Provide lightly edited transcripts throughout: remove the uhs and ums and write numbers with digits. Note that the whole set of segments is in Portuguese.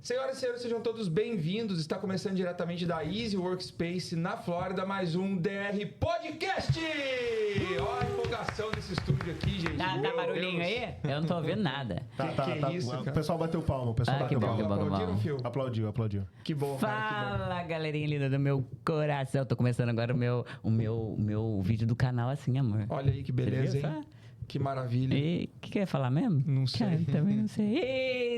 Senhoras e senhores, sejam todos bem-vindos. Está começando diretamente da Easy Workspace na Flórida, mais um DR Podcast! Olha a empolgação desse estúdio aqui, gente. Tá barulhinho aí? Eu não tô ouvindo nada. Que isso, cara? O pessoal bateu palma, o pessoal bateu que bom, palma. que bom, que bom. Aplaudiram, Fio? Aplaudiu. Que bom, cara, que bom. Fala, galerinha linda do meu coração. Tô começando agora o meu vídeo do canal assim, amor. Olha aí que beleza, Você viu hein? Que maravilha. E o que eu ia falar mesmo? Não sei. Cara, também não sei.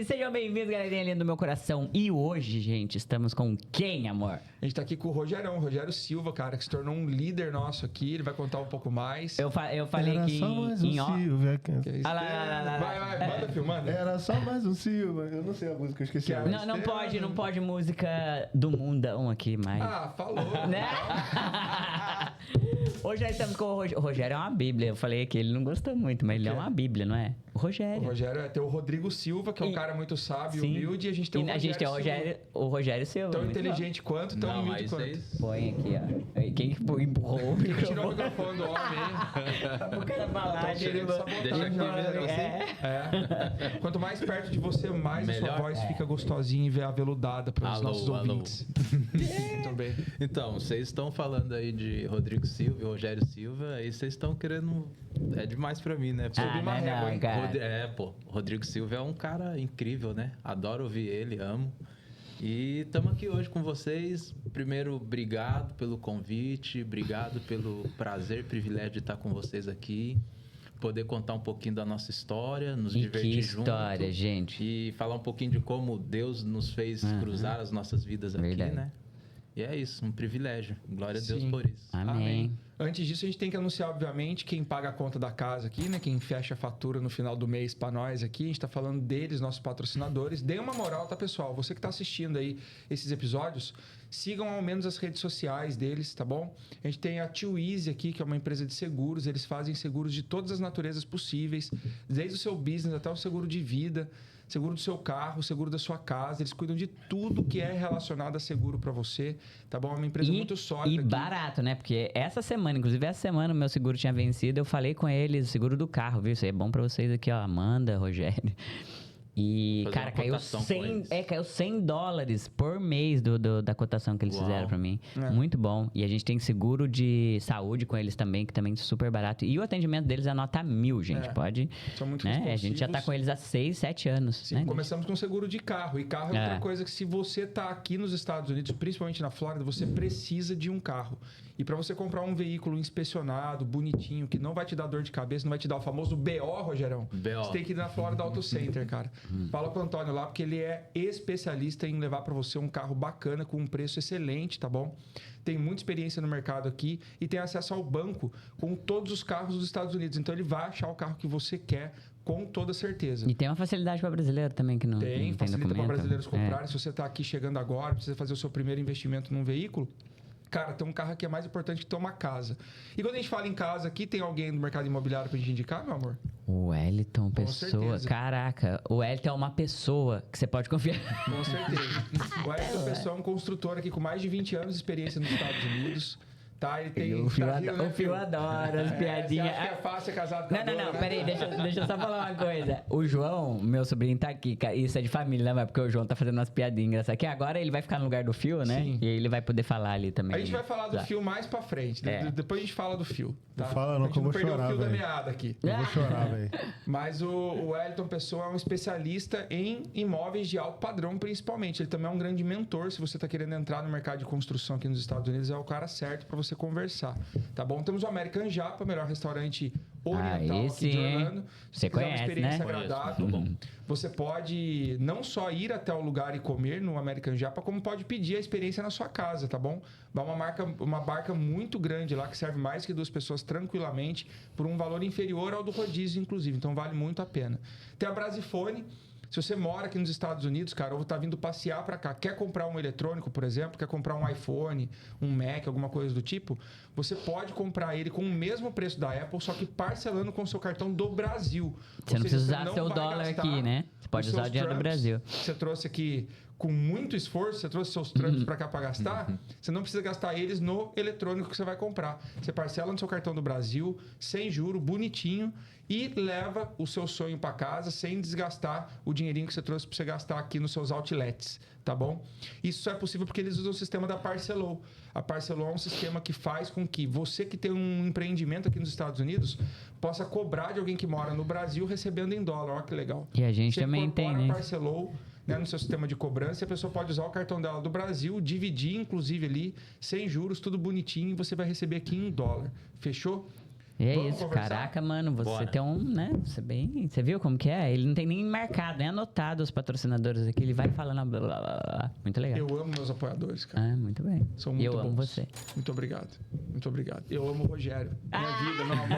E sejam bem-vindos, galerinha linda do meu coração. E hoje, gente, estamos com quem, amor? A gente tá aqui com o Rogério Silva, cara, que se tornou um líder nosso aqui. Ele vai contar um pouco mais. Eu falei Era que só mais um Silva. Que é isso? Ah lá. Vai, manda, Fio, manda. Era só mais um Silva. Eu não sei a música, eu esqueci. Que Não pode música do mundão aqui mais. Ah, falou. Né? Hoje nós estamos com o Rogério. O Rogério é uma bíblia. Eu falei que ele não gostou muito, mas ele é uma bíblia, não é? O Rogério. O Rogério tem o Rodrigo Silva, que é um cara muito sábio e humilde, e a gente tem a gente tem o Rogério Silva. tão muito inteligente quanto, tão Não, humilde mas quanto. vocês... bom. Põe aqui, ó. Quem empurrou o Quem tirou o microfone? microfone do homem aí? O cara falar, Tá querendo sabotar Deixa aqui, aqui, ver né? você. É. Quanto mais perto de você, mais a sua Melhor? voz fica gostosinha e aveludada para os Alô, nossos alô. ouvintes. Muito bem. Então, vocês estão falando aí de Rodrigo Silva e Rogério Silva, aí vocês estão querendo... É demais pra mim, né? Subi uma régua, hein? cara. O Rodrigo Silva é um cara incrível, né? Adoro ouvir ele, amo. E estamos aqui hoje com vocês. Primeiro, obrigado pelo convite, obrigado pelo prazer, privilégio de estar com vocês aqui. Poder contar um pouquinho da nossa história, nos E divertir que junto. história, gente. E falar um pouquinho de como Deus nos fez cruzar as nossas vidas aqui, Verdade. né? E é isso, um privilégio. Glória a Deus Sim. por isso. Amém. Antes disso, a gente tem que anunciar, obviamente, quem paga a conta da casa aqui, né? Quem fecha a fatura no final do mês pra nós aqui. A gente tá falando deles, nossos patrocinadores. Dê uma moral, tá, pessoal? Você que tá assistindo aí esses episódios, sigam ao menos as redes sociais deles, tá bom? A gente tem a Tio Easy aqui, que é uma empresa de seguros. Eles fazem seguros de todas as naturezas possíveis, desde o seu business até o seguro de vida, seguro do seu carro, seguro da sua casa. Eles cuidam de tudo que é relacionado a seguro pra você, tá bom? É uma empresa muito sólida. E aqui. barato, né? Porque inclusive essa semana o meu seguro tinha vencido, eu falei com eles, o seguro do carro, viu? Isso aí é bom pra vocês aqui, ó, Amanda, Rogério. E, Fazer cara, uma caiu cotação com 100, eles. caiu $100 por mês da cotação que eles Uau. fizeram pra mim. É. Muito bom. E a gente tem seguro de saúde com eles também, que também é super barato. E o atendimento deles é nota 1.000, gente. É. Pode... São muito né? A gente já tá responsivos. com eles há 6, 7 anos. Sim, né? começamos com seguro de carro. E carro é outra coisa que, se você tá aqui nos Estados Unidos, principalmente na Flórida, você precisa de um carro. E para você comprar um veículo inspecionado, bonitinho, que não vai te dar dor de cabeça, não vai te dar o famoso BO, Rogerão. BO. Você tem que ir na Florida Auto Center, cara. Fala com o Antônio lá, porque ele é especialista em levar para você um carro bacana, com um preço excelente, tá bom? Tem muita experiência no mercado aqui e tem acesso ao banco com todos os carros dos Estados Unidos. Então ele vai achar o carro que você quer com toda certeza. E tem uma facilidade para brasileiro também, que não Tem, não facilita para documento. brasileiros É. comprarem. Se você está aqui chegando agora, precisa fazer o seu primeiro investimento num veículo, cara, ter um carro aqui é mais importante que ter uma casa. E quando a gente fala em casa aqui, tem alguém do mercado imobiliário pra gente indicar, meu amor? O Wellington, pessoa. certeza. Caraca, o Wellington é uma pessoa que você pode confiar. Com certeza. O Edson Pessoal é um construtor aqui com mais de 20 anos de experiência nos Estados Unidos. Tá, ele tem... O Fio tá rindo, né, Fio? adora as É, piadinhas. Você acha que é fácil ser casado com a Não, dona, né? peraí, deixa eu só falar uma coisa. O João, meu sobrinho, tá aqui, cara. Isso é de família, né? Mas porque o João tá fazendo umas piadinhas engraçadas. Que agora ele vai ficar no lugar do Fio, né? Sim. E aí ele vai poder falar ali também. A gente vai falar do Tá. Fio mais pra frente. É. Depois a gente fala do Fio. Tá? Não fala não, A gente que eu vou perdeu chorar, o fio da velho. meada aqui. Eu vou chorar, velho. Mas o Wellington Pessoa é um especialista em imóveis de alto padrão, principalmente. Ele também é um grande mentor. Se você está querendo entrar no mercado de construção aqui nos Estados Unidos, é o cara certo para você conversar. Tá bom? Temos o American Japa, melhor restaurante oriental esse, aqui de Orlando. você Se quiser uma conhece, experiência né? agradável, você pode não só ir até o lugar e comer no American Japa, como pode pedir a experiência na sua casa, tá bom? Vai uma barca muito grande lá, que serve mais que 2 pessoas tranquilamente, por um valor inferior ao do rodízio, inclusive. Então vale muito a pena. Tem a Brasifone. Se você mora aqui nos Estados Unidos, cara, ou tá vindo passear para cá, quer comprar um eletrônico, por exemplo, quer comprar um iPhone, um Mac, alguma coisa do tipo, você pode comprar ele com o mesmo preço da Apple, só que parcelando com o seu cartão do Brasil. Você não precisa usar não seu vai dólar gastar aqui, né? Você pode os usar seus o dinheiro do trumps. Brasil. Você trouxe aqui com muito esforço, você trouxe seus trampos para cá para gastar, você não precisa gastar eles no eletrônico que você vai comprar. Você parcela no seu cartão do Brasil, sem juro, bonitinho, e leva o seu sonho para casa sem desgastar o dinheirinho que você trouxe para você gastar aqui nos seus outlets, tá bom? Isso só é possível porque eles usam o sistema da Parcelou. A Parcelou é um sistema que faz com que você que tem um empreendimento aqui nos Estados Unidos possa cobrar de alguém que mora no Brasil recebendo em dólar. Olha que legal. E a gente você também tem, né? Parcelou, né, no seu sistema de cobrança, e a pessoa pode usar o cartão dela do Brasil, dividir inclusive ali, sem juros, tudo bonitinho, e você vai receber aqui em dólar. Fechou? E é Vamos isso, conversar? caraca, mano, você Bora. tem né? Você viu como que é? Ele não tem nem marcado, nem anotado os patrocinadores aqui. Ele vai falando blá, blá, blá, blá. Muito legal. Eu amo meus apoiadores, cara. Ah, muito bem. São E muito eu amo bons. você. Muito obrigado. Muito obrigado. Eu amo o Rogério. Minha vida, meu amor.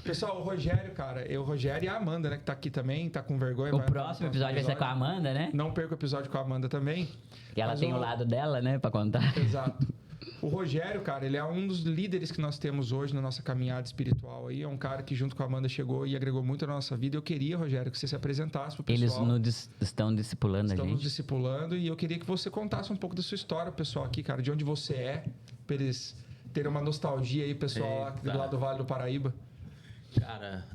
Pessoal, o Rogério, cara, o Rogério e a Amanda, né, que tá aqui também, tá com vergonha. O vai- próximo episódio vai ser com a Amanda, né? Não perca o episódio com a Amanda também. E ela Mas tem o lado dela, né, pra contar. Exato. O Rogério, cara, ele é um dos líderes que nós temos hoje na nossa caminhada espiritual aí. É um cara que, junto com a Amanda, chegou e agregou muito na nossa vida. Eu queria, Rogério, que você se apresentasse pro Eles pessoal. estão discipulando a Estamos gente. discipulando e eu queria que você contasse um pouco da sua história, pessoal, aqui, cara, de onde você é, pra eles terem uma nostalgia aí, pessoal, lá Eita. do Vale do Paraíba. Cara,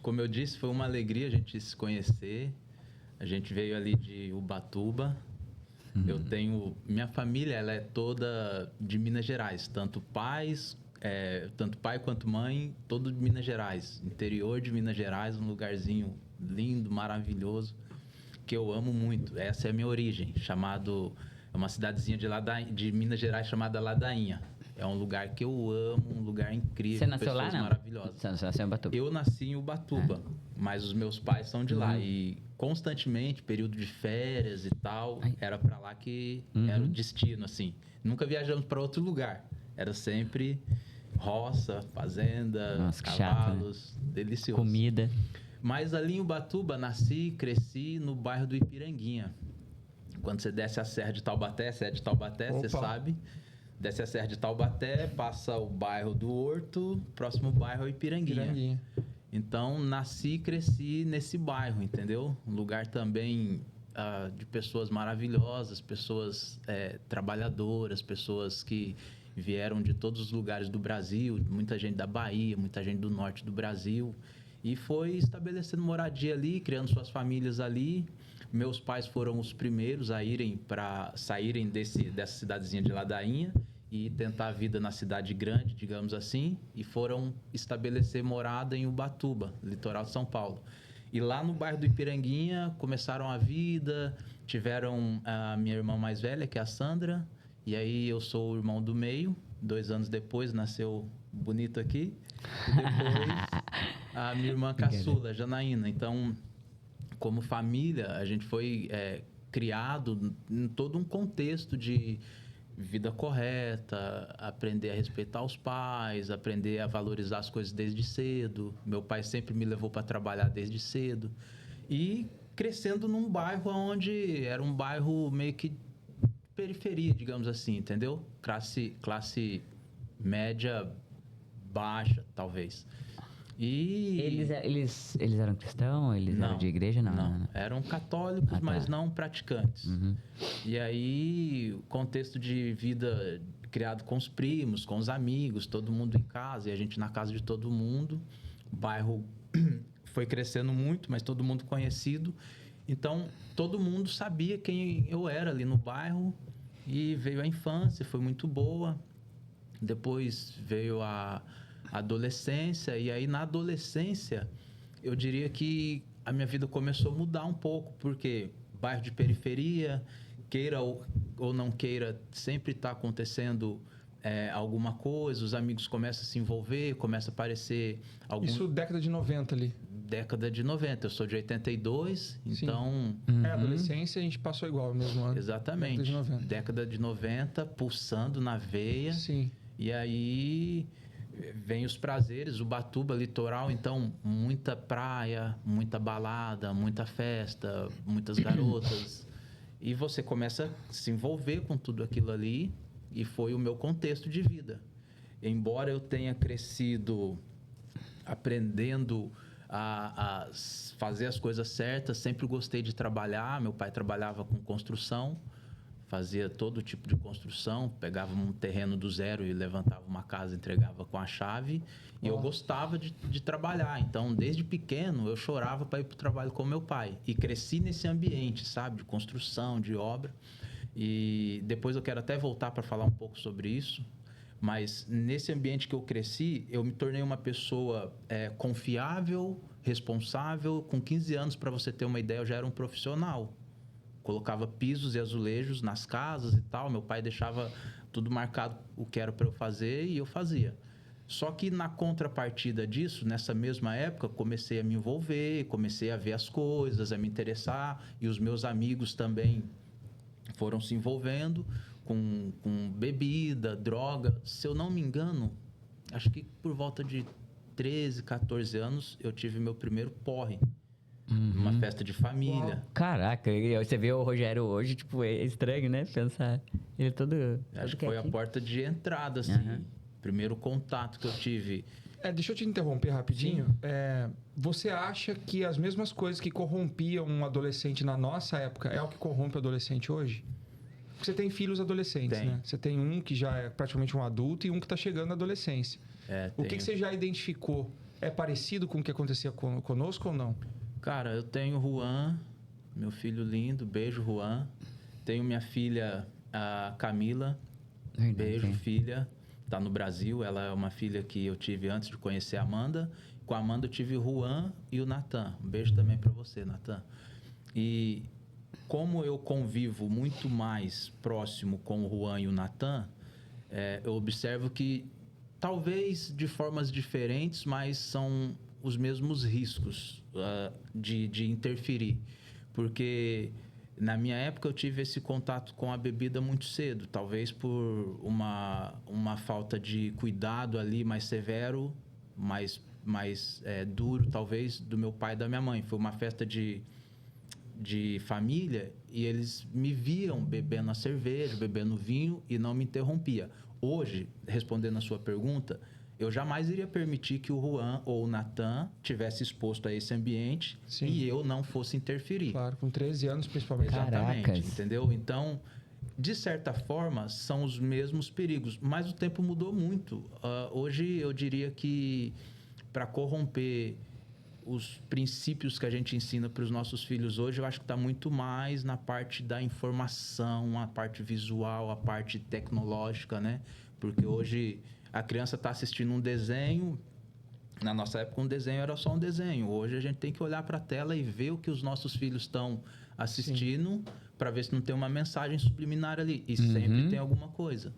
como eu disse, foi uma alegria a gente se conhecer. A gente veio ali de Ubatuba. Eu tenho... Minha família, ela é toda de Minas Gerais. Tanto pai quanto mãe, todo de Minas Gerais. Interior de Minas Gerais, um lugarzinho lindo, maravilhoso, que eu amo muito. Essa é a minha origem, é uma cidadezinha de Minas Gerais chamada Ladainha. É um lugar que eu amo, um lugar incrível. Você nasceu lá, pessoas não? maravilhosas. Você nasceu em Batuba. Eu nasci em Ubatuba, mas os meus pais são de lá. E constantemente, período de férias e tal, era pra lá que era o destino, assim. Nunca viajamos para outro lugar. Era sempre roça, fazenda, Nossa, que chato, né? cavalos, delicioso. Comida. Mas ali em Ubatuba, nasci, cresci no bairro do Ipiranguinha. Quando você desce a Serra de Taubaté, você Opa. sabe. Desce a Serra de Taubaté, passa o bairro do Horto, próximo bairro é o Ipiranguinha. Piranguinha. Então, nasci e cresci nesse bairro, entendeu? Um lugar também de pessoas maravilhosas, pessoas trabalhadoras, pessoas que vieram de todos os lugares do Brasil, muita gente da Bahia, muita gente do norte do Brasil. E foi estabelecendo moradia ali, criando suas famílias ali. Meus pais foram os primeiros a saírem dessa cidadezinha de Ladainha e tentar a vida na cidade grande, digamos assim, e foram estabelecer morada em Ubatuba, litoral de São Paulo. E lá no bairro do Ipiranguinha começaram a vida, tiveram a minha irmã mais velha, que é a Sandra, e aí eu sou o irmão do meio. 2 anos depois nasceu bonito aqui, e depois a minha irmã caçula, Janaína. Então, como família, a gente foi criado em todo um contexto de vida correta, aprender a respeitar os pais, aprender a valorizar as coisas desde cedo. Meu pai sempre me levou para trabalhar desde cedo. E crescendo num bairro onde era um bairro meio que periferia, digamos assim, entendeu? Classe média baixa, talvez. E Eles eram cristãos? Eles eram de igreja? Não. Eram católicos, Ah, tá. mas não praticantes. Uhum. E aí, contexto de vida criado com os primos, com os amigos, todo mundo em casa, e a gente na casa de todo mundo. O bairro foi crescendo muito, mas todo mundo conhecido. Então, todo mundo sabia quem eu era ali no bairro. E veio a infância, foi muito boa. Depois veio a adolescência, e aí na adolescência eu diria que a minha vida começou a mudar um pouco, porque bairro de periferia, queira ou não queira, sempre está acontecendo alguma coisa, os amigos começam a se envolver, começa a aparecer algum... Isso década de 90 ali. Década de 90, eu sou de 82, Sim. então... Adolescência a gente passou igual no mesmo ano. Exatamente. Década de 90. Década de 90, pulsando na veia. Sim. E aí vem os prazeres, Ubatuba, litoral, então muita praia, muita balada, muita festa, muitas garotas. E você começa a se envolver com tudo aquilo ali, e foi o meu contexto de vida. Embora eu tenha crescido aprendendo a fazer as coisas certas. Sempre gostei de trabalhar. Meu pai trabalhava com construção, fazia todo tipo de construção. Pegava um terreno do zero e levantava uma casa, entregava com a chave. E eu gostava de trabalhar. Então, desde pequeno, eu chorava para ir para o trabalho com meu pai. E cresci nesse ambiente, sabe? De construção, de obra. E depois eu quero até voltar para falar um pouco sobre isso. Mas nesse ambiente que eu cresci, eu me tornei uma pessoa confiável, responsável. Com 15 anos, para você ter uma ideia, eu já era um profissional. Colocava pisos e azulejos nas casas e tal. Meu pai deixava tudo marcado o que era para eu fazer e eu fazia. Só que na contrapartida disso, nessa mesma época, comecei a me envolver, comecei a ver as coisas, a me interessar. E os meus amigos também foram se envolvendo com bebida, droga. Se eu não me engano, acho que por volta de 13, 14 anos, eu tive meu primeiro porre. Uma festa de família. Caraca, você vê o Rogério hoje, tipo, é estranho, né? Pensar. Ele todo. Acho que foi a porta de entrada, assim. Primeiro contato que eu tive. Deixa eu te interromper rapidinho. Você acha que as mesmas coisas que corrompiam um adolescente na nossa época é o que corrompe o adolescente hoje? Porque você tem filhos adolescentes, né? Você tem um que já é praticamente um adulto e um que está chegando na adolescência. O que você já identificou? É parecido com o que acontecia conosco ou não? Cara, eu tenho o Juan, meu filho lindo. Beijo, Juan. Tenho minha filha, a Camila. Beijo, filha. Tá no Brasil. Ela é uma filha que eu tive antes de conhecer a Amanda. Com a Amanda eu tive o Juan e o Natan. Um beijo também para você, Natan. E como eu convivo muito mais próximo com o Juan e o Natan, eu observo que talvez de formas diferentes, mas são os mesmos riscos de interferir. Porque na minha época eu tive esse contato com a bebida muito cedo, talvez por uma falta de cuidado ali mais severo, mais duro, talvez, do meu pai e da minha mãe. Foi uma festa de família e eles me viam bebendo a cerveja, bebendo vinho e não me interrompia. Hoje, respondendo a sua pergunta, eu jamais iria permitir que o Juan ou o Natan tivesse exposto a esse ambiente. Sim. E eu não fosse interferir. Claro, com 13 anos principalmente. Exatamente, entendeu? Então, de certa forma, são os mesmos perigos, mas o tempo mudou muito. Hoje, eu diria que para corromper os princípios que a gente ensina para os nossos filhos hoje, eu acho que está muito mais na parte da informação, a parte visual, a parte tecnológica, né? Porque hoje a criança está assistindo um desenho. Na nossa época, um desenho era só um desenho. Hoje, a gente tem que olhar para a tela e ver o que os nossos filhos estão assistindo para ver se não tem uma mensagem subliminar ali. E sempre tem alguma coisa.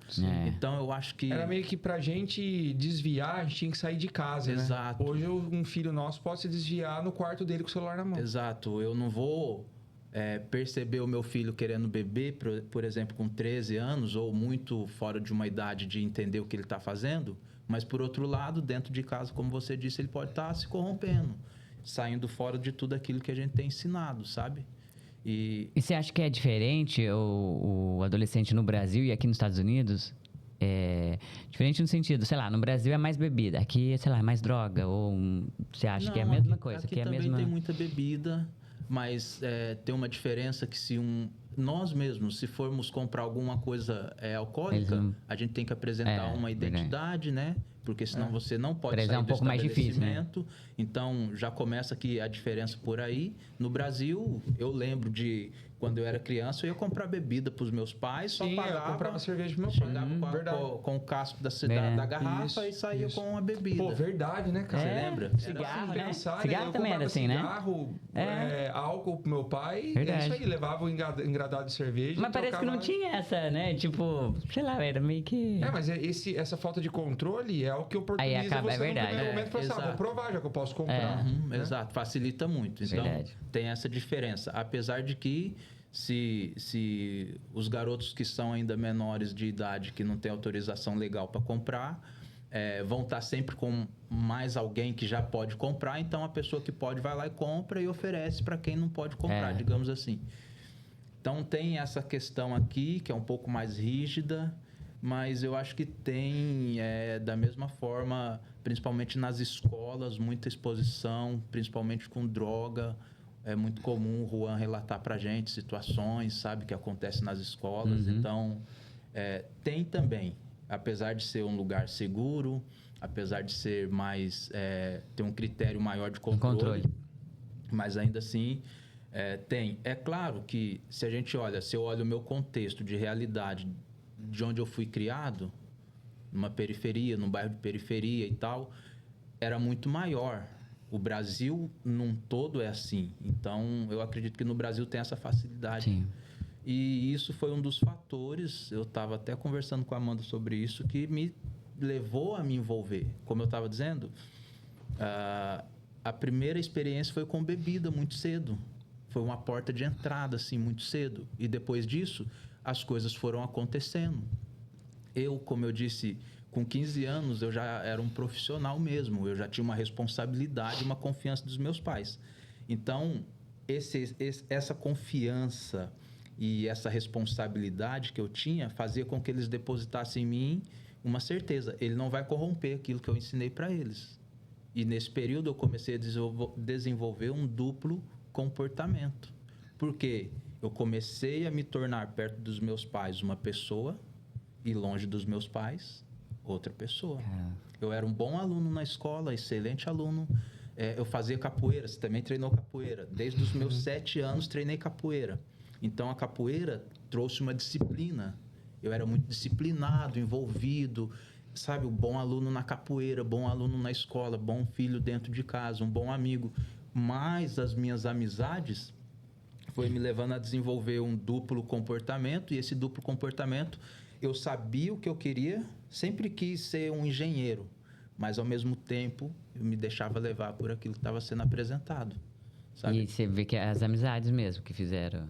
Então, eu acho que... Era meio que pra gente desviar, a gente tinha que sair de casa, Exato. Né? Hoje, um filho nosso pode se desviar no quarto dele com o celular na mão. Exato. Eu não vou perceber o meu filho querendo beber, por exemplo, com 13 anos, ou muito fora de uma idade de entender o que ele está fazendo, mas, por outro lado, dentro de casa, como você disse, ele pode estar se corrompendo, saindo fora de tudo aquilo que a gente tem ensinado, sabe? E você acha que é diferente o adolescente no Brasil e aqui nos Estados Unidos? Diferente no sentido, sei lá, no Brasil é mais bebida, aqui, sei lá, é mais droga, ou você acha que é a mesma coisa? Aqui é também mesma... tem muita bebida, mas tem uma diferença que nós mesmos, se formos comprar alguma coisa alcoólica, a gente tem que apresentar uma identidade, né? Porque senão você não pode sair um pouco do mais difícil, né? Então, já começa aqui a diferença por aí. No Brasil, eu lembro de... Quando eu era criança, eu ia comprar bebida para os meus pais, só pagava... eu comprava cerveja pro meu pai. Chegava com o casco da garrafa e saía com a bebida. Pô, verdade, né, cara? Você lembra? Cigarro, né? Pensar, Cigarro também era assim, né? Cigarro, álcool pro meu pai. Verdade. É isso aí, levava um engradado de cerveja. Mas parece que não tinha essa, né? Tipo, sei lá, era meio que... mas essa falta de controle é o que oportuniza você no primeiro momento pra falar, vou provar, já que eu posso comprar. Né? Exato, facilita muito. Então, tem essa diferença. Apesar de que se os garotos que são ainda menores de idade, que não têm autorização legal para comprar, vão estar sempre com mais alguém que já pode comprar, então a pessoa que pode vai lá e compra e oferece para quem não pode comprar, digamos assim. Então tem essa questão aqui, que é um pouco mais rígida. mas eu acho que tem, da mesma forma, principalmente nas escolas, muita exposição, principalmente com droga. É muito comum o Juan relatar pra gente situações, sabe, que acontecem nas escolas. Então, tem também, apesar de ser um lugar seguro, apesar de ser mais, ter um critério maior de controle. Mas ainda assim, tem. É claro que se eu olho o meu contexto de realidade, de onde eu fui criado, numa periferia, num bairro de periferia e tal, era muito maior. O Brasil, num todo, é assim. Então, eu acredito que no Brasil tem essa facilidade. Sim. E isso foi um dos fatores, eu estava até conversando com a Amanda sobre isso, que me levou a me envolver. Como eu estava dizendo, a primeira experiência foi com bebida muito cedo. Foi uma porta de entrada, assim, muito cedo. E depois disso, as coisas foram acontecendo. Eu, como eu disse, com 15 anos, eu já era um profissional mesmo. Eu já tinha uma responsabilidade, uma confiança dos meus pais. Então, essa confiança e essa responsabilidade que eu tinha fazia com que eles depositassem em mim uma certeza. Ele não vai corromper aquilo que eu ensinei para eles. E nesse período eu comecei a desenvolver um duplo comportamento. Porque eu comecei a me tornar perto dos meus pais uma pessoa e longe dos meus pais outra pessoa. Eu era um bom aluno na escola, excelente aluno. Eu fazia capoeira, você também treinou capoeira. Desde os meus 7 anos treinei capoeira. Então a capoeira trouxe uma disciplina. Eu era muito disciplinado, envolvido, sabe? Um bom aluno na capoeira, bom aluno na escola, bom filho dentro de casa, um bom amigo. Mas as minhas amizades foi me levando a desenvolver um duplo comportamento. E esse duplo comportamento, eu sabia o que eu queria, sempre quis ser um engenheiro. Mas ao mesmo tempo, eu me deixava levar por aquilo que estava sendo apresentado, sabe? E você vê que é as amizades mesmo que fizeram.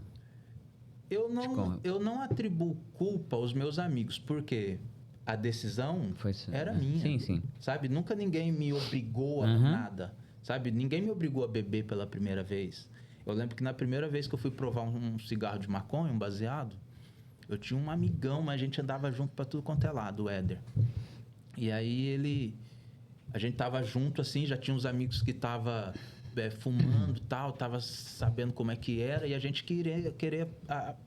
Eu não atribuo culpa aos meus amigos, porque a decisão era minha. Sim, sim. Sabe? Nunca ninguém me obrigou a nada. Sabe? Ninguém me obrigou a beber pela primeira vez. Eu lembro que na primeira vez que eu fui provar um cigarro de maconha, um baseado, eu tinha um amigão, mas a gente andava junto para tudo quanto é lado, o Éder. E aí a gente tava junto assim, já tinha uns amigos que tava fumando e tal, tava sabendo como é que era, e a gente queria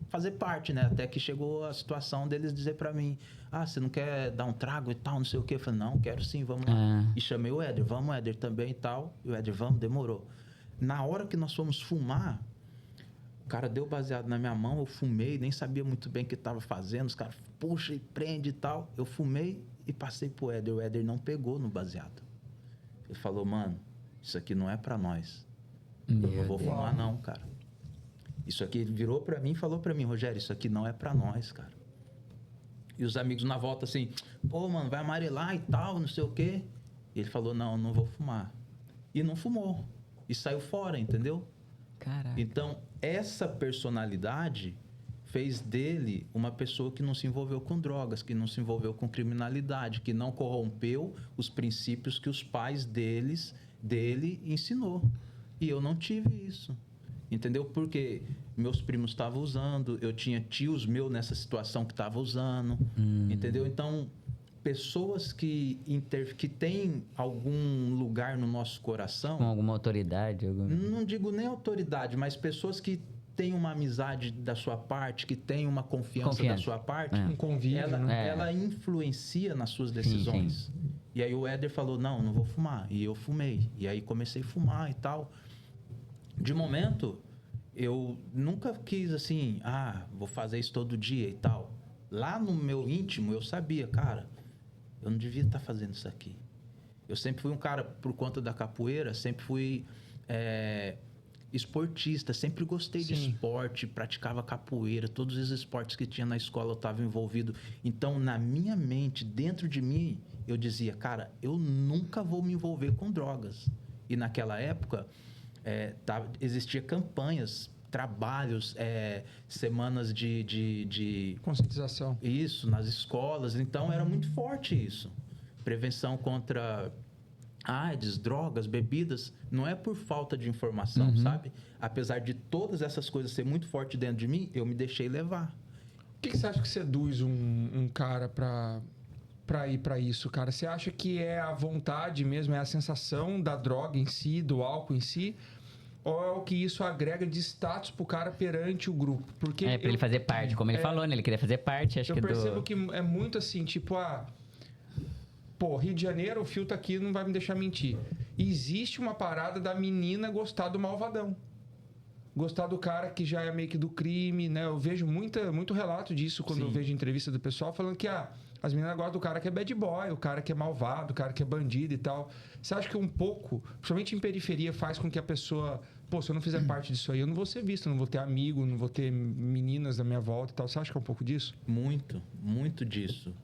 fazer parte, né? Até que chegou a situação deles dizer para mim: você não quer dar um trago e tal, não sei o quê? Eu falei: não, quero sim, vamos lá. E chamei o Éder: vamos, Éder, também e tal. E o Éder: vamos, demorou. Na hora que nós fomos fumar, o cara deu baseado na minha mão, eu fumei, nem sabia muito bem o que estava fazendo, os caras puxa e prende e tal. Eu fumei e passei pro Éder, o Éder não pegou no baseado. Ele falou: mano, isso aqui não é para nós. Eu não vou fumar não, cara. Isso aqui, ele virou para mim e falou para mim: Rogério, isso aqui não é para nós, cara. E os amigos na volta assim: pô, mano, vai amarelar e tal, não sei o quê. E ele falou: não vou fumar. E não fumou. E saiu fora, entendeu? Caraca. Então, essa personalidade fez dele uma pessoa que não se envolveu com drogas, que não se envolveu com criminalidade, que não corrompeu os princípios que os pais dele ensinou. E eu não tive isso, entendeu? Porque meus primos estavam usando, eu tinha tios meus nessa situação que estavam usando, entendeu? Então, pessoas que têm algum lugar no nosso coração... Com alguma autoridade? Não digo nem autoridade, mas pessoas que têm uma amizade da sua parte, que têm uma confiança da sua parte... Um convívio, ela influencia nas suas decisões. Sim. E aí o Éder falou: não vou fumar. E eu fumei. E aí comecei a fumar e tal. De momento, eu nunca quis assim, vou fazer isso todo dia e tal. Lá no meu íntimo, eu sabia, cara, eu não devia estar fazendo isso aqui. Eu sempre fui um cara, por conta da capoeira, sempre fui esportista, sempre gostei de esporte, praticava capoeira, todos os esportes que tinha na escola eu estava envolvido. Então, na minha mente, dentro de mim, eu dizia: cara, eu nunca vou me envolver com drogas. E naquela época, existia campanhas, trabalhos, semanas de conscientização. Isso, nas escolas. Então, era muito forte isso. Prevenção contra AIDS, drogas, bebidas. Não é por falta de informação, sabe? Apesar de todas essas coisas ser muito forte dentro de mim, eu me deixei levar. O que você acha que seduz um cara pra ir pra isso, cara? Você acha que é a vontade mesmo, é a sensação da droga em si, do álcool em si? Ou é o que isso agrega de status pro cara perante o grupo? Porque Pra ele fazer parte, como ele falou, né? Ele queria fazer parte, acho que eu percebo que é muito assim, tipo, pô, Rio de Janeiro, o fio tá aqui, não vai me deixar mentir. Existe uma parada da menina gostar do malvadão. Gostar do cara que já é meio que do crime, né? Eu vejo muito relato disso quando eu vejo entrevista do pessoal falando que as meninas gostam do cara que é bad boy, o cara que é malvado, o cara que é bandido e tal. Você acha que um pouco, principalmente em periferia, faz com que a pessoa... Pô, se eu não fizer parte disso aí, eu não vou ser visto, não vou ter amigo, não vou ter meninas à minha volta e tal. Você acha que é um pouco disso? Muito, muito disso.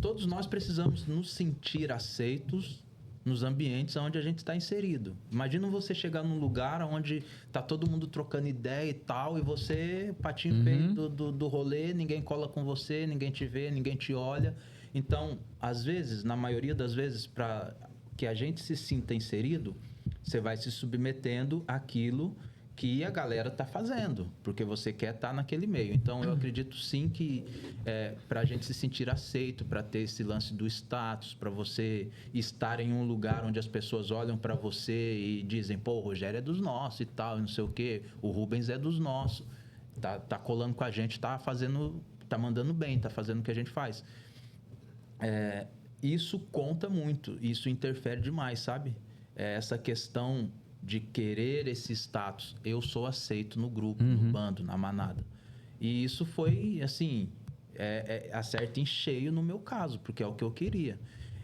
Todos nós precisamos nos sentir aceitos nos ambientes onde a gente está inserido. Imagina você chegar num lugar onde tá todo mundo trocando ideia e tal, e você, patinho feio do rolê, ninguém cola com você, ninguém te vê, ninguém te olha. Então, às vezes, na maioria das vezes, para que a gente se sinta inserido, você vai se submetendo àquilo que a galera tá fazendo, porque você quer estar naquele meio. Então, eu acredito sim que para a gente se sentir aceito, para ter esse lance do status, para você estar em um lugar onde as pessoas olham para você e dizem, pô, o Rogério é dos nossos e tal, não sei o quê, o Rubens é dos nossos, tá colando com a gente, tá mandando bem, tá fazendo o que a gente faz. Isso conta muito, isso interfere demais, sabe? Essa questão de querer esse status. Eu sou aceito no grupo, no bando, na manada. E isso foi, assim, acerta em cheio no meu caso, porque é o que eu queria.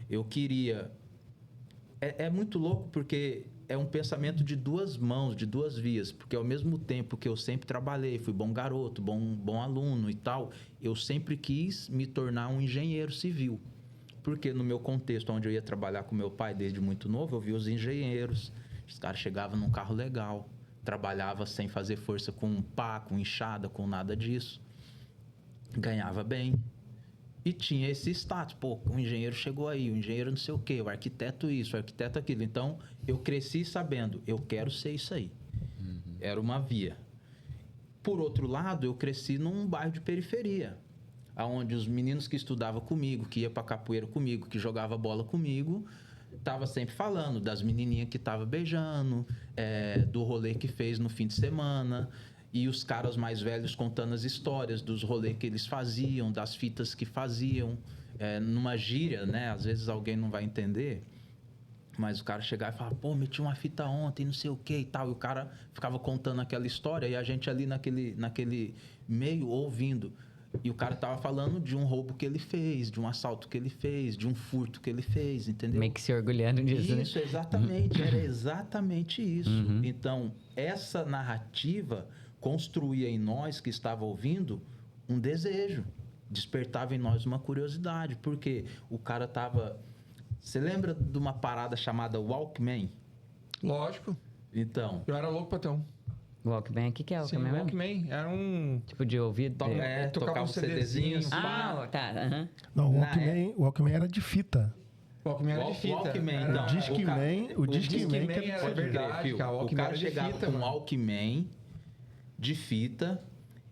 Eu queria... É muito louco, porque é um pensamento de duas mãos, de duas vias. Porque ao mesmo tempo que eu sempre trabalhei, fui bom garoto, bom aluno e tal, eu sempre quis me tornar um engenheiro civil. Porque no meu contexto, onde eu ia trabalhar com meu pai desde muito novo, eu via os engenheiros. Os caras chegavam num carro legal, trabalhava sem fazer força com pá, com enxada, com nada disso. Ganhava bem. E tinha esse status. Pô, o engenheiro chegou aí, o engenheiro não sei o quê, o arquiteto isso, o arquiteto aquilo. Então, eu cresci sabendo, eu quero ser isso aí. Era uma via. Por outro lado, eu cresci num bairro de periferia, onde os meninos que estudavam comigo, que ia pra capoeira comigo, que jogava bola comigo, tava sempre falando das menininhas que tava beijando, do rolê que fez no fim de semana, e os caras mais velhos contando as histórias dos rolês que eles faziam, das fitas que faziam, numa gíria, né? Às vezes alguém não vai entender, mas o cara chegava e falava, pô, meti uma fita ontem, não sei o que e tal, e o cara ficava contando aquela história, e a gente ali naquele meio ouvindo. E o cara tava falando de um roubo que ele fez, de um assalto que ele fez, de um furto que ele fez, entendeu? Meio que se orgulhando disso, Isso, né? exatamente. Era exatamente isso. Então, essa narrativa construía em nós, que estava ouvindo, um desejo. Despertava em nós uma curiosidade. Porque o cara tava... Você lembra de uma parada chamada Walkman? Lógico. Então... Eu era louco pra ter um. Walkman, o que é o Sim, Walkman? Walkman era um... Tipo de ouvido? tocava um CDzinho. Tá. Não, o Walkman era de fita. O Walkman era de fita. Walkman, Era- O Discman, o Discman que era Pode verdade, crer, cara. O o Walkman cara era de chegava fita, com um mano. Walkman de fita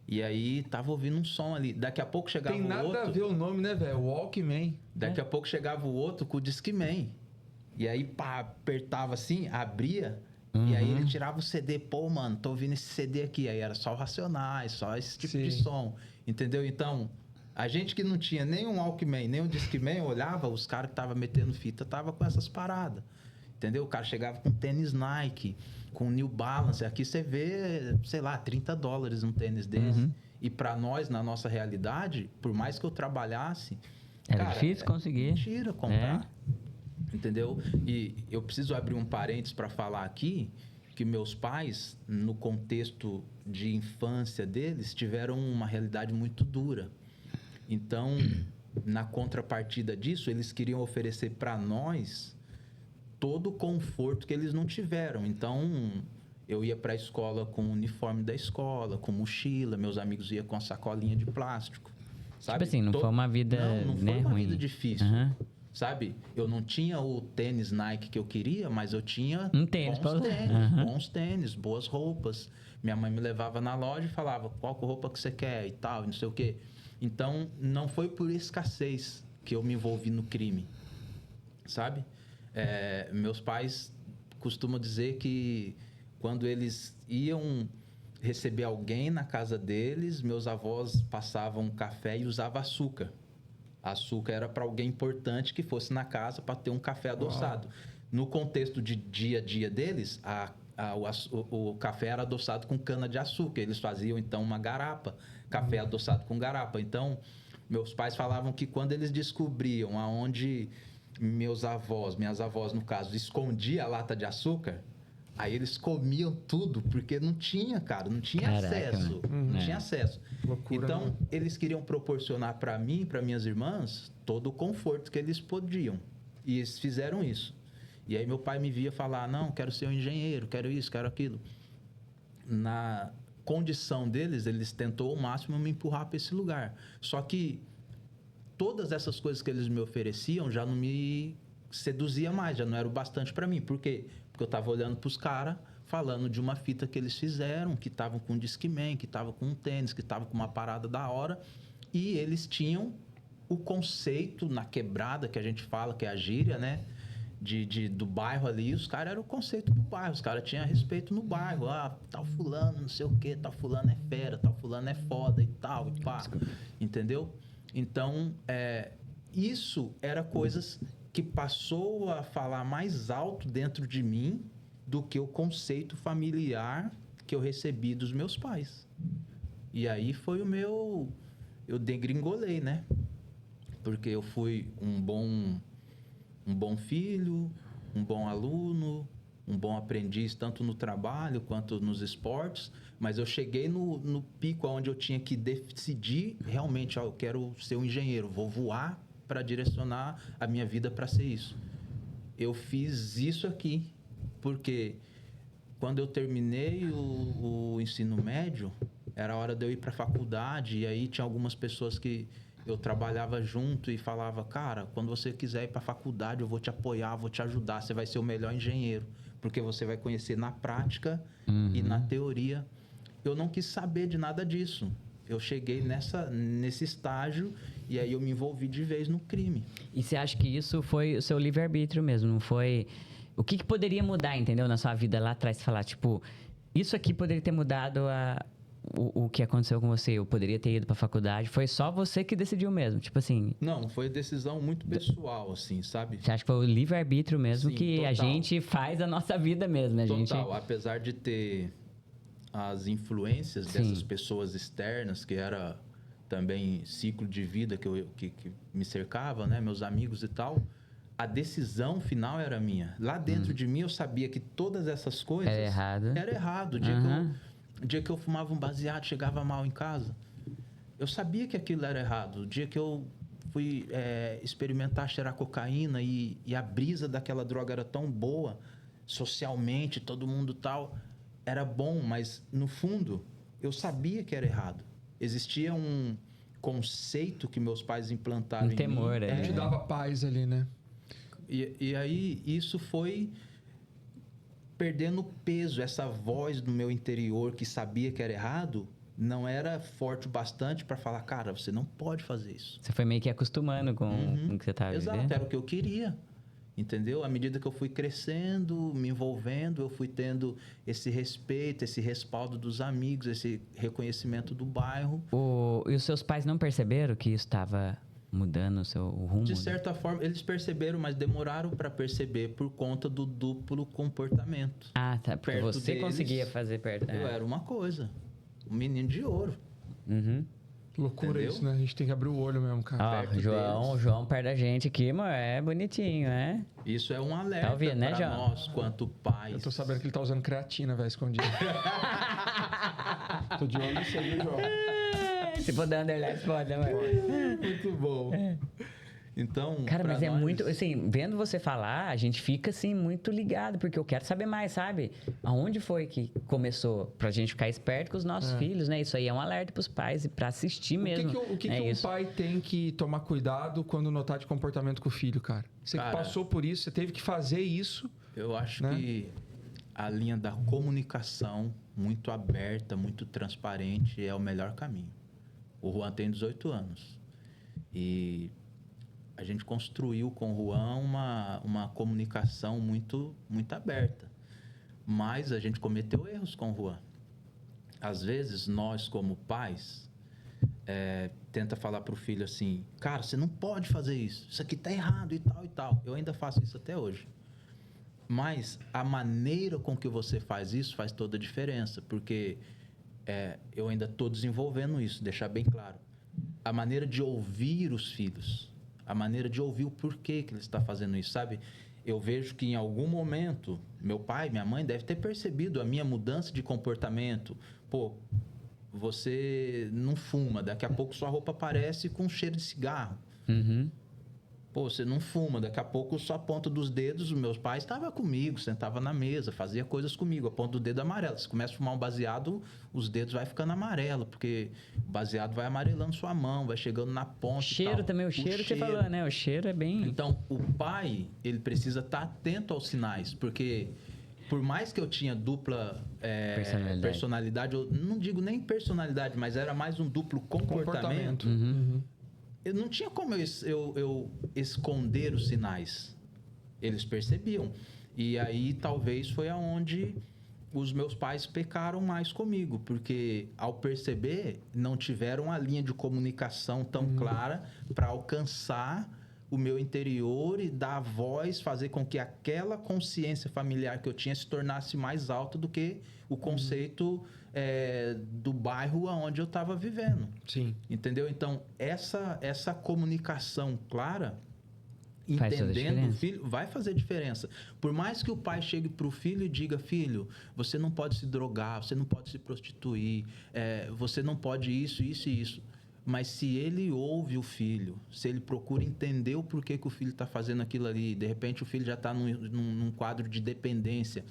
e aí tava ouvindo um som ali. Daqui a pouco chegava Tem o nada outro. a ver o nome, né, velho? Walkman. Daqui a pouco chegava o outro com o Discman. E aí, pá, apertava assim, abria. E aí ele tirava o CD. Pô, mano, tô ouvindo esse CD aqui. Aí era só o Racionais, só esse tipo de Sim. som. Entendeu? Então, a gente que não tinha nem um Walkman, nem um Discman, olhava, os caras que tava metendo fita, tava com essas paradas. Entendeu? O cara chegava com tênis Nike, com New Balance. Aqui você vê, sei lá, $30 um tênis desse. E pra nós, na nossa realidade, por mais que eu trabalhasse... Era cara, difícil conseguir. Mentira comprar. Entendeu? E eu preciso abrir um parênteses para falar aqui que meus pais, no contexto de infância deles, tiveram uma realidade muito dura. Então, na contrapartida disso, eles queriam oferecer para nós todo o conforto que eles não tiveram. Então, eu ia para a escola com o uniforme da escola, com mochila, meus amigos iam com a sacolinha de plástico. Sabe? Tipo assim, não foi uma vida, não né, foi uma ruim. vida difícil. sabe? Eu não tinha o tênis Nike que eu queria, mas eu tinha Um tênis pra usar. bons tênis, boas roupas. Minha mãe me levava na loja e falava qual roupa que você quer e tal, e não sei o quê. Então, não foi por escassez que eu me envolvi no crime, sabe? Meus pais costumam dizer que quando eles iam receber alguém na casa deles, meus avós passavam café e usavam açúcar. Açúcar era para alguém importante que fosse na casa para ter um café adoçado. No contexto de dia a dia deles, o café era adoçado com cana de açúcar. Eles faziam então uma garapa, café adoçado com garapa. Então, meus pais falavam que quando eles descobriam aonde minhas avós no caso, escondiam a lata de açúcar, aí eles comiam tudo, porque não tinha, cara, não tinha acesso. Não tinha acesso. Loucura, então, né? eles queriam proporcionar para mim e para minhas irmãs todo o conforto que eles podiam. E eles fizeram isso. E aí meu pai me via falar, não, quero ser um engenheiro, quero isso, quero aquilo. Na condição deles, eles tentou ao máximo me empurrar para esse lugar. Só que todas essas coisas que eles me ofereciam já não me seduzia mais, já não era o bastante para mim. Por quê? Porque eu estava olhando para os caras, falando de uma fita que eles fizeram, que estavam com um Discman, que estavam com um tênis, que estavam com uma parada da hora, e eles tinham o conceito na quebrada, que a gente fala, que é a gíria, né? Do bairro ali, os caras eram o conceito do bairro, os caras tinham respeito no bairro, tal fulano, não sei o que, tal fulano é fera, tal fulano é foda e tal, e pá, entendeu? Então, isso era coisas que passou a falar mais alto dentro de mim do que o conceito familiar que eu recebi dos meus pais. E aí foi eu degringolei, né? Porque eu fui um bom filho, um bom aluno, um bom aprendiz, tanto no trabalho quanto nos esportes, mas eu cheguei no pico onde eu tinha que decidir realmente, eu quero ser um engenheiro, vou voar para direcionar a minha vida para ser isso. Eu fiz isso aqui, porque quando eu terminei o ensino médio, era hora de eu ir para a faculdade, e aí tinha algumas pessoas que eu trabalhava junto e falava, cara, quando você quiser ir para a faculdade, eu vou te apoiar, vou te ajudar, você vai ser o melhor engenheiro, porque você vai conhecer na prática e na teoria. Eu não quis saber de nada disso. Eu cheguei nesse estágio e aí eu me envolvi de vez no crime. E você acha que isso foi o seu livre-arbítrio mesmo, não foi... O que poderia mudar, entendeu, na sua vida lá atrás? Você falar, tipo, isso aqui poderia ter mudado o que aconteceu com você, eu poderia ter ido pra faculdade, foi só você que decidiu mesmo, tipo assim... Não, foi decisão muito pessoal, assim, sabe? Você acha que foi o livre-arbítrio mesmo? Sim, que total. A gente faz a nossa vida mesmo, né? Total, apesar de ter as influências dessas pessoas externas, que era também ciclo de vida que me cercava, né? Meus amigos e tal, a decisão final era minha. Lá dentro de mim eu sabia que todas essas coisas... Era errado. Era errado. O dia que eu fumava um baseado, chegava mal em casa, eu sabia que aquilo era errado. O dia que eu fui experimentar cheirar cocaína e a brisa daquela droga era tão boa, socialmente, todo mundo tal, era bom, mas no fundo eu sabia que era errado. Existia um conceito que meus pais implantaram em mim. Temor, Te dava paz ali, né? E aí isso foi perdendo peso, essa voz do meu interior que sabia que era errado, não era forte o bastante para falar, cara, você não pode fazer isso. Você foi meio que acostumando com o que você estava vivendo. Exato, era o que eu queria, entendeu? À medida que eu fui crescendo, me envolvendo, eu fui tendo esse respeito, esse respaldo dos amigos, esse reconhecimento do bairro. E os seus pais não perceberam que isso estava mudando o rumo? De certa forma, eles perceberam, mas demoraram para perceber por conta do duplo comportamento. Ah, tá. Porque Perto você deles, conseguia fazer perto. Eu era uma coisa, um menino de ouro. Loucura. Entendeu? Isso, né? A gente tem que abrir o olho mesmo, cara. Ó, João perto da gente aqui, mano, é bonitinho, é? Isso é um alerta Tá ouvindo, né, para João? nós, quanto pais. Eu tô sabendo que ele tá usando creatina, velho, escondido. Tô de olho nisso aí, João. Se for dar underline, pode, né, mano? Muito bom. Então, Cara, mas é nós, muito, assim, vendo você falar, a gente fica, assim, muito ligado, porque eu quero saber mais, sabe? Aonde foi que começou? Pra gente ficar esperto com os nossos filhos, né? Isso aí é um alerta pros pais e pra assistir mesmo. O que né? um pai tem que tomar cuidado quando notar de comportamento com o filho, cara? Você que passou por isso, você teve que fazer isso. Eu acho né? que a linha da comunicação muito aberta, muito transparente é o melhor caminho. O Juan tem 18 anos e a gente construiu com o Juan uma comunicação muito, muito aberta. Mas a gente cometeu erros com o Juan. Às vezes, nós como pais, tenta falar para o filho assim, cara, você não pode fazer isso aqui tá errado e tal e tal. Eu ainda faço isso até hoje. Mas a maneira com que você faz isso faz toda a diferença, porque eu ainda estou desenvolvendo isso, deixar bem claro. A maneira de ouvir os filhos, a maneira de ouvir o porquê que ele está fazendo isso, sabe? Eu vejo que em algum momento, meu pai, minha mãe deve ter percebido a minha mudança de comportamento. Pô, você não fuma, daqui a pouco sua roupa aparece com cheiro de cigarro. Uhum. Pô, você não fuma, daqui a pouco só a ponta dos dedos, os meus pais estavam comigo, sentava na mesa, fazia coisas comigo, a ponta do dedo amarela. Se começa a fumar um baseado, os dedos vai ficando amarelo, porque o baseado vai amarelando sua mão, vai chegando na ponta. Cheiro também, o cheiro que você falou, né? O cheiro é bem... Então, o pai, ele precisa estar atento aos sinais, porque por mais que eu tinha dupla personalidade, eu não digo nem personalidade, mas era mais um duplo comportamento. Eu não tinha como eu esconder os sinais. Eles percebiam. E aí, talvez, foi aonde os meus pais pecaram mais comigo. Porque, ao perceber, não tiveram a linha de comunicação tão clara para alcançar o meu interior e dar voz, fazer com que aquela consciência familiar que eu tinha se tornasse mais alta do que o conceito do bairro onde eu estava vivendo. Sim. Entendeu? Então, essa comunicação clara, entendendo o filho, vai fazer diferença. Por mais que o pai chegue para o filho e diga, filho, você não pode se drogar, você não pode se prostituir, você não pode isso, isso e isso. Mas se ele ouve o filho, se ele procura entender o porquê que o filho está fazendo aquilo ali, de repente o filho já está num quadro de dependência,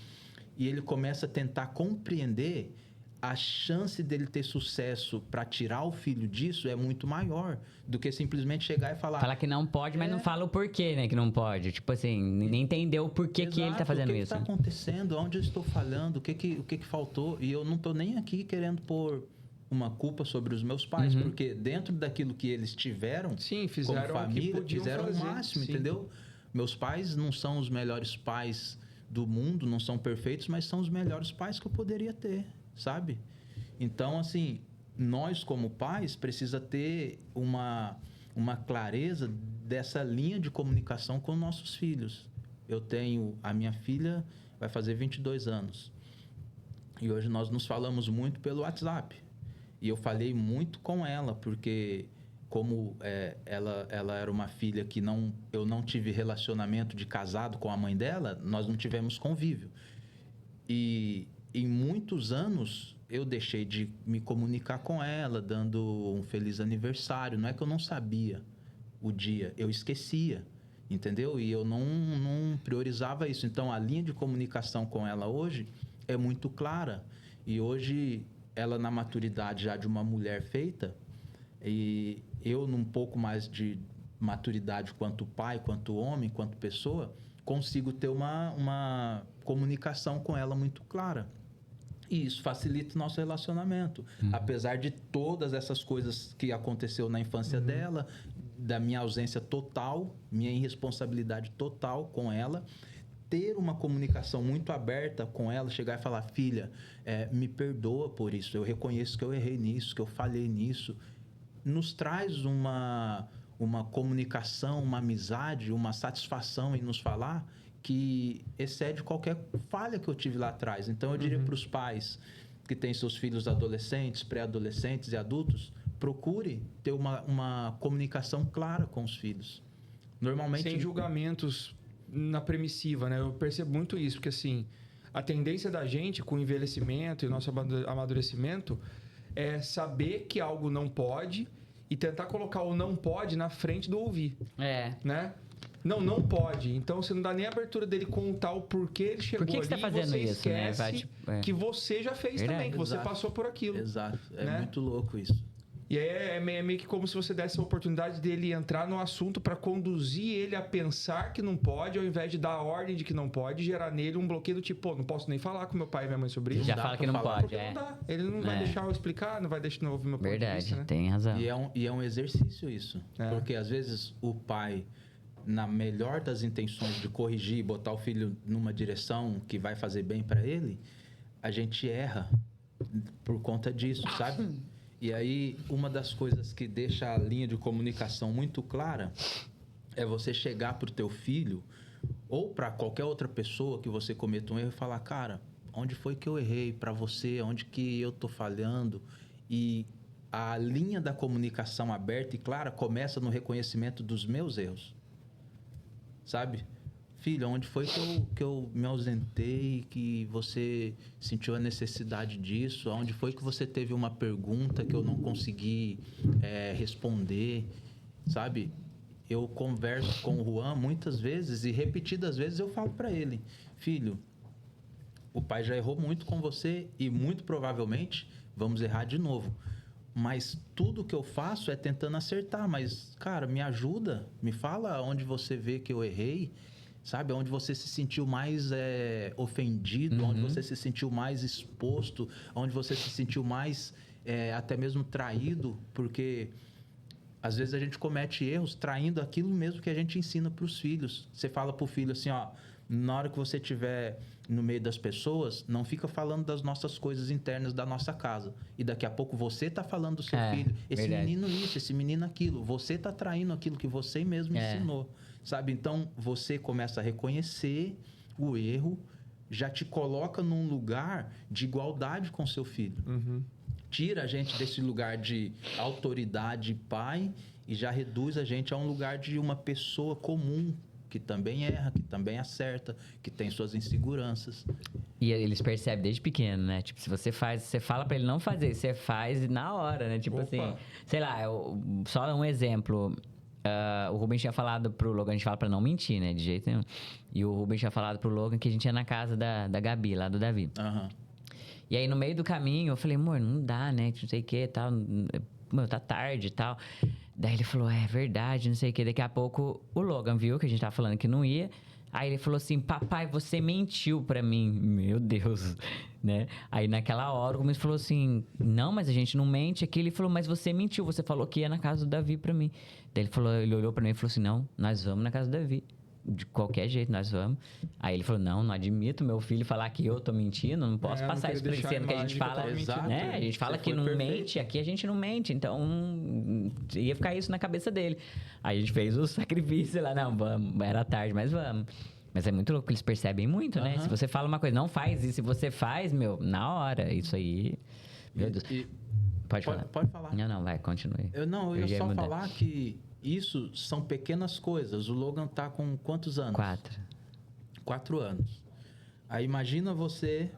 e ele começa a tentar compreender, a chance dele ter sucesso para tirar o filho disso é muito maior do que simplesmente chegar e falar... Falar que não pode, mas não fala o porquê, né, que não pode. Tipo assim, nem entendeu o porquê que ele tá fazendo isso. O que está acontecendo? Onde eu estou falhando? O que faltou? E eu não estou nem aqui querendo pôr uma culpa sobre os meus pais, porque dentro daquilo que eles tiveram, fizeram como família, fizeram fazer, o máximo, entendeu? Meus pais não são os melhores pais do mundo, não são perfeitos, mas são os melhores pais que eu poderia ter, sabe? Então, assim, nós como pais precisa ter uma clareza dessa linha de comunicação com nossos filhos. Eu tenho... A minha filha vai fazer 22 anos. E hoje nós nos falamos muito pelo WhatsApp. E eu falei muito com ela, porque como ela era uma filha que eu não tive relacionamento de casado com a mãe dela, nós não tivemos convívio. E em muitos anos eu deixei de me comunicar com ela, dando um feliz aniversário. Não é que eu não sabia o dia, eu esquecia, entendeu? E eu não priorizava isso. Então, a linha de comunicação com ela hoje é muito clara. E hoje, ela na maturidade já de uma mulher feita, e eu num pouco mais de maturidade quanto pai, quanto homem, quanto pessoa, consigo ter uma comunicação com ela muito clara. E isso facilita o nosso relacionamento. Apesar de todas essas coisas que aconteceu na infância dela, da minha ausência total, minha irresponsabilidade total com ela, ter uma comunicação muito aberta com ela, chegar e falar, filha, me perdoa por isso, eu reconheço que eu errei nisso, que eu falhei nisso, nos traz uma comunicação, uma amizade, uma satisfação em nos falar que excede qualquer falha que eu tive lá atrás. Então, eu diria para os pais que têm seus filhos adolescentes, pré-adolescentes e adultos, procure ter uma comunicação clara com os filhos. Normalmente... Sem julgamentos na permissiva, né? Eu percebo muito isso, porque assim, a tendência da gente com o envelhecimento e o nosso amadurecimento é saber que algo não pode e tentar colocar o não pode na frente do ouvir, É. né? Não pode. Então você não dá nem a abertura dele contar o porquê ele chegou Por que ali. você tá fazendo você isso, né? esquece Vai, tipo, que você já fez Verdade. também, que você Exato. passou por aquilo. Exato. É né? muito louco isso. E aí é meio que como se você desse a oportunidade dele entrar no assunto para conduzir ele a pensar que não pode, ao invés de dar a ordem de que não pode, gerar nele um bloqueio do tipo, pô, não posso nem falar com meu pai e minha mãe sobre isso. Já dá fala pra que não falar. pode, Porque não dá. Ele não É. vai deixar eu explicar, não vai deixar não ouvir meu ponto de Verdade, vista, né? tem razão. E é um exercício isso. É. Porque às vezes o pai, na melhor das intenções de corrigir e botar o filho numa direção que vai fazer bem para ele, a gente erra por conta disso, sabe? E aí, uma das coisas que deixa a linha de comunicação muito clara é você chegar pro teu filho ou para qualquer outra pessoa que você cometa um erro e falar, cara, onde foi que eu errei para você? Onde que eu tô falhando? E a linha da comunicação aberta e clara começa no reconhecimento dos meus erros. Sabe? Filho, onde foi que eu me ausentei, que você sentiu a necessidade disso? Onde foi que você teve uma pergunta que eu não consegui responder? Sabe? Eu converso com o Juan muitas vezes e repetidas vezes eu falo para ele, filho, o pai já errou muito com você e muito provavelmente vamos errar de novo. Mas tudo que eu faço é tentando acertar. Mas, cara, me ajuda, me fala onde você vê que eu errei, sabe? Onde você se sentiu mais ofendido, onde você se sentiu mais exposto, onde você se sentiu mais até mesmo traído, porque às vezes a gente comete erros traindo aquilo mesmo que a gente ensina para os filhos. Você fala para o filho assim, ó, na hora que você estiver no meio das pessoas, não fica falando das nossas coisas internas da nossa casa. E daqui a pouco você está falando do seu filho. Esse verdade. menino isso, esse menino aquilo. Você está traindo aquilo que você mesmo ensinou. Sabe? Então, você começa a reconhecer o erro, já te coloca num lugar de igualdade com seu filho. Tira a gente desse lugar de autoridade pai e já reduz a gente a um lugar de uma pessoa comum, que também erra, que também acerta, que tem suas inseguranças. E eles percebem desde pequeno, né? Tipo, se você faz, você fala pra ele não fazer, você faz na hora, né? Tipo assim, sei lá, só um exemplo. O Rubens tinha falado pro Logan, a gente fala pra não mentir, né? De jeito nenhum. E o Rubens tinha falado pro Logan que a gente ia na casa da Gabi, lá do Davi. E aí, no meio do caminho, eu falei, amor, não dá, né? Não sei o que e tal. Meu, tá tarde e tal. Daí ele falou, é verdade, não sei o que. Daqui a pouco, o Logan viu que a gente tava falando que não ia. Aí ele falou assim, papai, você mentiu pra mim. Meu Deus, né? Aí naquela hora, o Gomes falou assim, não, mas a gente não mente aqui. Ele falou, mas você mentiu, você falou que ia na casa do Davi pra mim. Daí ele olhou pra mim e falou assim, não, nós vamos na casa do Davi. De qualquer jeito, nós vamos. Aí ele falou, não admito meu filho falar que eu tô mentindo, não posso passar isso pra ele, sendo que a gente fala, né? A gente fala que não mente, aqui a gente não mente, então ia ficar isso na cabeça dele. Aí a gente fez o sacrifício lá, não, vamos, era tarde, mas vamos. Mas é muito louco, porque eles percebem muito, né? Se você fala uma coisa, não faz, e se você faz, meu, na hora, isso aí, meu Deus. Pode falar. Pode falar. Não, vai, continue. Eu ia só falar que isso são pequenas coisas. O Logan tá com quantos anos? 4 anos. Aí imagina você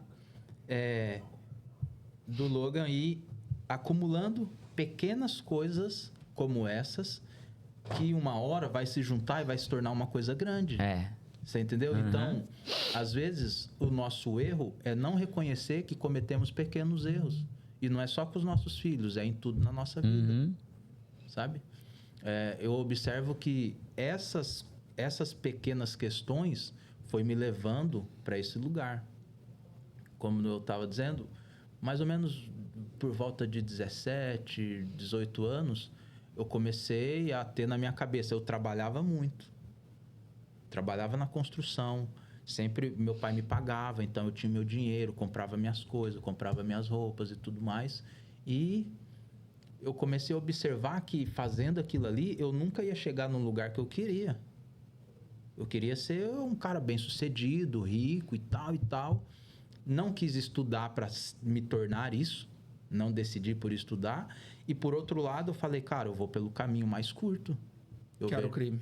do Logan ir acumulando pequenas coisas como essas que uma hora vai se juntar e vai se tornar uma coisa grande. Você entendeu? Então, às vezes, o nosso erro é não reconhecer que cometemos pequenos erros. E não é só com os nossos filhos, é em tudo na nossa vida. Sabe? Eu observo que essas pequenas questões foi me levando para esse lugar. Como eu estava dizendo, mais ou menos por volta de 17, 18 anos, eu comecei a ter na minha cabeça, eu trabalhava muito. Trabalhava na construção, sempre meu pai me pagava, então eu tinha meu dinheiro, comprava minhas coisas, comprava minhas roupas e tudo mais. E eu comecei a observar que fazendo aquilo ali, eu nunca ia chegar num lugar que eu queria. Eu queria ser um cara bem-sucedido, rico e tal e tal. Não quis estudar para me tornar isso, não decidi por estudar. E por outro lado, eu falei, cara, eu vou pelo caminho mais curto. Quero o crime.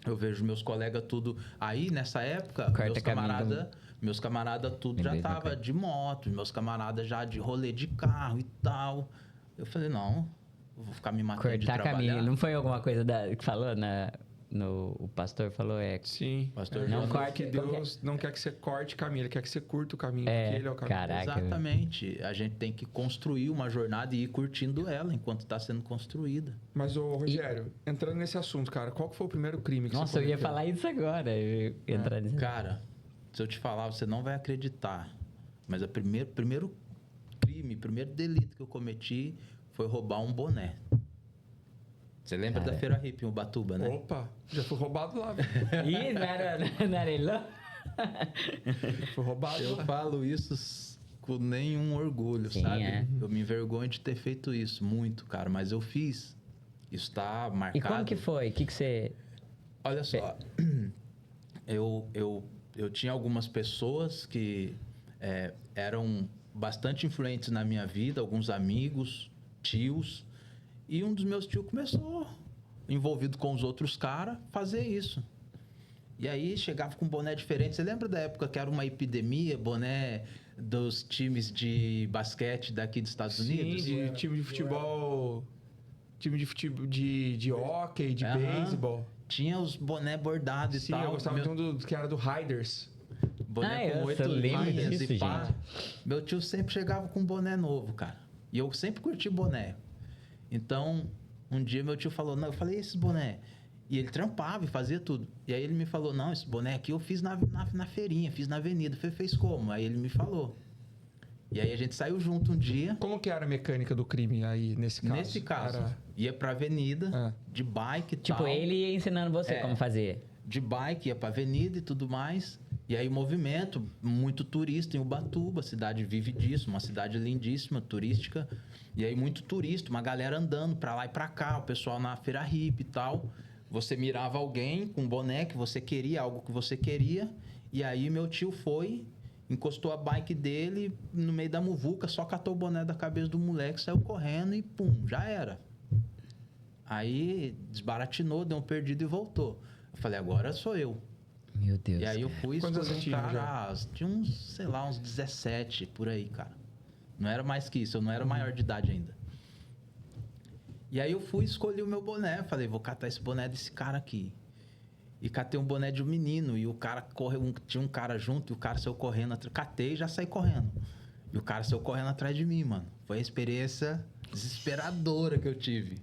Eu vejo meus colegas tudo... Aí, nessa época, meus camaradas tudo já tava de moto, meus camaradas já de rolê de carro e tal. Eu falei, não, vou ficar me matando de Cortar trabalhar. caminho. Não foi alguma coisa que falou o pastor falou, Sim. Pastor Não Jonas, Que corte. Deus não quer que você corte caminho, Ele quer que você curta o caminho, É, porque Ele é o caminho. caraca. Exatamente. A gente tem que construir uma jornada e ir curtindo ela enquanto está sendo construída. Mas, ô Rogério, entrando nesse assunto, cara, qual que foi o primeiro crime que Nossa, você eu ia cometeu? falar isso agora. Eu ia entrar nisso. Cara, se eu te falar, você não vai acreditar. Mas o primeiro delito que eu cometi foi roubar um boné. Você lembra da Feira Hip em Ubatuba, né? Opa, já fui roubado lá, velho. Ih, não era ele, não? Já fui roubado Eu lá. falo isso com nenhum orgulho, Sim, sabe? é. Eu me envergonho de ter feito isso, muito, cara. Mas eu fiz. Isso tá marcado. E como que foi? O que você... Olha só, eu tinha algumas pessoas que eram bastante influentes na minha vida, alguns amigos, tios, e um dos meus tios começou, envolvido com os outros caras, fazer isso. E aí chegava com um boné diferente. Você lembra da época que era uma epidemia, boné dos times de basquete daqui dos Estados Unidos? Sim, de time de futebol, de hóquei, de Aham. beisebol. Tinha os boné bordados e Sim, tal. eu gostava Meu- de um que era do Riders. Boné com eu 8 lembro linhas disso, e pá. gente. Meu tio sempre chegava com um boné novo, cara. E eu sempre curti boné. Então, um dia meu tio falou, não, eu falei, esses boné. E ele trampava e fazia tudo. E aí ele me falou, não, esse boné aqui eu fiz na feirinha, fiz na avenida. Eu falei, fez como? Aí ele me falou. E aí a gente saiu junto um dia. Como que era a mecânica do crime aí, nesse caso? Nesse caso, Era- ia pra avenida, de bike e Tipo, tal. ele ia ensinando você É. como fazer. De bike, ia pra avenida e tudo mais. E aí movimento, muito turista em Ubatuba, a cidade vive disso, uma cidade lindíssima, turística. E aí muito turista, uma galera andando pra lá e pra cá, o pessoal na feira hippie e tal. Você mirava alguém com um boné que você queria, algo que você queria. E aí meu tio foi, encostou a bike dele no meio da muvuca, só catou o boné da cabeça do moleque, saiu correndo e pum, já era. Aí desbaratinou, deu um perdido e voltou. Eu falei, agora sou eu. Meu Deus. E aí eu fui Quantos anos escolher um você tinha cara, tinha uns, sei lá, uns 17 por aí, cara. Não era mais que isso, eu não era maior de idade ainda. E aí eu fui escolher o meu boné, falei, vou catar esse boné desse cara aqui. E catei um boné de um menino, e o cara correu, tinha um cara junto, e o cara saiu correndo, catei e já saí correndo. E o cara saiu correndo atrás de mim, mano. Foi a experiência desesperadora que eu tive.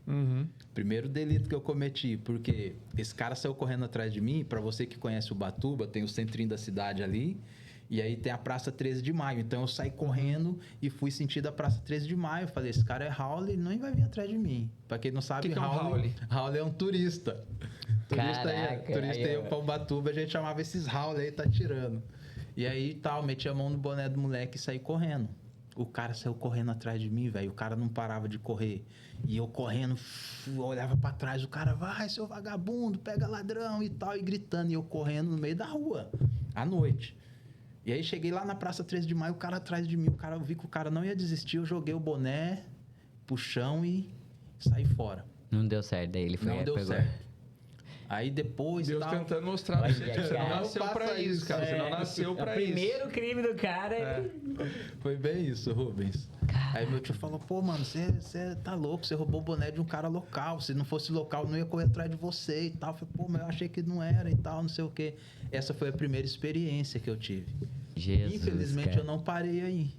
Primeiro delito que eu cometi, porque esse cara saiu correndo atrás de mim. Pra você que conhece Ubatuba, tem o centrinho da cidade ali, e aí tem a Praça 13 de Maio. Então eu saí correndo e fui sentido a Praça 13 de Maio. Eu falei, esse cara é Howley, não vai vir atrás de mim. Pra quem não sabe, Que é um Howley é um turista. Caraca, Turista aí, ia ó. pra Ubatuba, a gente chamava esses Howley aí, tá tirando. E aí tal, meti a mão no boné do moleque e saí correndo. O cara saiu correndo atrás de mim, velho. O cara não parava de correr. E eu correndo, eu olhava pra trás. O cara, vai, seu vagabundo, pega ladrão e tal. E gritando. E eu correndo no meio da rua, à noite. E aí cheguei lá na Praça 13 de Maio, o cara atrás de mim. Eu vi que o cara não ia desistir. Eu joguei o boné pro chão e saí fora. Não deu certo, daí ele foi Não deu pegou. certo. Aí depois... Deus tal, tentando mostrar pra Olha, você que você não cara. nasceu Não pra faça isso, isso, cara. Você É. não nasceu O pra primeiro isso. crime do cara é... Foi bem isso, Rubens. Aí meu tio falou, pô, mano, você tá louco, você roubou o boné de um cara local. Se não fosse local, eu não ia correr atrás de você e tal. Eu falei, pô, mas eu achei que não era e tal, não sei o quê. Essa foi a primeira experiência que eu tive. Jesus, Infelizmente, cara. eu não parei aí.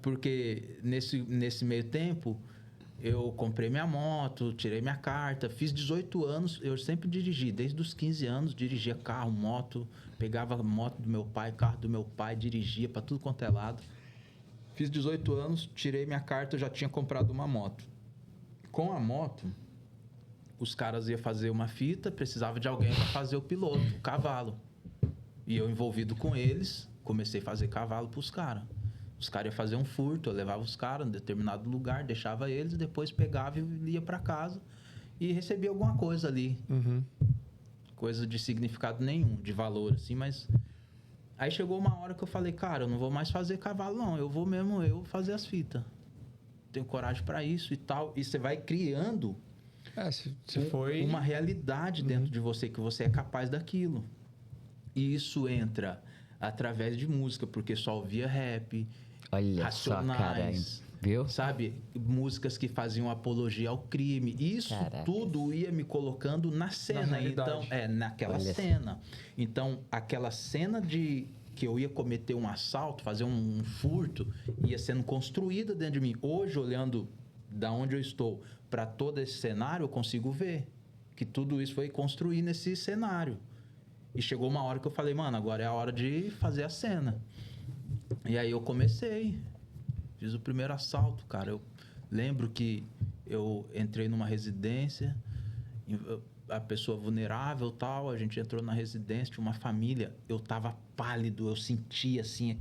Porque nesse meio tempo, eu comprei minha moto, tirei minha carta, fiz 18 anos, eu sempre dirigi, desde os 15 anos, dirigia carro, moto, pegava moto do meu pai, carro do meu pai, dirigia para tudo quanto é lado. Fiz 18 anos, tirei minha carta, eu já tinha comprado uma moto. Com a moto, os caras iam fazer uma fita, precisava de alguém para fazer o piloto, o cavalo. E eu envolvido com eles, comecei a fazer cavalo para os caras. Os caras iam fazer um furto, eu levava os caras em determinado lugar, deixava eles, depois pegava e ia para casa e recebia alguma coisa ali. Coisa de significado nenhum, de valor, assim, mas... Aí chegou uma hora que eu falei, cara, eu não vou mais fazer cavalo, não. Eu vou mesmo eu fazer as fitas. Tenho coragem para isso e tal. E você vai criando Você foi... uma realidade dentro de você, que você é capaz daquilo. E isso entra através de música, porque só ouvia rap, Olha só, cara. Racionais, Viu? Sabe? Músicas que faziam apologia ao crime. Isso Caraca. tudo ia me colocando na cena. Então, realidade. naquela Olha cena. Então, aquela cena de que eu ia cometer um assalto, fazer um furto, ia sendo construída dentro de mim. Hoje, olhando da onde eu estou para todo esse cenário, eu consigo ver que tudo isso foi construir nesse cenário. E chegou uma hora que eu falei, mano, agora é a hora de fazer a cena. E aí eu comecei. Fiz o primeiro assalto, cara. Eu lembro que eu entrei numa residência, a pessoa vulnerável e tal, a gente entrou na residência, tinha uma família, eu tava pálido, eu sentia, assim,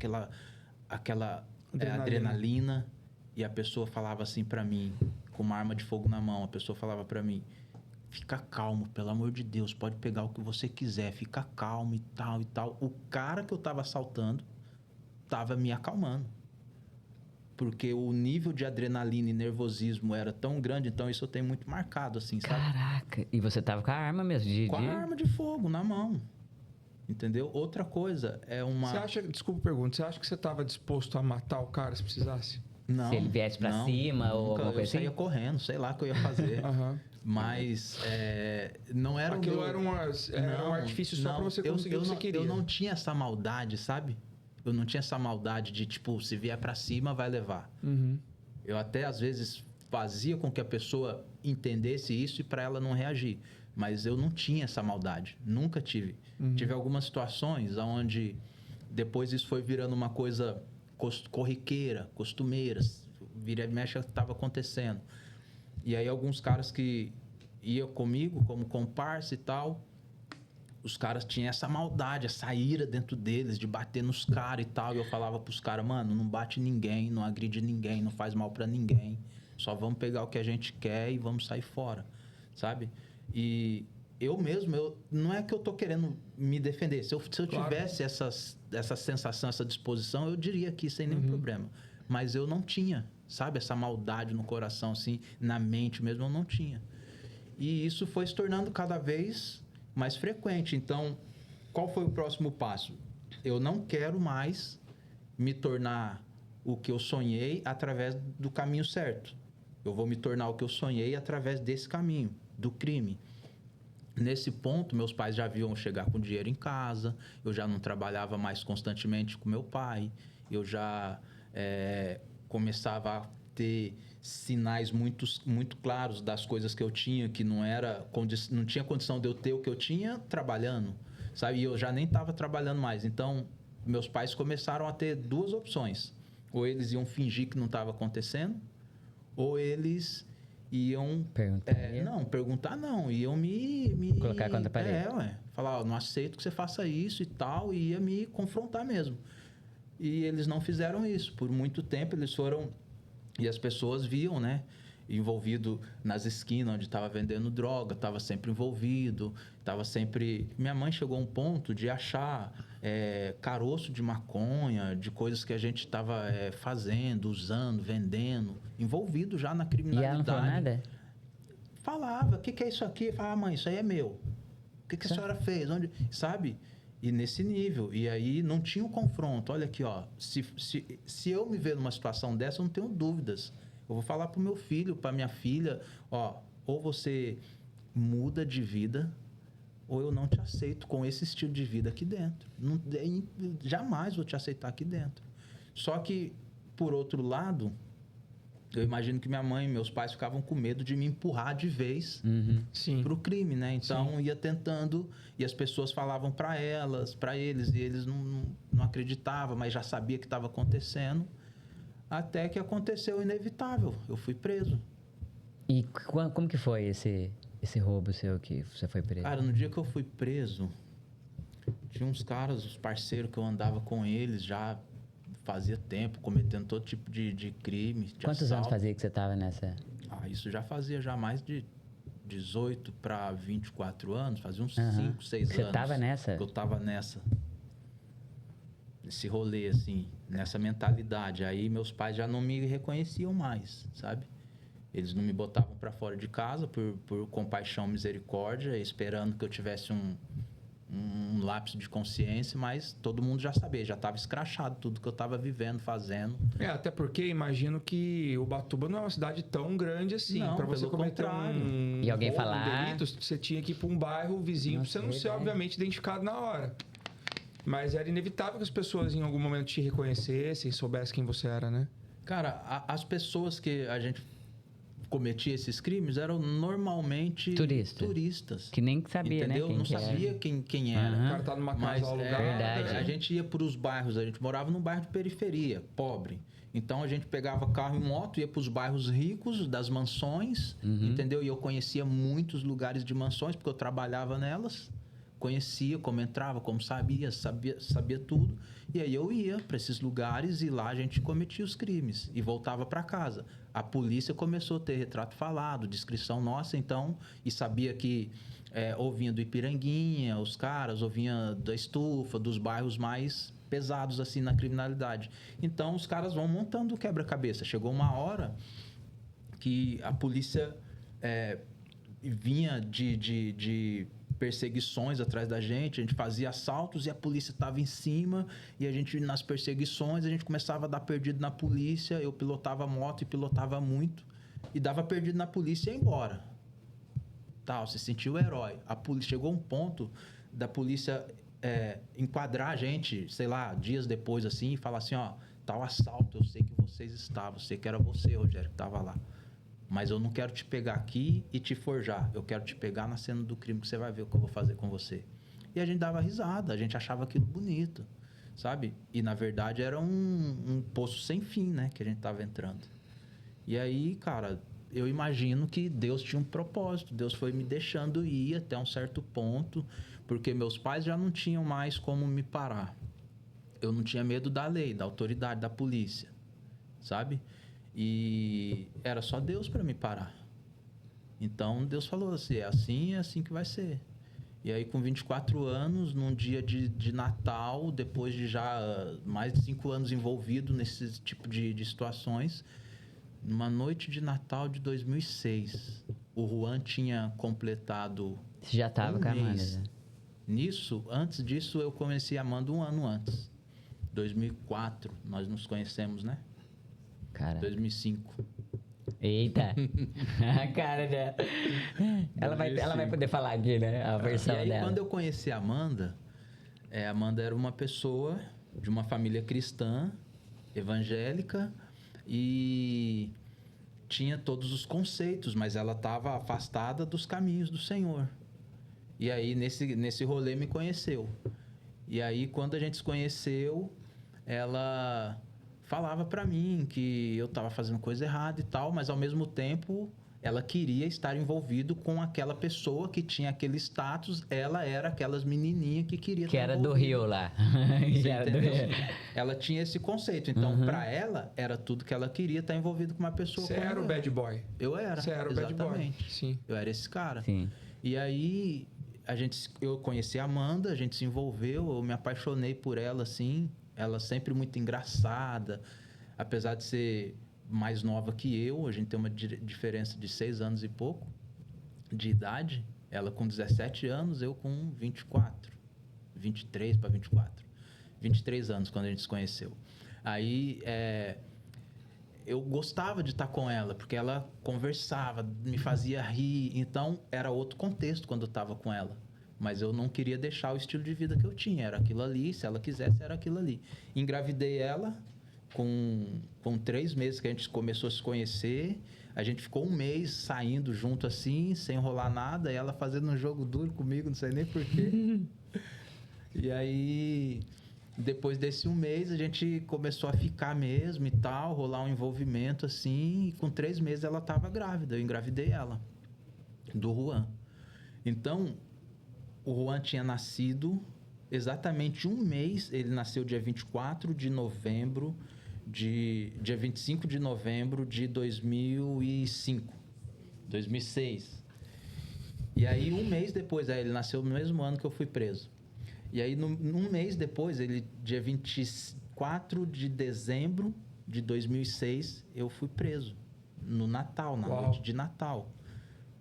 aquela adrenalina, e a pessoa falava assim pra mim, com uma arma de fogo na mão, a pessoa falava pra mim, fica calmo, pelo amor de Deus, pode pegar o que você quiser, fica calmo e tal e tal. O cara que eu tava assaltando tava me acalmando. Porque o nível de adrenalina e nervosismo era tão grande, então isso eu tenho muito marcado, assim, sabe? Caraca. E você tava com a arma mesmo? Com a arma de fogo na mão. Entendeu? Outra coisa é uma... Você acha, desculpa a pergunta, você acha que você estava disposto a matar o cara se precisasse? Não, Se ele viesse pra cima ou alguma coisa eu saía assim? correndo, sei lá o que eu ia fazer. Aham. Mas não era Aquilo o meu... era um artifício só para você conseguir o que você queria. Eu não tinha essa maldade, sabe? Eu não tinha essa maldade de, tipo, se vier pra cima, vai levar. Uhum. Eu até, às vezes, fazia com que a pessoa entendesse isso e para ela não reagir. Mas eu não tinha essa maldade. Nunca tive. Uhum. Tive algumas situações onde depois isso foi virando uma coisa corriqueira, costumeira. Vira e mexe que estava acontecendo. E aí alguns caras que iam comigo como comparsa e tal, os caras tinham essa maldade, essa ira dentro deles de bater nos caras e tal. E eu falava pros caras, mano, não bate ninguém, não agride ninguém, não faz mal pra ninguém. Só vamos pegar o que a gente quer e vamos sair fora, sabe? E eu mesmo, não é que eu tô querendo me defender. Se eu tivesse essa sensação, essa disposição, eu diria aqui sem nenhum problema. Mas eu não tinha, sabe? Essa maldade no coração, assim, na mente mesmo, eu não tinha. E isso foi se tornando cada vez mais frequente. Então, qual foi o próximo passo? Eu não quero mais me tornar o que eu sonhei através do caminho certo. Eu vou me tornar o que eu sonhei através desse caminho, do crime. Nesse ponto, meus pais já viam chegar com dinheiro em casa, eu já não trabalhava mais constantemente com meu pai, eu já começava a ter sinais muito claros das coisas que eu tinha, que não tinha condição de eu ter o que eu tinha trabalhando, sabe? E eu já nem estava trabalhando mais. Então, meus pais começaram a ter duas opções. Ou eles iam fingir que não estava acontecendo, ou eles iam... perguntar não. Iam me colocar contra a parede. Falar, não aceito que você faça isso e tal, e ia me confrontar mesmo. E eles não fizeram isso. Por muito tempo, eles foram... E as pessoas viam, né? Envolvido nas esquinas onde estava vendendo droga, estava sempre envolvido, estava sempre... Minha mãe chegou a um ponto de achar caroço de maconha, de coisas que a gente estava fazendo, usando, vendendo, envolvido já na criminalidade. E ela não falou nada? Falava, o que é isso aqui? Falava, mãe, isso aí é meu. O que a senhora fez? Onde... Sabe? E nesse nível. E aí não tinha um confronto. Olha aqui, ó. Se eu me ver numa situação dessa, eu não tenho dúvidas. Eu vou falar pro meu filho, pra minha filha, ó, ou você muda de vida, ou eu não te aceito com esse estilo de vida aqui dentro. Não, jamais vou te aceitar aqui dentro. Só que, por outro lado, eu imagino que minha mãe e meus pais ficavam com medo de me empurrar de vez pro crime, né? Então, ia tentando, e as pessoas falavam para eles, e eles não acreditavam, mas já sabia que estava acontecendo, até que aconteceu o inevitável. Eu fui preso. E como que foi esse roubo seu que você foi preso? Cara, no dia que eu fui preso, tinha uns caras, os parceiros que eu andava com eles já... Fazia tempo, cometendo todo tipo de crime, de Quantos assalto. anos fazia que você estava nessa? Isso já fazia já mais de 18 para 24 anos, fazia uns 5, 6 anos. Você estava nessa? Que eu estava nesse rolê, assim, nessa mentalidade. Aí meus pais já não me reconheciam mais, sabe? Eles não me botavam para fora de casa por compaixão, misericórdia, esperando que eu tivesse um lapso de consciência, mas todo mundo já sabia, já estava escrachado tudo que eu estava vivendo, fazendo. Até porque imagino que Ubatuba não é uma cidade tão grande assim. Não, Para você pelo cometer contrário. E alguém roubo, falar- delito, você tinha que ir para um bairro vizinho para você não ser, obviamente, identificado na hora. Mas era inevitável que as pessoas em algum momento te reconhecessem, soubessem quem você era, né? Cara, as pessoas que a gente cometia esses crimes eram normalmente turistas. Que nem sabia, entendeu? né? Não sabia quem era. O cara tá numa casa Mas alugada. verdade. a gente ia para os bairros, a gente morava num bairro de periferia, pobre. Então a gente pegava carro e moto, ia para os bairros ricos, das mansões, entendeu? E eu conhecia muitos lugares de mansões, porque eu trabalhava nelas. Conhecia como entrava, como sabia tudo. E aí eu ia para esses lugares e lá a gente cometia os crimes e voltava para casa. A polícia começou a ter retrato falado, descrição nossa, então, e sabia que ouvinha do Ipiranguinha, os caras, ouvinha da Estufa, dos bairros mais pesados assim na criminalidade. Então os caras vão montando o quebra-cabeça. Chegou uma hora que a polícia vinha de perseguições atrás da gente, a gente fazia assaltos e a polícia estava em cima, e a gente, nas perseguições, a gente começava a dar perdido na polícia, eu pilotava moto e pilotava muito, e dava perdido na polícia e ia embora. Tal, se sentiu o herói. A polícia, chegou um ponto da polícia enquadrar a gente, sei lá, dias depois assim, e falar assim, ó, tal assalto, eu sei que vocês estavam, eu sei que era você, Rogério, que estava lá. Mas eu não quero te pegar aqui e te forjar. Eu quero te pegar na cena do crime, que você vai ver o que eu vou fazer com você. E a gente dava risada, a gente achava aquilo bonito, sabe? E, na verdade, era um poço sem fim, né? Que a gente tava entrando. E aí, cara, eu imagino que Deus tinha um propósito. Deus foi me deixando ir até um certo ponto, porque meus pais já não tinham mais como me parar. Eu não tinha medo da lei, da autoridade, da polícia, sabe? E era só Deus para me parar. Então Deus falou assim, é assim que vai ser. E aí com 24 anos, num dia de Natal, depois de já mais de 5 anos envolvido nesse tipo de situações, numa noite de Natal de 2006, o Juan tinha completado Você já tava com a Amanda, né? Nisso, antes disso, eu conheci a Amanda um ano antes. 2004, nós nos conhecemos, né? Cara. 2005. Eita! A cara dela. Ela vai poder falar aqui, né? A versão e aí, dela. quando eu conheci a Amanda, a Amanda era uma pessoa de uma família cristã, evangélica, e tinha todos os conceitos, mas ela estava afastada dos caminhos do Senhor. E aí, nesse rolê, me conheceu. E aí, quando a gente se conheceu, ela falava pra mim que eu tava fazendo coisa errada e tal, mas ao mesmo tempo ela queria estar envolvido com aquela pessoa que tinha aquele status. Ela era aquelas menininhas que queria Que estar era do envolvida. Rio lá. Você Que era do entendeu? Rio. Ela tinha esse conceito. Então, pra ela, era tudo que ela queria, estar envolvido com uma pessoa Você como era o eu. bad boy. Eu era. Você era o bad boy. Exatamente. Sim. Eu era esse cara. Sim. E aí, eu conheci a Amanda, a gente se envolveu, eu me apaixonei por ela, assim. Ela sempre muito engraçada, apesar de ser mais nova que eu, a gente tem uma diferença de 6 anos e pouco de idade. Ela com 17 anos, eu com 24. 23 para 24. 23 anos quando a gente se conheceu. Aí, eu gostava de estar com ela, porque ela conversava, me fazia rir. Então, era outro contexto quando eu estava com ela. Mas eu não queria deixar o estilo de vida que eu tinha. Era aquilo ali, se ela quisesse, era aquilo ali. Engravidei ela com 3 meses que a gente começou a se conhecer. A gente ficou 1 mês saindo junto assim, sem enrolar nada. E ela fazendo um jogo duro comigo, não sei nem porquê. E aí, depois desse 1 mês, a gente começou a ficar mesmo e tal, rolar um envolvimento assim. E com 3 meses ela estava grávida. Eu engravidei ela, do Juan. Então, o Juan tinha nascido exatamente 1 mês. Ele nasceu dia 24 de novembro, dia 25 de novembro de 2005, 2006. E aí, 1 mês depois, ele nasceu no mesmo ano que eu fui preso. E aí, 1 mês depois, dia 24 de dezembro de 2006, eu fui preso. No Natal, na noite de Natal.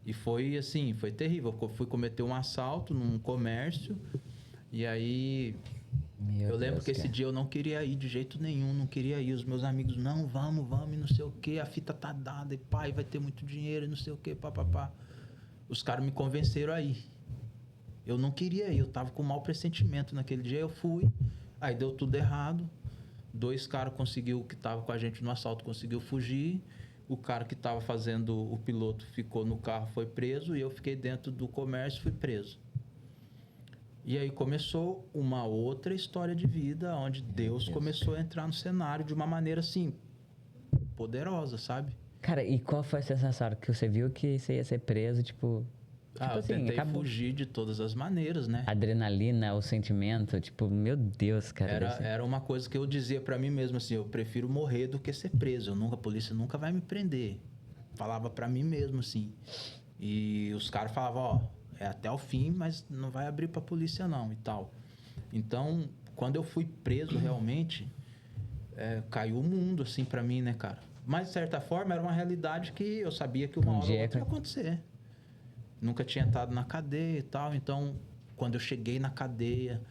E foi assim, foi terrível. Eu fui cometer um assalto num comércio E aí, Meu eu lembro Deus, que esse cara. dia eu não queria ir de jeito nenhum, não queria ir. Os meus amigos, não, vamos, e não sei o quê, a fita tá dada, e pai, vai ter muito dinheiro, e não sei o quê, papapá. Os caras me convenceram a ir. Eu não queria ir, eu tava com mau pressentimento naquele dia, eu fui, aí deu tudo errado. 2 caras que tava com a gente no assalto, conseguiu fugir. O cara que tava fazendo o piloto ficou no carro, foi preso, e eu fiquei dentro do comércio e fui preso. E aí começou uma outra história de vida, onde Deus começou a entrar no cenário de uma maneira, assim, poderosa, sabe? Cara, e qual foi a sensação que você viu que você ia ser preso, tipo... Eu assim, tentei acabou. fugir de todas as maneiras, né? Adrenalina, o sentimento, tipo, meu Deus, cara. deve ser- Era uma coisa que eu dizia pra mim mesmo, assim, eu prefiro morrer do que ser preso. A polícia nunca vai me prender. Falava pra mim mesmo, assim. E os caras falavam, ó, é até o fim, mas não vai abrir pra polícia não e tal. Então, quando eu fui preso realmente, caiu o mundo, assim, pra mim, né, cara? Mas, de certa forma, era uma realidade que eu sabia que uma hora ou dia, outra ia cara. acontecer. Nunca tinha entrado na cadeia e tal, então, quando eu cheguei na cadeia,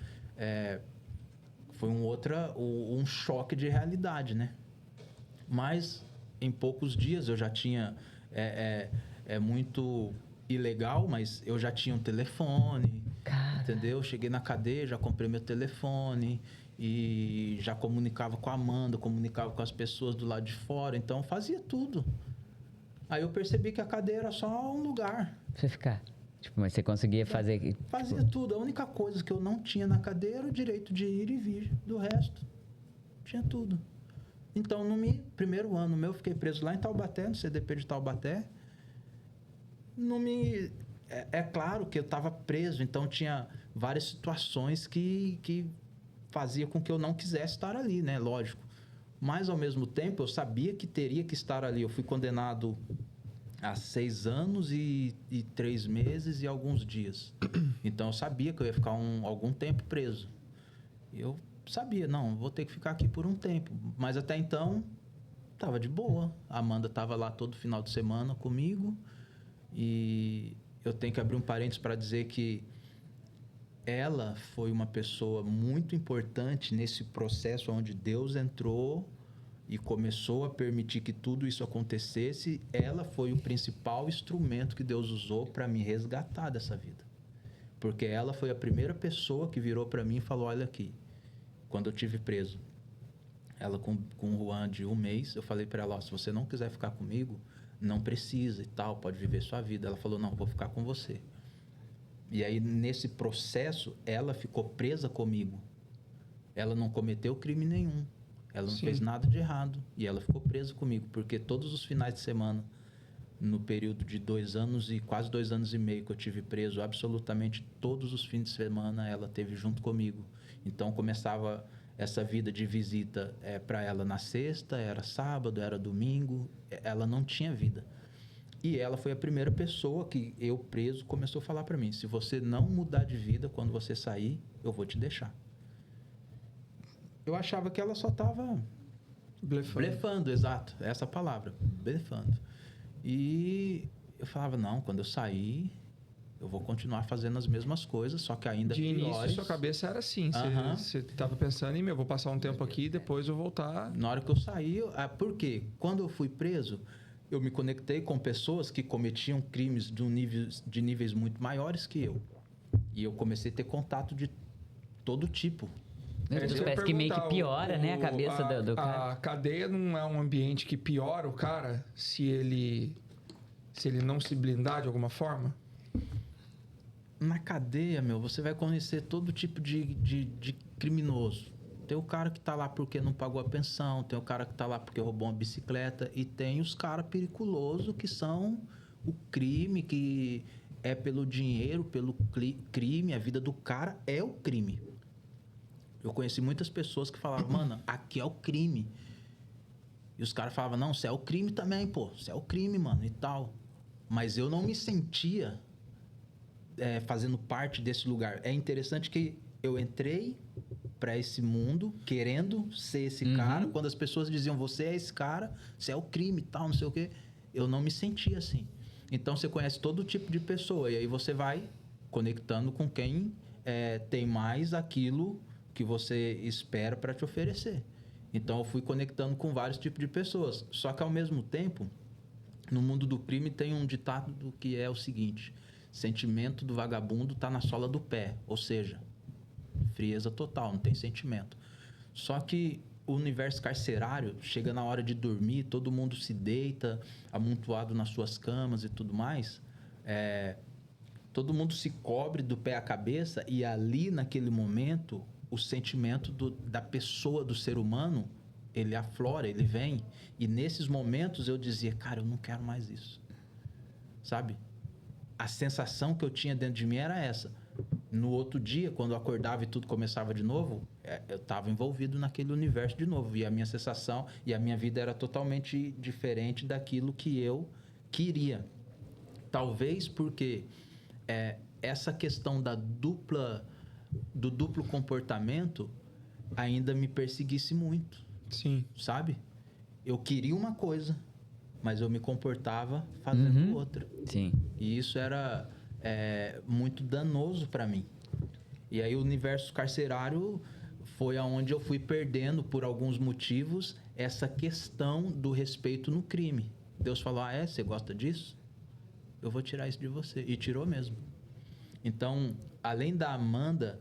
foi um choque de realidade, né? Mas, em poucos dias, eu já tinha... É muito ilegal, mas eu já tinha um telefone, Cara. entendeu? Cheguei na cadeia, já comprei meu telefone e já comunicava com a Amanda, comunicava com as pessoas do lado de fora, então fazia tudo. Aí eu percebi que a cadeia era só um lugar. Pra você ficar. Tipo, mas você conseguia fazer... Fazia tudo. A única coisa que eu não tinha na cadeia era o direito de ir e vir. Do resto, tinha tudo. Então, primeiro ano meu, fiquei preso lá em Taubaté, no CDP de Taubaté. É claro que eu estava preso, então tinha várias situações que fazia com que eu não quisesse estar ali, né? Lógico. Mas, ao mesmo tempo, eu sabia que teria que estar ali. Eu fui condenado a 6 anos e 3 meses e alguns dias. Então, eu sabia que eu ia ficar algum tempo preso. Eu sabia, não, vou ter que ficar aqui por um tempo. Mas, até então, estava de boa. A Amanda estava lá todo final de semana comigo. E eu tenho que abrir um parênteses para dizer que ela foi uma pessoa muito importante nesse processo onde Deus entrou e começou a permitir que tudo isso acontecesse. Ela foi o principal instrumento que Deus usou para me resgatar dessa vida. Porque ela foi a primeira pessoa que virou para mim e falou, olha aqui, quando eu tive preso, ela com o Juan de 1 mês, eu falei para ela, ó, se você não quiser ficar comigo, não precisa e tal, pode viver sua vida. Ela falou, não, vou ficar com você. E aí, nesse processo, ela ficou presa comigo. Ela não cometeu crime nenhum. Ela não fez nada de errado. E ela ficou presa comigo, porque todos os finais de semana, no período de 2 anos e quase 2 anos e meio que eu tive preso, absolutamente todos os fins de semana ela teve junto comigo. Então, começava essa vida de visita para ela na sexta, era sábado, era domingo. Ela não tinha vida. E ela foi a primeira pessoa que eu preso começou a falar para mim, se você não mudar de vida quando você sair, eu vou te deixar. Eu achava que ela só estava blefando, exato, essa palavra, blefando. E eu falava, não, quando eu sair, eu vou continuar fazendo as mesmas coisas, só que ainda de piores. início, sua cabeça era assim. Você estava pensando em, vou passar um tempo aqui, depois eu voltar. Na hora que eu saí, por quê? Quando eu fui preso, eu me conectei com pessoas que cometiam crimes de níveis muito maiores que eu. E eu comecei a ter contato de todo tipo. Parece que meio que piora, né, a cabeça do cara. A cadeia não é um ambiente que piora o cara se ele não se blindar de alguma forma? Na cadeia, você vai conhecer todo tipo de criminoso. Tem o cara que tá lá porque não pagou a pensão, tem o cara que tá lá porque roubou uma bicicleta e tem os caras periculosos que são o crime, que é pelo dinheiro, pelo crime, a vida do cara é o crime. Eu conheci muitas pessoas que falavam, mano, aqui é o crime. E os caras falavam, não, você é o crime também, pô, você é o crime, mano, e tal. Mas eu não me sentia fazendo parte desse lugar. É interessante que eu entrei para esse mundo querendo ser esse cara. Quando as pessoas diziam, você é esse cara, você é o crime e tal, não sei o quê. Eu não me sentia assim. Então, você conhece todo tipo de pessoa. E aí você vai conectando com quem tem mais aquilo que você espera para te oferecer. Então, eu fui conectando com vários tipos de pessoas. Só que, ao mesmo tempo, no mundo do crime tem um ditado que é o seguinte: sentimento do vagabundo está na sola do pé. Ou seja, frieza total, não tem sentimento. Só que o universo carcerário, chega na hora de dormir, todo mundo se deita, amontoado nas suas camas e tudo mais. Todo mundo se cobre do pé à cabeça e ali, naquele momento, o sentimento da pessoa, do ser humano, ele aflora, ele vem. E nesses momentos eu dizia, cara, eu não quero mais isso. Sabe? A sensação que eu tinha dentro de mim era essa. No outro dia, quando eu acordava e tudo começava de novo, eu estava envolvido naquele universo de novo. E a minha sensação e a minha vida era totalmente diferente daquilo que eu queria. Talvez porque essa questão do duplo comportamento ainda me perseguisse muito. Sim. Sabe? Eu queria uma coisa, mas eu me comportava fazendo outra. Sim. E isso era muito danoso para mim. E aí o universo carcerário foi aonde eu fui perdendo, por alguns motivos, essa questão do respeito no crime. Deus falou, você gosta disso? Eu vou tirar isso de você. E tirou mesmo. Então, além da Amanda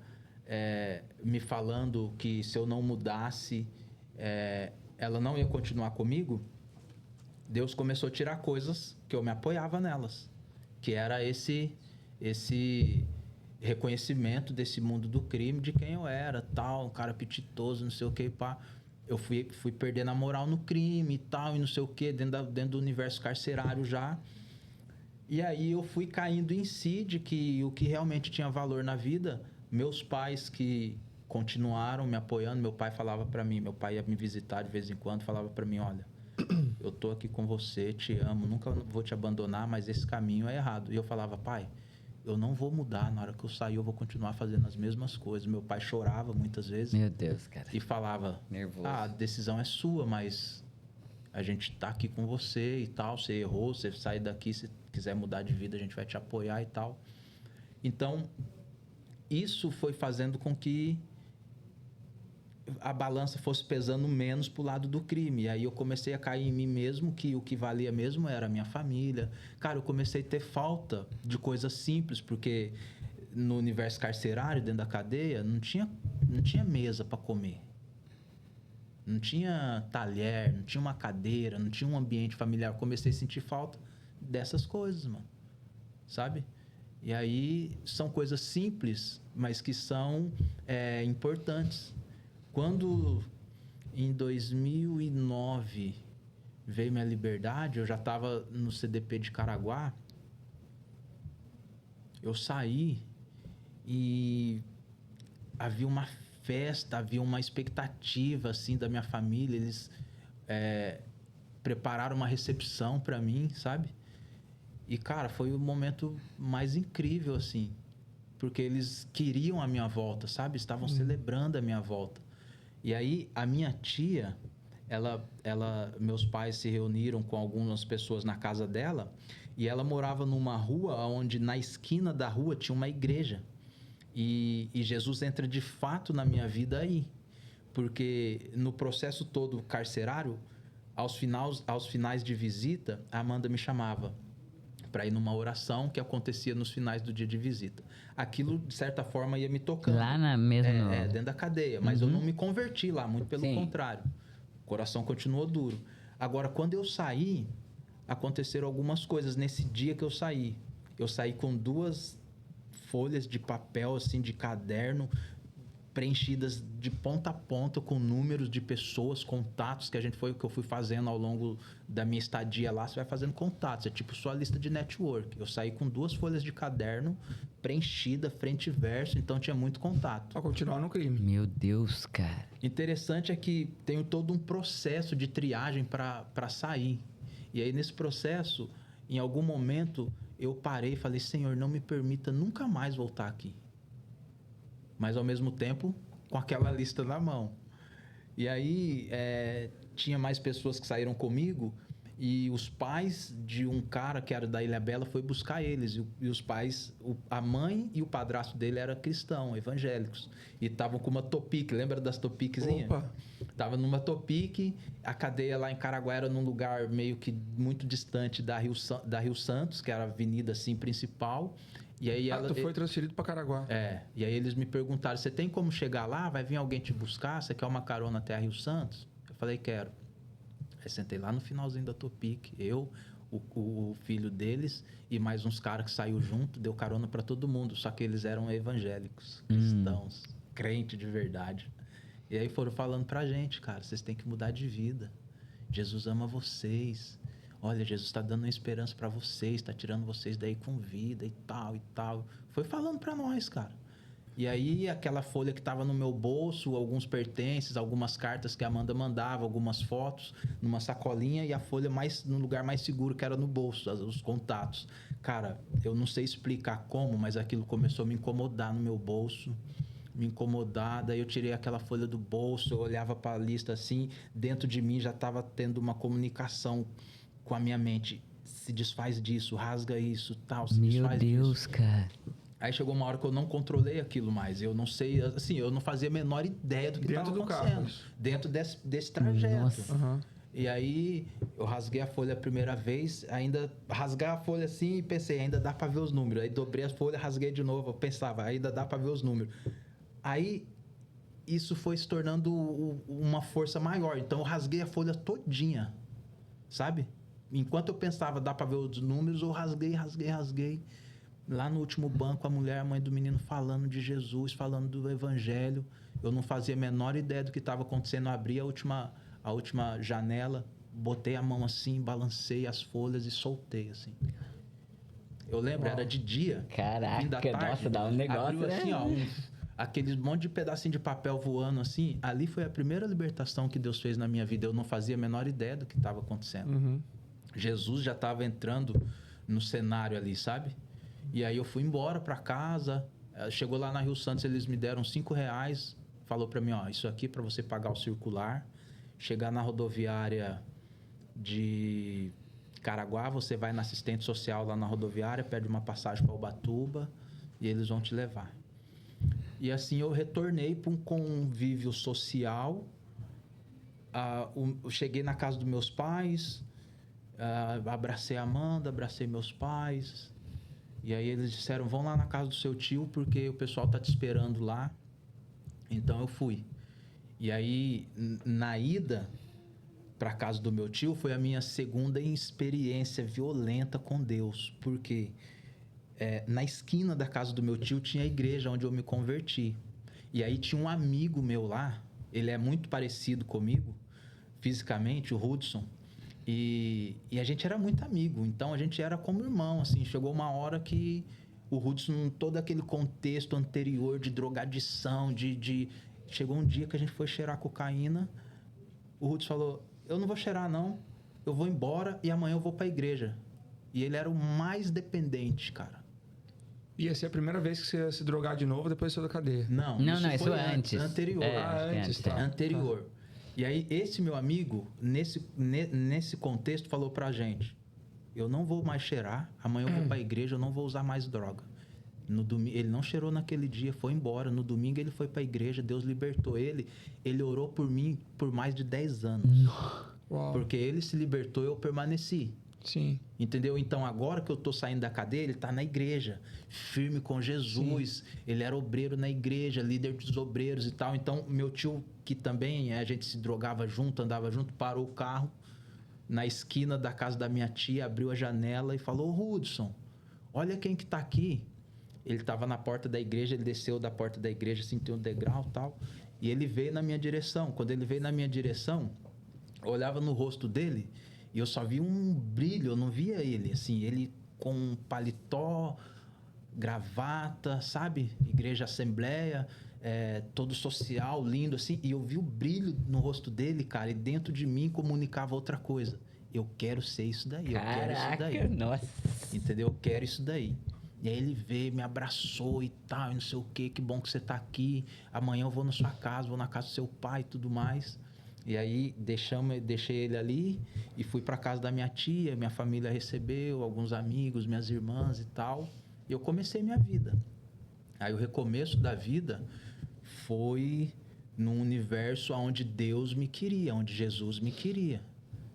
me falando que se eu não mudasse, ela não ia continuar comigo, Deus começou a tirar coisas que eu me apoiava nelas. Que era esse reconhecimento desse mundo do crime, de quem eu era, tal, um cara apetitoso, não sei o que, pá. Eu fui perdendo a moral no crime e tal, e não sei o que, dentro do universo carcerário já. E aí eu fui caindo em si de que o que realmente tinha valor na vida, meus pais que continuaram me apoiando, meu pai falava pra mim, meu pai ia me visitar de vez em quando, falava pra mim, olha, eu tô aqui com você, te amo, nunca vou te abandonar, mas esse caminho é errado. E eu falava, pai, eu não vou mudar, na hora que eu sair eu vou continuar fazendo as mesmas coisas. Meu pai chorava muitas vezes. Meu Deus, cara. E falava, nervoso. A decisão é sua, mas a gente tá aqui com você e tal, você errou, você sai daqui, se quiser mudar de vida a gente vai te apoiar e tal. Então, isso foi fazendo com que a balança fosse pesando menos pro lado do crime. E aí eu comecei a cair em mim mesmo, que o que valia mesmo era a minha família. Cara, eu comecei a ter falta de coisas simples, porque no universo carcerário, dentro da cadeia, não tinha mesa para comer. Não tinha talher, não tinha uma cadeira, não tinha um ambiente familiar. Eu comecei a sentir falta dessas coisas, mano. Sabe? E aí são coisas simples, mas que são importantes. Quando em 2009 veio minha liberdade, eu já estava no CDP de Caraguá. Eu saí e havia uma festa, havia uma expectativa assim da minha família. Eles prepararam uma recepção para mim, sabe? E cara, foi o momento mais incrível assim, porque eles queriam a minha volta, sabe? Estavam celebrando a minha volta. E aí, a minha tia, meus pais se reuniram com algumas pessoas na casa dela e ela morava numa rua onde, na esquina da rua, tinha uma igreja. E Jesus entra de fato na minha vida aí. Porque no processo todo carcerário, aos finais de visita, a Amanda me chamava para ir numa oração que acontecia nos finais do dia de visita. Aquilo, de certa forma, ia me tocando. Lá na mesma... dentro da cadeia. Mas eu não me converti lá, muito pelo contrário. O coração continuou duro. Agora, quando eu saí, aconteceram algumas coisas. Nesse dia que eu saí com 2 folhas de papel, assim, de caderno, preenchidas de ponta a ponta com números de pessoas, contatos que eu fui fazendo ao longo da minha estadia lá. Você vai fazendo contatos, é tipo sua lista de network. Eu saí com 2 folhas de caderno preenchida, frente e verso, então tinha muito contato. Pra continuar no crime. Meu Deus, cara. Interessante é que tem todo um processo de triagem para sair. E aí nesse processo, em algum momento, eu parei e falei, Senhor, não me permita nunca mais voltar aqui. Mas, ao mesmo tempo, com aquela lista na mão. E aí, tinha mais pessoas que saíram comigo E os pais de um cara que era da Ilha Bela foi buscar eles. E os pais, a mãe e o padrasto dele eram cristãos, evangélicos. E estavam com uma topique, lembra das topiquezinhas? Opa! Tava numa topique, a cadeia lá em Caraguá era num lugar meio que muito distante da Rio Santos, que era a avenida assim principal. E aí Tu foi transferido para Caraguá. e aí eles me perguntaram, você tem como chegar lá? Vai vir alguém te buscar? Você quer uma carona até a Rio Santos? Eu falei, quero. Aí sentei lá no finalzinho da Topic, eu, o filho deles e mais uns caras que saiu junto, deu carona para todo mundo, só que eles eram evangélicos, cristãos, crente de verdade. E aí foram falando pra gente, cara, vocês têm que mudar de vida. Jesus ama vocês. Olha, Jesus está dando uma esperança para vocês, está tirando vocês daí com vida e tal e tal. Foi falando para nós, cara. E aí, aquela folha que estava no meu bolso, alguns pertences, algumas cartas que a Amanda mandava, algumas fotos, numa sacolinha e a folha no lugar mais seguro, que era no bolso, os contatos. Cara, eu não sei explicar como, mas aquilo começou a me incomodar no meu bolso, me incomodar. Daí eu tirei aquela folha do bolso, eu olhava para a lista assim, dentro de mim já estava tendo uma comunicação com a minha mente. Se desfaz disso, rasga isso, tal, se desfaz disso. Meu Deus, cara. Aí chegou uma hora que eu não controlei aquilo mais. Eu não sei, assim, eu não fazia a menor ideia do que estava acontecendo. Dentro desse trajeto. Nossa. Uhum. E aí eu rasguei a folha a primeira vez, ainda rasguei a folha assim e pensei, ainda dá para ver os números. Aí dobrei a folha, rasguei de novo, eu pensava, ainda dá para ver os números. Aí isso foi se tornando uma força maior. Então eu rasguei a folha todinha, sabe? Enquanto eu pensava, dá para ver os números, eu rasguei. Lá no último banco, a mulher, a mãe do menino, falando de Jesus, falando do evangelho. Eu não fazia a menor ideia do que estava acontecendo. Eu abri a última janela, botei a mão assim, balancei as folhas e soltei, assim. Eu lembro, era de dia. Caraca, fim da tarde, nossa, dá um negócio, abriu né? assim, ó, aqueles monte de pedacinho de papel voando assim. Ali foi a primeira libertação que Deus fez na minha vida. Eu não fazia a menor ideia do que estava acontecendo. Uhum. Jesus já estava entrando no cenário ali, sabe? E aí eu fui embora para casa. Chegou lá na Rio Santos, eles me deram R$5. Falou para mim, ó, isso aqui para você pagar o circular. Chegar na rodoviária de Caraguá, você vai na assistente social lá na rodoviária, pede uma passagem para Ubatuba e eles vão te levar. E assim eu retornei para um convívio social. Eu cheguei na casa dos meus pais, abracei a Amanda, abracei meus pais. E aí eles disseram, vão lá na casa do seu tio, porque o pessoal tá te esperando lá. Então eu fui. E aí, na ida para casa do meu tio, foi a minha segunda experiência violenta com Deus. Porque na esquina da casa do meu tio tinha a igreja onde eu me converti. E aí tinha um amigo meu lá, ele é muito parecido comigo, fisicamente, o Hudson. E a gente era muito amigo, então a gente era como irmão, assim. Chegou uma hora que o Hudson, todo aquele contexto anterior de drogadição, chegou um dia que a gente foi cheirar cocaína, o Hudson falou, eu não vou cheirar não, eu vou embora e amanhã eu vou pra igreja. E ele era o mais dependente, cara. Ia ser a primeira vez que você ia se drogar de novo depois de sair da cadeia. Não, isso foi antes. Anterior. Antes, tá. Anterior. E aí, esse meu amigo, nesse contexto, falou pra gente, eu não vou mais cheirar, amanhã eu vou pra igreja, eu não vou usar mais droga. No domingo, ele não cheirou naquele dia, foi embora. No domingo ele foi pra igreja, Deus libertou ele. Ele orou por mim por mais de 10 anos. Uau. Porque ele se libertou e eu permaneci. Sim. Entendeu? Então, agora que eu tô saindo da cadeia, ele tá na igreja, firme com Jesus. Sim. Ele era obreiro na igreja, líder dos obreiros e tal. Então, meu tio, que também a gente se drogava junto, andava junto, parou o carro na esquina da casa da minha tia, abriu a janela e falou, Hudson, olha quem que tá aqui. Ele tava na porta da igreja, ele desceu da porta da igreja, assim, tem um degrau e tal. E ele veio na minha direção. Quando ele veio na minha direção, eu olhava no rosto dele... E eu só vi um brilho, eu não via ele, assim, ele com um paletó, gravata, sabe? Igreja Assembleia, todo social, lindo, assim. E eu vi o brilho no rosto dele, cara, e dentro de mim comunicava outra coisa. Eu quero ser isso daí, eu quero isso daí. Nossa. Entendeu? Eu quero isso daí. E aí ele veio, me abraçou e tal, e não sei o quê, que bom que você tá aqui. Amanhã eu vou na sua casa, vou na casa do seu pai e tudo mais. E aí deixei ele ali e fui para casa da minha tia, minha família recebeu, alguns amigos, minhas irmãs e tal. E eu comecei minha vida. Aí o recomeço da vida foi num universo onde Deus me queria, onde Jesus me queria,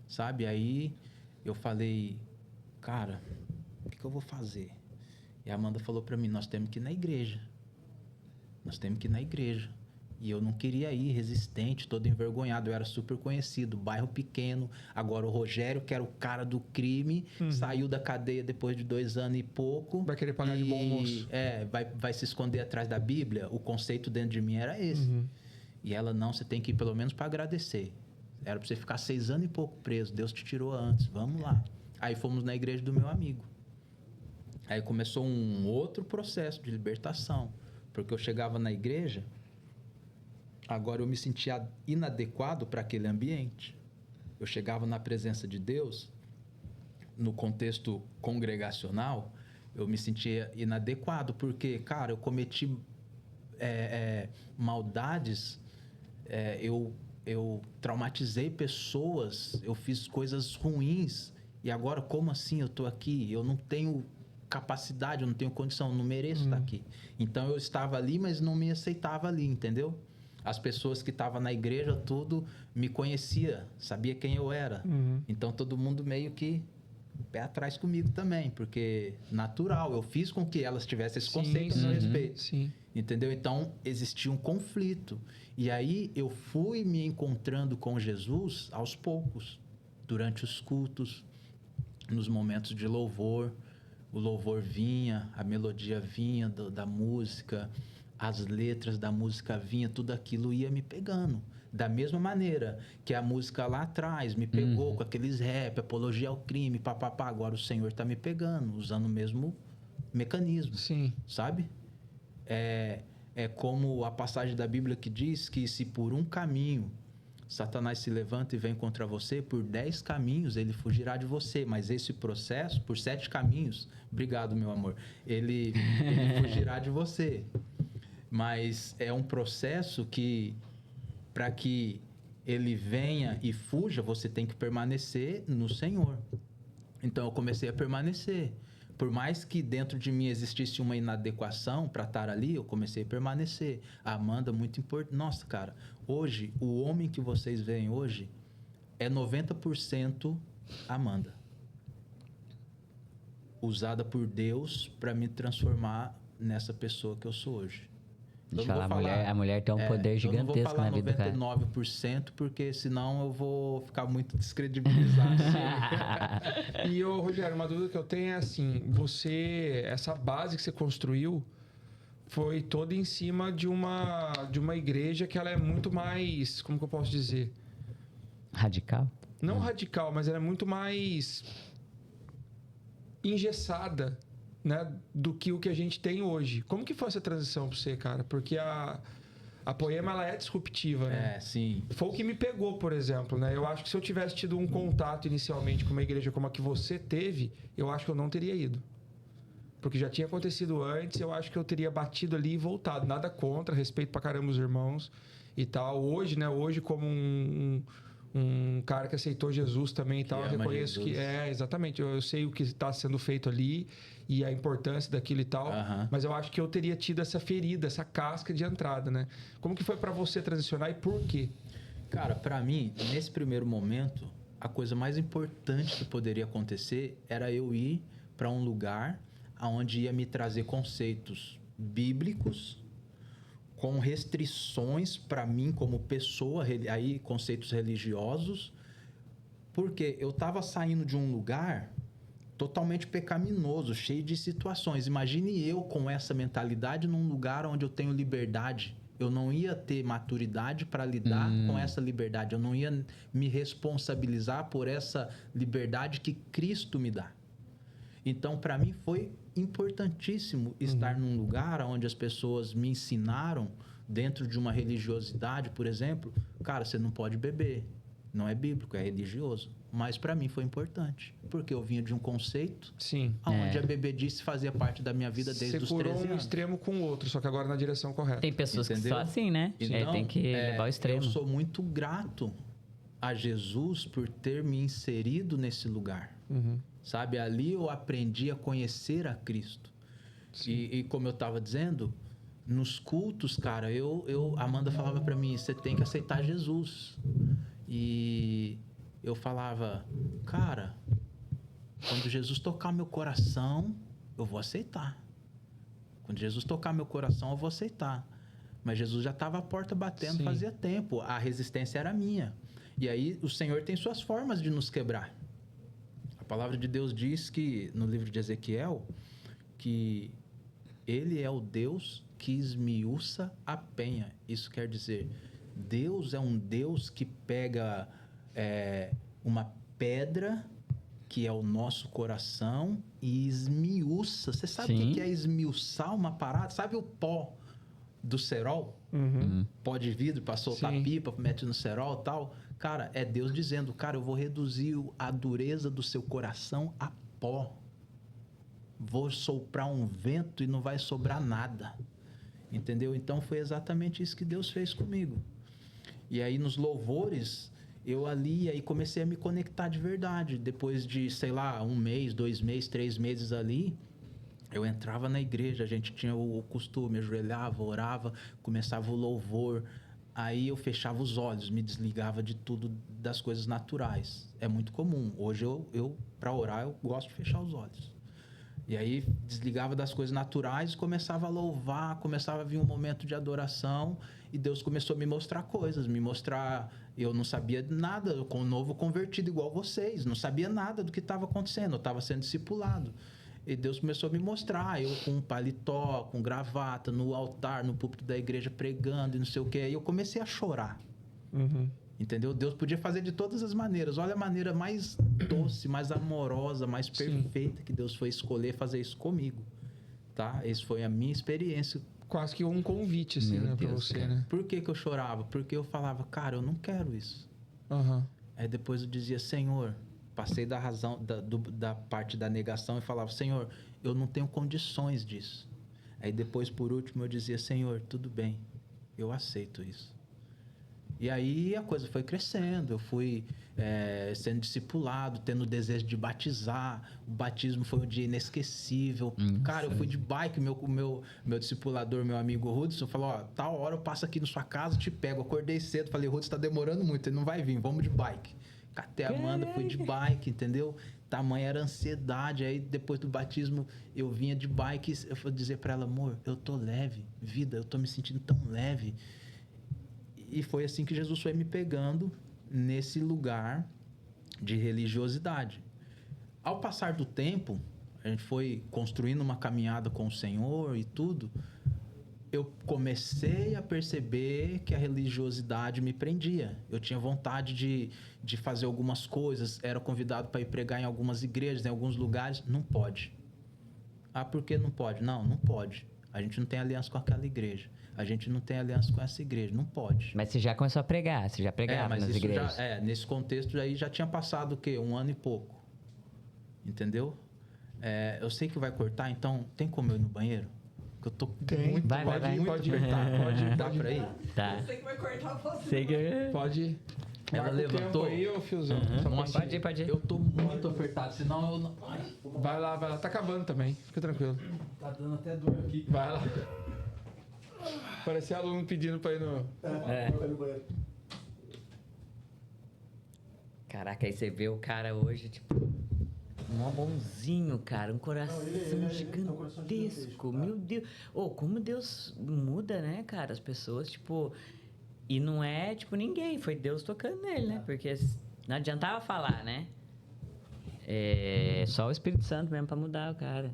sabe? Aí eu falei, cara, o que eu vou fazer? E a Amanda falou para mim, nós temos que ir na igreja. Nós temos que ir na igreja. E eu não queria ir, resistente, todo envergonhado. Eu era super conhecido, bairro pequeno. Agora o Rogério, que era o cara do crime, saiu da cadeia depois de 2 anos e pouco. Vai querer pagar de bom moço. Vai se esconder atrás da Bíblia. O conceito dentro de mim era esse. E ela, não, você tem que ir pelo menos para agradecer. Era para você ficar 6 anos e pouco preso. Deus te tirou antes, vamos lá. Aí fomos na igreja do meu amigo. Aí começou um outro processo de libertação. Porque eu chegava na igreja, agora eu me sentia inadequado para aquele ambiente. Eu chegava na presença de Deus, no contexto congregacional, eu me sentia inadequado, porque, cara, eu cometi maldades, eu traumatizei pessoas, eu fiz coisas ruins, e agora como assim eu estou aqui? Eu não tenho capacidade, eu não tenho condição, eu não mereço estar aqui. Então eu estava ali, mas não me aceitava ali, entendeu? As pessoas que estavam na igreja, tudo me conhecia, sabia quem eu era. Então todo mundo meio que pé atrás comigo também, porque natural, eu fiz com que elas tivessem esse conceito a meu respeito. Sim. Entendeu? Então existia um conflito. E aí eu fui me encontrando com Jesus aos poucos, durante os cultos, nos momentos de louvor. O louvor vinha, a melodia vinha da música, as letras da música vinha, tudo aquilo ia me pegando. Da mesma maneira que a música lá atrás me pegou com aqueles rap, apologia ao crime, papapá. Agora o Senhor está me pegando, usando o mesmo mecanismo. Sim. Sabe? É como a passagem da Bíblia que diz que se por um caminho Satanás se levanta e vem contra você, por 10 caminhos ele fugirá de você. Mas esse processo, por 7 caminhos, obrigado, meu amor, ele fugirá de você. Mas é um processo que, para que ele venha e fuja, você tem que permanecer no Senhor. Então eu comecei a permanecer. Por mais que dentro de mim existisse uma inadequação para estar ali, eu comecei a permanecer. A Amanda, muito importante. Nossa, cara, hoje, o homem que vocês veem hoje é 90% Amanda. Usada por Deus para me transformar nessa pessoa que eu sou hoje. Deixa eu falar, a mulher tem um poder gigantesco na vida do cara. Eu não vou falar 99%, porque senão eu vou ficar muito descredibilizado. E, Rogério, uma dúvida que eu tenho é assim, essa base que você construiu foi toda em cima de uma igreja que ela é muito mais, como que eu posso dizer? Radical? Não radical, mas ela é muito mais engessada, né, do que o que a gente tem hoje. Como que foi essa transição para você, cara? Porque a Poema, ela é disruptiva, né? Sim. Foi o que me pegou, por exemplo, né? Eu acho que se eu tivesse tido um contato inicialmente com uma igreja como a que você teve, eu acho que eu não teria ido. Porque já tinha acontecido antes, eu acho que eu teria batido ali e voltado. Nada contra, respeito pra caramba os irmãos e tal. Hoje, né? Hoje, como um cara que aceitou Jesus também e tal, eu reconheço Jesus. Que exatamente, eu sei o que está sendo feito ali e a importância daquilo e tal, mas eu acho que eu teria tido essa ferida, essa casca de entrada, né? Como que foi para você transicionar e por quê? Cara, para mim, nesse primeiro momento, a coisa mais importante que poderia acontecer era eu ir para um lugar onde ia me trazer conceitos bíblicos com restrições para mim como pessoa, aí conceitos religiosos, porque eu estava saindo de um lugar totalmente pecaminoso, cheio de situações. Imagine eu com essa mentalidade num lugar onde eu tenho liberdade. Eu não ia ter maturidade para lidar com essa liberdade. Eu não ia me responsabilizar por essa liberdade que Cristo me dá. Então, para mim, foi importantíssimo estar num lugar onde as pessoas me ensinaram, dentro de uma religiosidade, por exemplo, cara, você não pode beber. Não é bíblico, é religioso. Mas para mim foi importante, porque eu vinha de um conceito onde a bebedice fazia parte da minha vida desde os 13 anos. Você curou um extremo com o outro, só que agora na direção correta. Tem pessoas que são assim, né? Então, tem que levar o extremo. Eu sou muito grato a Jesus por ter me inserido nesse lugar. Sabe? Ali eu aprendi a conhecer a Cristo. E como eu estava dizendo, nos cultos, cara, Amanda falava para mim, você tem que aceitar Jesus. E eu falava, cara, quando Jesus tocar meu coração, eu vou aceitar. Quando Jesus tocar meu coração, eu vou aceitar. Mas Jesus já estava à porta batendo fazia tempo. A resistência era minha. E aí o Senhor tem suas formas de nos quebrar. A palavra de Deus diz que, no livro de Ezequiel, que Ele é o Deus que esmiuça a penha. Isso quer dizer, Deus é um Deus que pega uma pedra, que é o nosso coração, e esmiuça. Você sabe o que é esmiuçar uma parada? Sabe o pó do cerol? Pó de vidro para soltar pipa, mete no cerol e tal. Cara, é Deus dizendo, cara, eu vou reduzir a dureza do seu coração a pó. Vou soprar um vento e não vai sobrar nada. Entendeu? Então foi exatamente isso que Deus fez comigo. E aí nos louvores, eu ali aí comecei a me conectar de verdade. Depois de, sei lá, 1 mês, 2 meses, 3 meses ali, eu entrava na igreja, a gente tinha o costume, ajoelhava, orava, começava o louvor. Aí eu fechava os olhos, me desligava de tudo, das coisas naturais. É muito comum. Hoje eu para orar, eu gosto de fechar os olhos. E aí desligava das coisas naturais, começava a louvar, começava a vir um momento de adoração e Deus começou a me mostrar coisas, eu não sabia nada, eu com um novo convertido igual vocês, não sabia nada do que estava acontecendo, eu estava sendo discipulado. E Deus começou a me mostrar, eu com um paletó, com gravata, no altar, no púlpito da igreja pregando e não sei o quê. Aí eu comecei a chorar. Entendeu? Deus podia fazer de todas as maneiras. Olha a maneira mais doce, mais amorosa, mais perfeita que Deus foi escolher fazer isso comigo. Tá? Essa foi a minha experiência. Quase que um convite, assim, né, pra você, cara. né? Por que eu chorava? Porque eu falava, cara, eu não quero isso. Aí depois eu dizia, Senhor, passei da razão, da parte da negação e falava, Senhor, eu não tenho condições disso. Aí depois, por último, eu dizia, Senhor, tudo bem, eu aceito isso. E aí a coisa foi crescendo, eu fui sendo discipulado, tendo desejo de batizar. O batismo foi um dia inesquecível. Cara, eu fui de bike, meu discipulador, meu amigo Hudson, falou, ó, tal hora eu passo aqui na sua casa, te pego. Acordei cedo, falei, Hudson, tá demorando muito, ele não vai vir, vamos de bike. Catei a Amanda, fui de bike, entendeu? Tamanha era a ansiedade. Aí depois do batismo eu vinha de bike, eu fui dizer pra ela, amor, eu tô leve, vida, eu tô me sentindo tão leve. E foi assim que Jesus foi me pegando nesse lugar de religiosidade. Ao passar do tempo, a gente foi construindo uma caminhada com o Senhor e tudo, eu comecei a perceber que a religiosidade me prendia. Eu tinha vontade de fazer algumas coisas, era convidado para ir pregar em algumas igrejas, em alguns lugares. Não pode. Ah, por que não pode? Não pode. A gente não tem aliança com aquela igreja. A gente não tem aliança com essa igreja. Não pode. Mas você já começou a pregar, você já pregava nas igrejas. Nesse contexto aí já tinha passado o quê? 1 ano e pouco. Entendeu? Eu sei que vai cortar, então tem como eu ir no banheiro? Eu tô muito... Vai. Pode ir. Dá pra ir? Tá. Eu sei que vai cortar você. Sei que... Pode ir. Ela Marca o levantou. tempo aí, ô Fiozão. Só Pode ir. Eu tô muito apertado, senão eu não... Ai, Vai lá. Tá acabando também. Fica tranquilo. tá dando até dor aqui. Vai lá. Parece aluno pedindo pra ir no... Caraca, aí você vê o cara hoje, tipo... Mó bonzinho, cara. Um coração gigantesco. Meu Deus. Como Deus muda, né, cara? As pessoas, tipo... E não é, tipo, ninguém. Foi Deus tocando nele, né? Porque não adiantava falar, né? É só o Espírito Santo mesmo pra mudar o cara.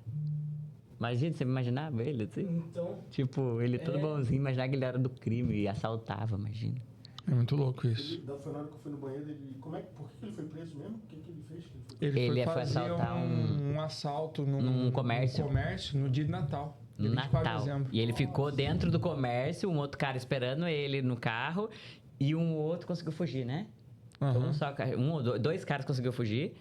Imagina, você imaginava ele assim? Então, Tipo, ele todo bonzinho, imaginava que ele era do crime e assaltava, imagina. É muito louco isso. foi na hora que eu fui no banheiro, por que ele foi preso mesmo? O que ele fez? Ele foi fazer assaltar um assalto num comércio. No dia de Natal. Dia 24 de Natal. dezembro. E ele ficou dentro do comércio, um outro cara esperando ele no carro e um outro conseguiu fugir, né? Dois caras conseguiu fugir.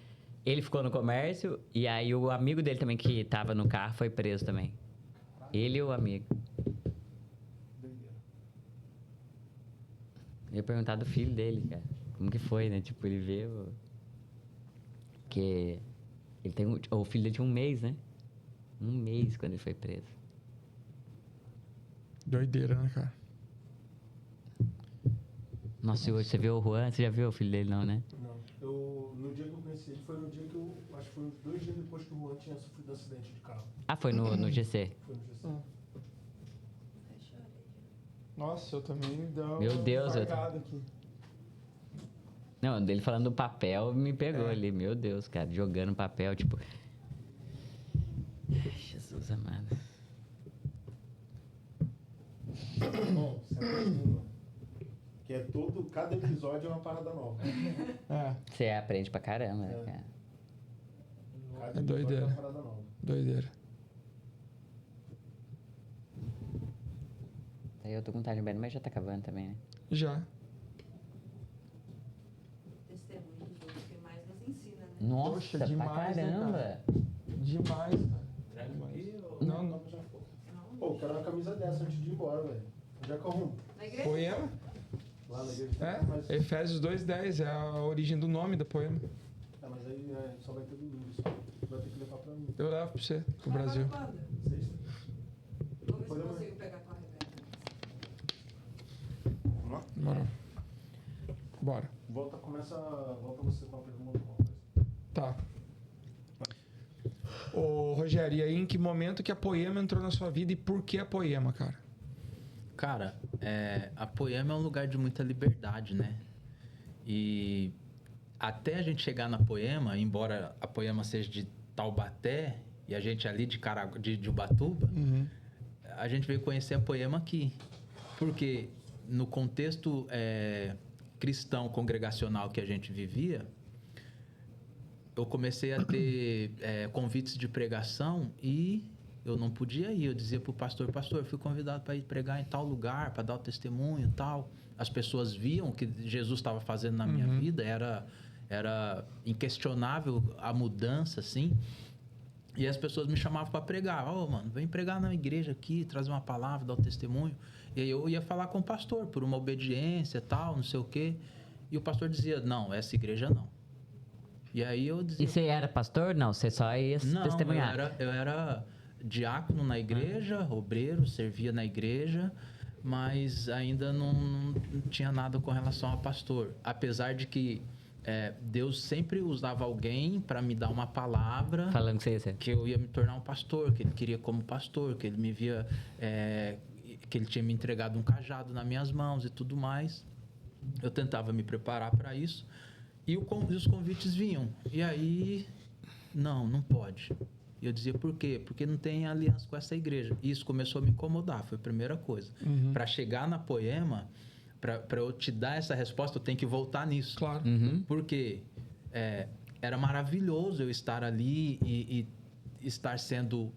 Ele ficou no comércio e aí o amigo dele também que tava no carro foi preso também. Ele e o amigo. Eu ia perguntar do filho dele, cara. Como que foi, né? Tipo, ele veio... Que ele tem o filho dele tinha 1 mês, né? 1 mês quando ele foi preso. Doideira, né, cara? Nossa, e hoje você viu o Juan? Você já viu o filho dele, não, né? Não. No dia que eu conheci ele, foi no dia que eu... Acho que foi uns 2 dias depois que o Juan tinha sofrido um acidente de carro. Ah, foi no GC. Foi no GC. Nossa, eu também me deu Meu Deus, eu- aqui. Não, dele falando do papel me pegou ali. Meu Deus, cara, jogando papel, tipo... Ai, Jesus amado. Bom, se acostuma. Que é cada episódio é uma parada nova. É, Você aprende pra caramba, né, cara? Cada É episódio doideira. é uma parada nova. doideira. Aí eu tô com vontade de beber, mas já tá acabando também, né? Já. Testemunho dos outros que mais nos ensina, né? Nossa, Poxa, pra demais, né, caramba! cara? Demais, cara. Demais. Não, não. Pô, eu quero uma camisa dessa antes de ir embora, velho. Onde é que eu arrumo? Na igreja? Poema? Lá na igreja. É, Mas, Efésios 2:10 é a origem do nome do poema. mas aí só vai ter domingo. Só. Vai ter que levar pra mim. Eu levo pra você, pro Vai Brasil. para quando? Sexta. Vamos ver se Foi eu amanhã. consigo pegar com a Rebeca. Vamos lá? Bora. Bora. Volta você com a pergunta. Alguma coisa. Tá. Ô, Rogério, e aí em que momento que a Poema entrou na sua vida e por que a Poema, cara? Cara, a Poema é um lugar de muita liberdade, né? E até a gente chegar na Poema, embora a Poema seja de Taubaté e a gente ali de Ubatuba, a gente veio conhecer a Poema aqui. Porque no contexto cristão congregacional que a gente vivia, eu comecei a ter convites de pregação e eu não podia ir. Eu dizia pro pastor, eu fui convidado para ir pregar em tal lugar, para dar o testemunho e tal. As pessoas viam o que Jesus estava fazendo na minha vida, era inquestionável a mudança, assim. E as pessoas me chamavam para pregar. Mano, vem pregar na igreja aqui, trazer uma palavra, dar o testemunho. E aí eu ia falar com o pastor, por uma obediência e tal, não sei o quê. E o pastor dizia, não, essa igreja não. E aí eu dizia... E você era pastor? Não, você só ia testemunhar. Eu era diácono na igreja, obreiro, servia na igreja, mas ainda não tinha nada com relação a pastor. Apesar de que Deus sempre usava alguém para me dar uma palavra... Falando que você ia ser. Que eu ia me tornar um pastor, que ele queria como pastor, que ele me via... que ele tinha me entregado um cajado nas minhas mãos e tudo mais. Eu tentava me preparar para isso. E os convites vinham. E aí, não pode. E eu dizia, por quê? Porque não tem aliança com essa igreja. E isso começou a me incomodar, foi a primeira coisa. Para chegar na Poema, para eu te dar essa resposta, eu tenho que voltar nisso. Claro. Porque era maravilhoso eu estar ali e estar sendo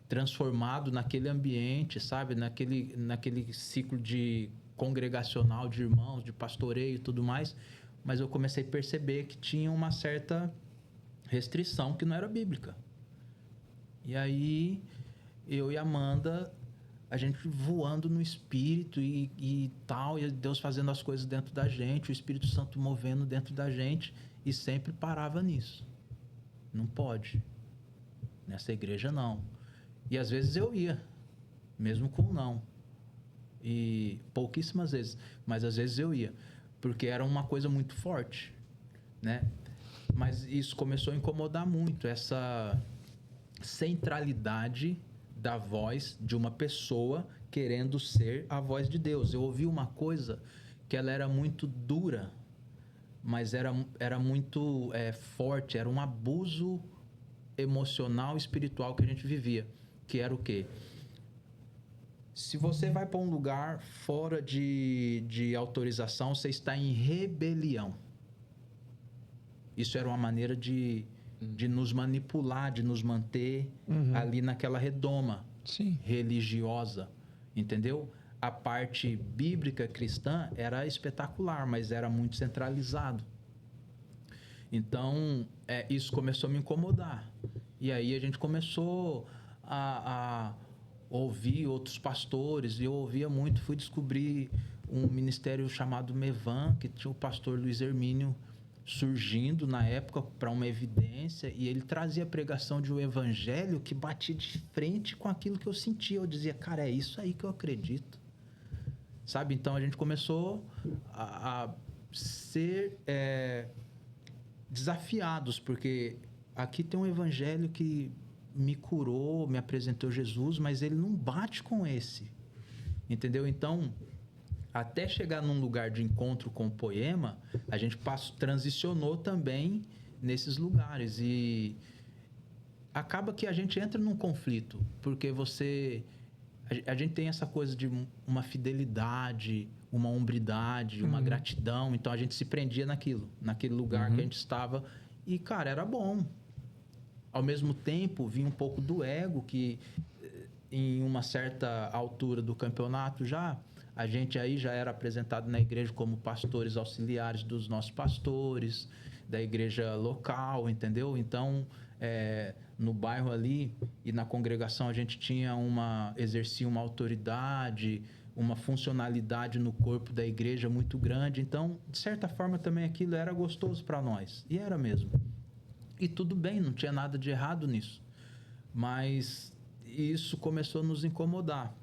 transformado naquele ambiente, sabe? Naquele ciclo de congregacional de irmãos, de pastoreio e tudo mais. Mas eu comecei a perceber que tinha uma certa restrição que não era bíblica. E aí, eu e a Amanda, a gente voando no Espírito e tal, e Deus fazendo as coisas dentro da gente, o Espírito Santo movendo dentro da gente, e sempre parava nisso. Não pode. Nessa igreja, não. E às vezes eu ia, mesmo com não. E pouquíssimas vezes, mas às vezes eu ia. Porque era uma coisa muito forte, né? Mas isso começou a incomodar muito, essa centralidade da voz de uma pessoa querendo ser a voz de Deus. Eu ouvi uma coisa que ela era muito dura, mas era muito forte, era um abuso emocional, espiritual que a gente vivia, que era o quê? Se você vai para um lugar fora de autorização, você está em rebelião. Isso era uma maneira de nos manipular, de nos manter ali naquela redoma religiosa, entendeu? A parte bíblica cristã era espetacular, mas era muito centralizado. Então, isso começou a me incomodar. E aí a gente começou a ouvir outros pastores, e eu ouvia muito, fui descobrir um ministério chamado Mevan, que tinha o pastor Luiz Hermínio surgindo na época para uma evidência, e ele trazia a pregação de um evangelho que batia de frente com aquilo que eu sentia. Eu dizia, cara, é isso aí que eu acredito. Sabe? Então a gente começou a ser desafiados, porque aqui tem um evangelho que me curou, me apresentou Jesus, mas ele não bate com esse. Entendeu? Então, até chegar num lugar de encontro com o poema, a gente transicionou também nesses lugares. E acaba que a gente entra num conflito, porque a gente tem essa coisa de uma fidelidade, uma hombridade, uma gratidão. Então, a gente se prendia naquele lugar que a gente estava. E, cara, era bom. Ao mesmo tempo, vinha um pouco do ego, que em uma certa altura do campeonato a gente aí já era apresentado na igreja como pastores auxiliares dos nossos pastores, da igreja local, entendeu? Então, no bairro ali e na congregação a gente exercia uma autoridade, uma funcionalidade no corpo da igreja muito grande. Então, de certa forma, também aquilo era gostoso para nós. E era mesmo. E tudo bem, não tinha nada de errado nisso. Mas isso começou a nos incomodar.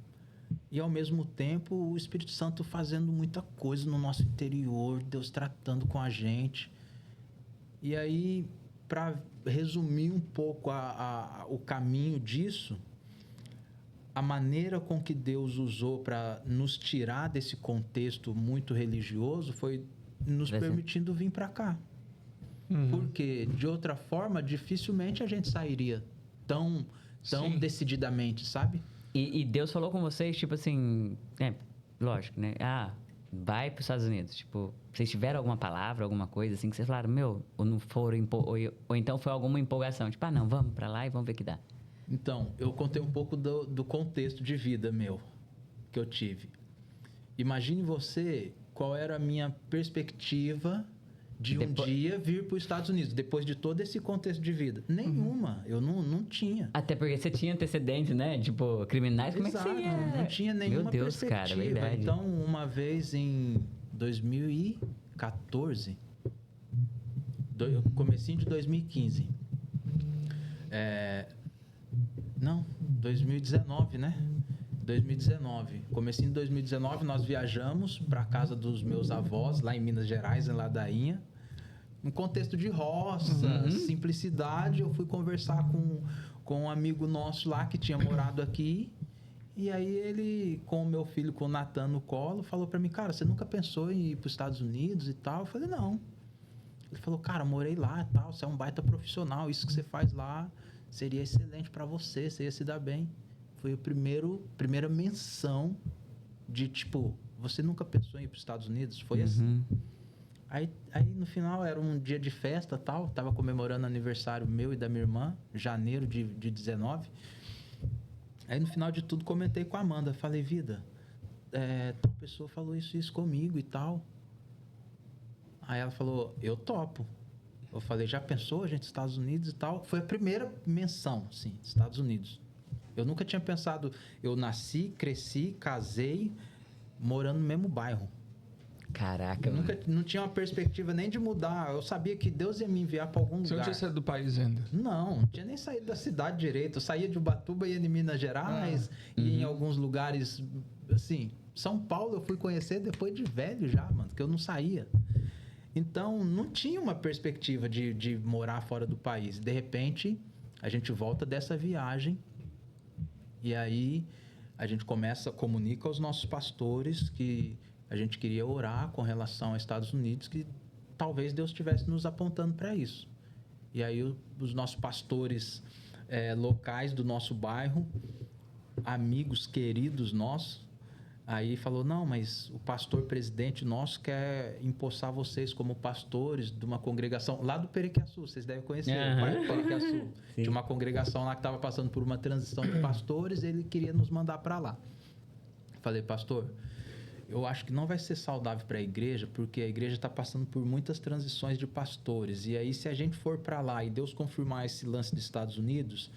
E, ao mesmo tempo, o Espírito Santo fazendo muita coisa no nosso interior, Deus tratando com a gente. E aí, para resumir um pouco o caminho disso, a maneira com que Deus usou para nos tirar desse contexto muito religioso foi nos permitindo vir para cá. Porque, de outra forma, dificilmente a gente sairia tão decididamente, sabe? E Deus falou com vocês, tipo assim... lógico, né? Vai para os Estados Unidos. Tipo, vocês tiveram alguma palavra, alguma coisa assim, que vocês falaram, ou não foram... Ou então foi alguma empolgação. Tipo, não, vamos para lá e vamos ver o que dá. Então, eu contei um pouco do contexto de vida meu que eu tive. Imagine você qual era a minha perspectiva de um dia vir para os Estados Unidos, depois de todo esse contexto de vida. Nenhuma. Eu não tinha. Até porque você tinha antecedentes, né? Tipo, criminais, como Exato, é que você ia? não tinha nenhuma Meu Deus, perspectiva. cara, verdade. Então, uma vez em 2014, comecinho de 2015, 2019, né? 2019. Comecinho de 2019, nós viajamos para a casa dos meus avós, lá em Minas Gerais, em Ladainha. No contexto de roça, simplicidade, eu fui conversar com um amigo nosso lá que tinha morado aqui. E aí ele, com o meu filho, com o Natan no colo, falou para mim, cara, você nunca pensou em ir para os Estados Unidos e tal? Eu falei, não. Ele falou, cara, morei lá e tal, você é um baita profissional, isso que você faz lá seria excelente para você, você ia se dar bem. Foi a primeira menção de, tipo, você nunca pensou em ir para os Estados Unidos? Foi assim. Aí, no final, era um dia de festa e tal. Tava comemorando o aniversário meu e da minha irmã, janeiro de 19. Aí, no final de tudo, comentei com a Amanda. Falei, vida, tal pessoa falou isso comigo e tal. Aí ela falou, eu topo. Eu falei, já pensou, gente, Estados Unidos e tal? Foi a primeira menção, sim, Estados Unidos. Eu nunca tinha pensado... Eu nasci, cresci, casei, morando no mesmo bairro. Caraca, eu não tinha uma perspectiva nem de mudar. Eu sabia que Deus ia me enviar para algum lugar. Você não tinha saído do país ainda? Não tinha nem saído da cidade direito. Eu saía de Ubatuba, ia em Minas Gerais, ia em alguns lugares, assim... São Paulo eu fui conhecer depois de velho já, mano, que eu não saía. Então, não tinha uma perspectiva de morar fora do país. De repente, a gente volta dessa viagem e aí a gente comunica aos nossos pastores que a gente queria orar com relação aos Estados Unidos, que talvez Deus estivesse nos apontando para isso. E aí os nossos pastores locais do nosso bairro, amigos queridos nossos, aí falou, não, mas o pastor presidente nosso quer empossar vocês como pastores de uma congregação lá do Periquiaçu, vocês devem conhecer, o bairro Periquiaçu. Tinha uma congregação lá que estava passando por uma transição de pastores, ele queria nos mandar para lá. Falei, pastor, eu acho que não vai ser saudável para a igreja, porque a igreja está passando por muitas transições de pastores, e aí se a gente for para lá e Deus confirmar esse lance dos Estados Unidos,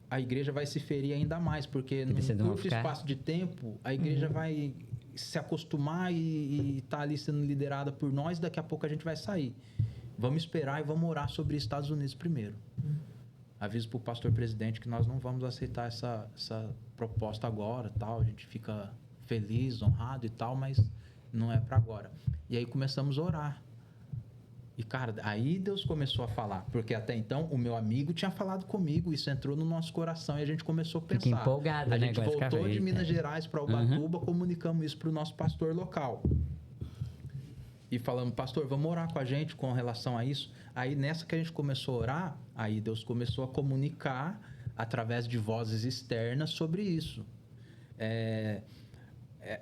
a igreja vai se ferir ainda mais, porque num curto espaço de tempo, a igreja vai se acostumar e tá ali sendo liderada por nós, daqui a pouco a gente vai sair. Vamos esperar e vamos orar sobre Estados Unidos primeiro. Aviso pro pastor presidente que nós não vamos aceitar essa proposta agora, tal. A gente fica feliz, honrado e tal, mas não é para agora. E aí começamos a orar. E, cara, aí Deus começou a falar. Porque até então, o meu amigo tinha falado comigo. Isso entrou no nosso coração e a gente começou a pensar. Fica empolgado, a né? gente voltou de Minas Gerais para Ubatuba, comunicamos isso para o nosso pastor local. E falamos, pastor, vamos orar com a gente com relação a isso. Aí, nessa que a gente começou a orar, aí Deus começou a comunicar através de vozes externas sobre isso.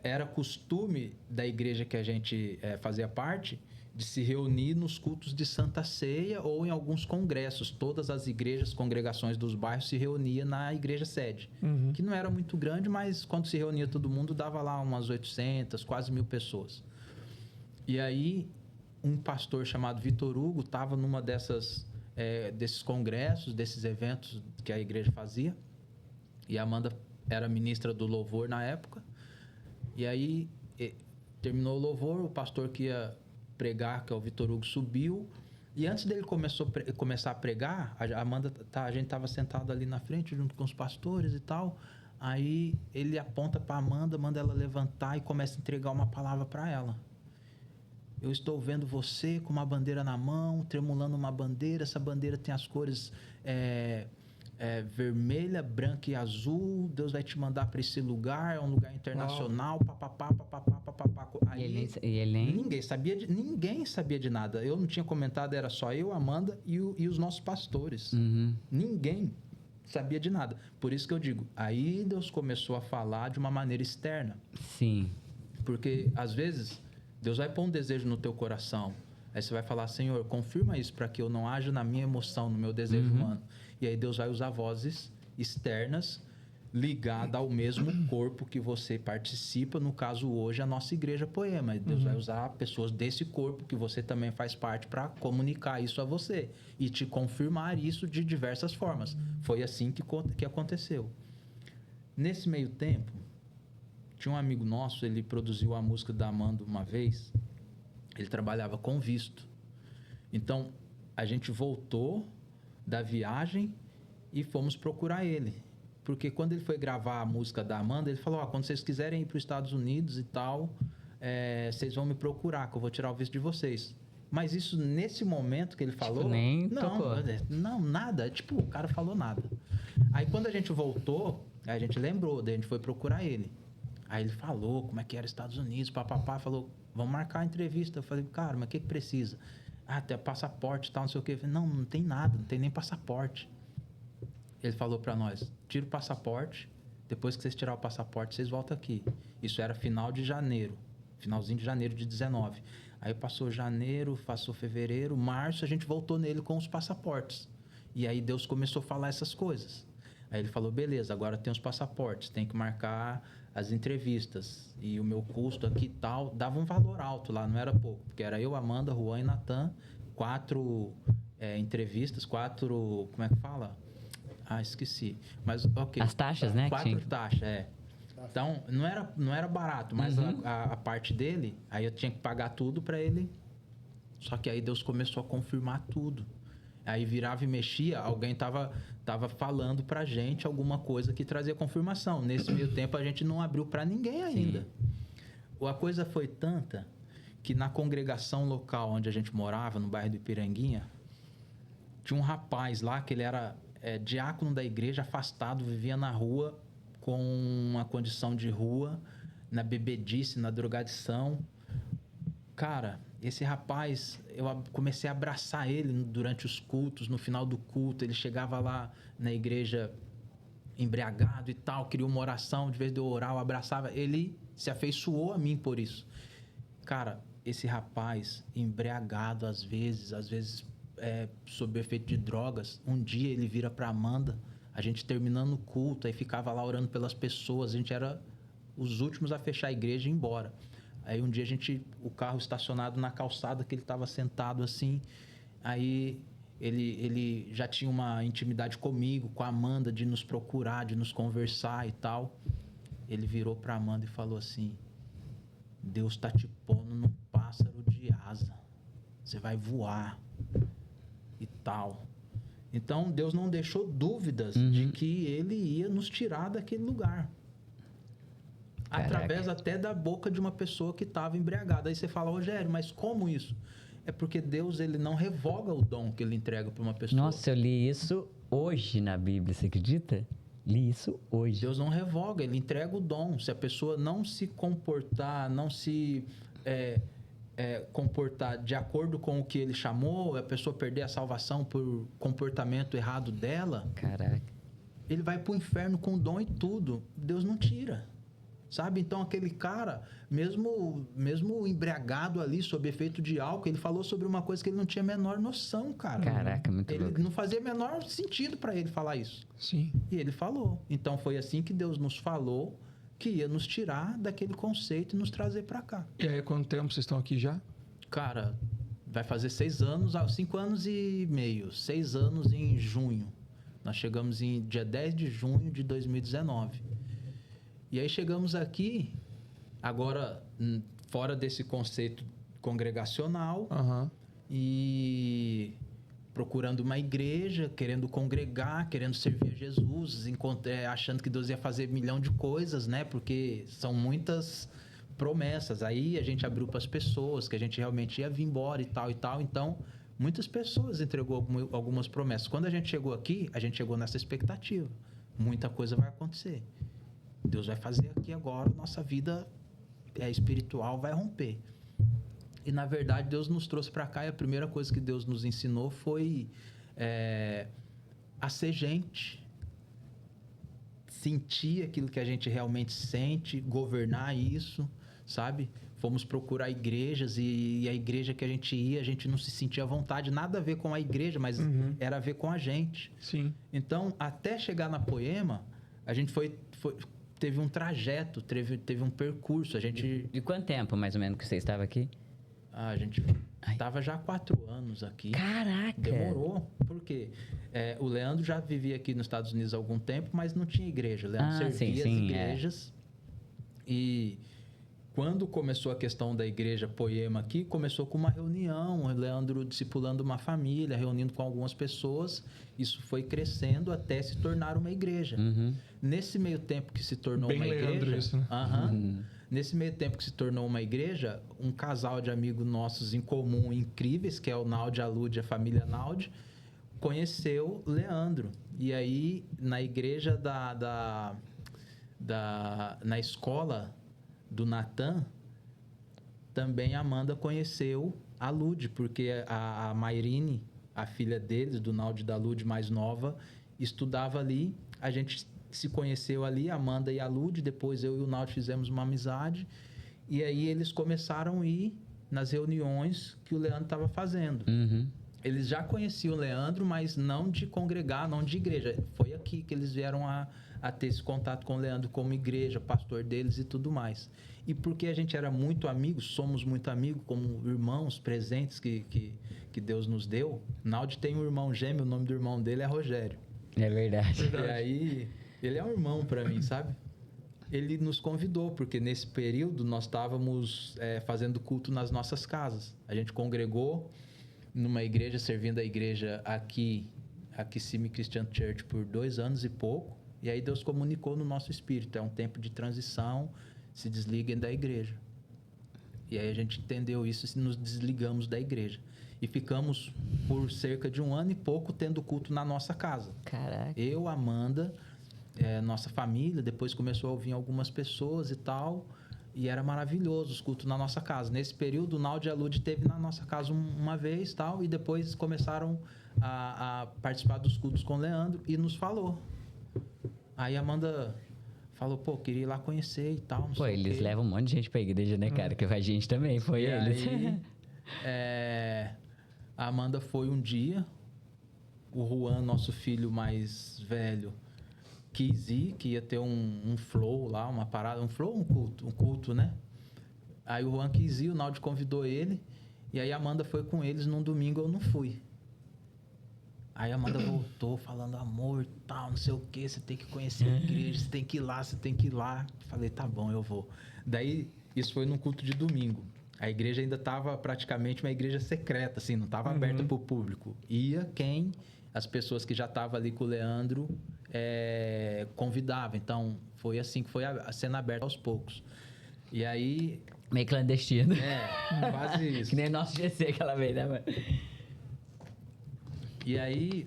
Era costume da igreja que a gente fazia parte de se reunir nos cultos de Santa Ceia ou em alguns congressos. Todas as igrejas, congregações dos bairros se reuniam na igreja sede, que não era muito grande, mas quando se reunia todo mundo, dava lá umas 800, quase 1.000 pessoas. E aí, um pastor chamado Vitor Hugo estava numa desses congressos, desses eventos que a igreja fazia, e a Amanda era ministra do louvor na época. E aí, terminou o louvor, o pastor que ia pregar, que é o Vitor Hugo, subiu. E antes dele começar a pregar, a gente estava sentado ali na frente, junto com os pastores e tal. Aí ele aponta para Amanda, manda ela levantar e começa a entregar uma palavra para ela. Eu estou vendo você com uma bandeira na mão, tremulando uma bandeira. Essa bandeira tem as cores vermelha, branca e azul. Deus vai te mandar para esse lugar, é um lugar internacional. Papapá. Aí, ninguém sabia de nada. Eu não tinha comentado, era só eu, Amanda e os nossos pastores. Ninguém sabia de nada. Por isso que eu digo, aí Deus começou a falar de uma maneira externa. Sim. Porque, às vezes, Deus vai pôr um desejo no teu coração. Aí você vai falar, Senhor, confirma isso para que eu não haja na minha emoção, no meu desejo humano. E aí Deus vai usar vozes externas ligadas ao mesmo corpo que você participa. No caso, hoje, a nossa igreja Poema. E Deus vai usar pessoas desse corpo que você também faz parte para comunicar isso a você e te confirmar isso de diversas formas. Foi assim que aconteceu. Nesse meio tempo, tinha um amigo nosso, ele produziu a música da Amanda uma vez. Ele trabalhava com visto. Então, a gente voltou da viagem e fomos procurar ele. Porque quando ele foi gravar a música da Amanda, ele falou, quando vocês quiserem ir para os Estados Unidos e tal, vocês vão me procurar, que eu vou tirar o visto de vocês. Mas isso, nesse momento que ele falou... nem tocou. Não, nada. Tipo, o cara falou nada. Aí, quando a gente voltou, a gente lembrou, daí a gente foi procurar ele. Aí ele falou como é que era Estados Unidos, papapá, falou, vamos marcar a entrevista. Eu falei, cara, mas o que precisa? Tem passaporte e tal, não sei o quê. Eu falei, não tem nada, não tem nem passaporte. Ele falou para nós, tira o passaporte, depois que vocês tirar o passaporte, vocês voltam aqui. Isso era finalzinho de janeiro de 19. Aí passou janeiro, passou fevereiro, março, a gente voltou nele com os passaportes. E aí Deus começou a falar essas coisas. Aí ele falou, beleza, agora tem os passaportes, tem que marcar as entrevistas. E o meu custo aqui e tal, dava um valor alto lá, não era pouco. Porque era eu, Amanda, Juan e Natan, 4 entrevistas, 4... Como é que fala? Esqueci. Mas, ok. As taxas, né? 4 taxas, Então, não era barato, mas a parte dele, aí eu tinha que pagar tudo para ele. Só que aí Deus começou a confirmar tudo. Aí virava e mexia, alguém tava falando pra gente alguma coisa que trazia confirmação. Nesse meio tempo, a gente não abriu para ninguém ainda. Sim. A coisa foi tanta que na congregação local onde a gente morava, no bairro do Ipiranguinha, tinha um rapaz lá que ele era diácono da igreja, afastado, vivia na rua com uma condição de rua, na bebedice, na drogadição. Cara, esse rapaz, eu comecei a abraçar ele durante os cultos, no final do culto, ele chegava lá na igreja embriagado e tal, queria uma oração, de vez de eu orar, eu abraçava, ele se afeiçoou a mim por isso. Cara, esse rapaz, embriagado às vezes sob o efeito de drogas, um dia ele vira para Amanda, a gente terminando o culto, aí ficava lá orando pelas pessoas, a gente era os últimos a fechar a igreja e ir embora. Aí um dia o carro estacionado na calçada que ele estava sentado assim, aí ele já tinha uma intimidade comigo, com a Amanda, de nos procurar, de nos conversar e tal. Ele virou para Amanda e falou assim, Deus está te pondo num pássaro de asa. Você vai voar e tal. Então, Deus não deixou dúvidas de que Ele ia nos tirar daquele lugar. Caraca. Através até da boca de uma pessoa que estava embriagada. Aí você fala, Rogério, mas como isso? É porque Deus, Ele não revoga o dom que Ele entrega para uma pessoa. Nossa, eu li isso hoje na Bíblia, você acredita? Li isso hoje. Deus não revoga, Ele entrega o dom. Se a pessoa não se comportar, não se comportar de acordo com o que Ele chamou, a pessoa perder a salvação por comportamento errado dela, Caraca. ele vai pro inferno com o dom e tudo. Deus não tira. Sabe? Então, aquele cara, mesmo embriagado ali, sob efeito de álcool, ele falou sobre uma coisa que ele não tinha a menor noção, cara. Caraca, muito Ele louco. não fazia menor sentido para ele falar isso. Sim. E ele falou. Então, foi assim que Deus nos falou que ia nos tirar daquele conceito e nos trazer para cá. E aí, quanto tempo vocês estão aqui já? Cara, vai fazer 6 anos, 5 anos e meio. 6 anos em junho. Nós chegamos em dia 10 de junho de 2019. E aí chegamos aqui, agora fora desse conceito congregacional, e procurando uma igreja, querendo congregar, querendo servir a Jesus, achando que Deus ia fazer 1 milhão de coisas, né? Porque são muitas promessas. Aí a gente abriu para as pessoas que a gente realmente ia vir embora e tal e tal. Então, muitas pessoas entregou algumas promessas. Quando a gente chegou aqui, a gente chegou nessa expectativa. Muita coisa vai acontecer. Deus vai fazer aqui agora, nossa vida espiritual vai romper. E, na verdade, Deus nos trouxe para cá e a primeira coisa que Deus nos ensinou foi a ser gente. Sentir aquilo que a gente realmente sente, governar isso, sabe? Fomos procurar igrejas e a igreja que a gente não se sentia à vontade. Nada a ver com a igreja, mas era a ver com a gente. Sim. Então, até chegar na Poema, a gente teve um trajeto, teve um percurso. A gente... E quanto tempo, mais ou menos, que você estava aqui? A gente estava já há 4 anos aqui. Caraca! Demorou. Por quê? O Leandro já vivia aqui nos Estados Unidos há algum tempo, mas não tinha igreja. O Leandro servia as igrejas. E quando começou a questão da igreja Poema aqui, começou com uma reunião. O Leandro discipulando uma família, reunindo com algumas pessoas. Isso foi crescendo até se tornar uma igreja. Nesse meio tempo que se tornou Bem uma Leandro igreja... isso, né? Nesse meio tempo que se tornou uma igreja, um casal de amigos nossos em comum incríveis, que é o Naldi e a Lud, a família Naldi, conheceu Leandro. E aí, na igreja na escola do Natan, também a Amanda conheceu a Lud, porque a Mairine, a filha deles, do Naldi e da Lud mais nova, estudava ali. A gente se conheceu ali, a Amanda e a Lud, depois eu e o Naldi fizemos uma amizade, e aí eles começaram a ir nas reuniões que o Leandro estava fazendo. Eles já conheciam o Leandro, mas não de congregar, não de igreja. Foi aqui que eles vieram a ter esse contato com o Leandro como igreja, pastor deles e tudo mais. E porque a gente era muito amigos, somos muito amigos, como irmãos presentes que Deus nos deu. Naldi tem um irmão gêmeo, o nome do irmão dele é Rogério. É verdade. E aí... Ele é um irmão para mim, sabe? Ele nos convidou, porque nesse período nós estávamos fazendo culto nas nossas casas. A gente congregou numa igreja, servindo a igreja aqui, a Kissimmee Christian Church, por 2 anos e pouco. E aí Deus comunicou no nosso espírito. É um tempo de transição, se desliguem da igreja. E aí a gente entendeu isso e nos desligamos da igreja. E ficamos por cerca de 1 ano e pouco tendo culto na nossa casa. Caraca. Eu, Amanda... nossa família, depois começou a ouvir algumas pessoas e tal, e era maravilhoso os cultos na nossa casa. Nesse período, o Naldi e a Lud esteve na nossa casa uma vez tal, e depois começaram a participar dos cultos com o Leandro e nos falou. Aí a Amanda falou, queria ir lá conhecer e tal. Pô, eles levam um monte de gente pra igreja, né, cara? Que a gente também, foi e eles. Aí, a Amanda foi um dia, o Juan, nosso filho mais velho, quis ir, que ia ter um flow lá, uma parada, um culto, né? Aí o Juan quis ir, o Naldi convidou ele, e aí a Amanda foi com eles num domingo, eu não fui. Aí a Amanda voltou falando amor e tal, não sei o que, você tem que conhecer a igreja, você tem que ir lá, você tem que ir lá. Falei, tá bom, eu vou. Daí Isso foi num culto de domingo. A igreja ainda estava praticamente uma igreja secreta, assim, não estava aberta para o público. Ia as pessoas que já estavam ali com o Leandro convidavam. Então, foi assim que foi sendo aberta aos poucos. E aí... Meio clandestino. Quase isso. Que nem nosso GC aquela vez, né, mano? E aí,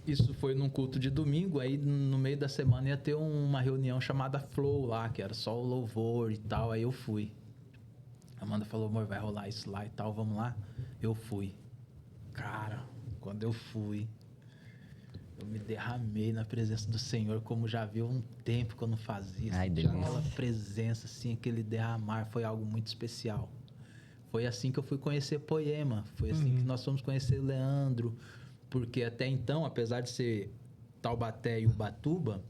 isso foi num culto de domingo, aí no meio da semana ia ter uma reunião chamada Flow lá, que era só o louvor e tal, aí eu fui. A Amanda falou, amor, vai rolar isso lá e tal, vamos lá? Eu fui. Cara, quando eu fui, eu me derramei na presença do Senhor, como já havia um tempo que eu não fazia. Ai, Assim, delícia. aquela presença, assim, aquele derramar, foi algo muito especial. Foi assim que eu fui conhecer Poema, foi assim que nós fomos conhecer o Leandro, porque até então, apesar de ser Taubaté e Ubatuba,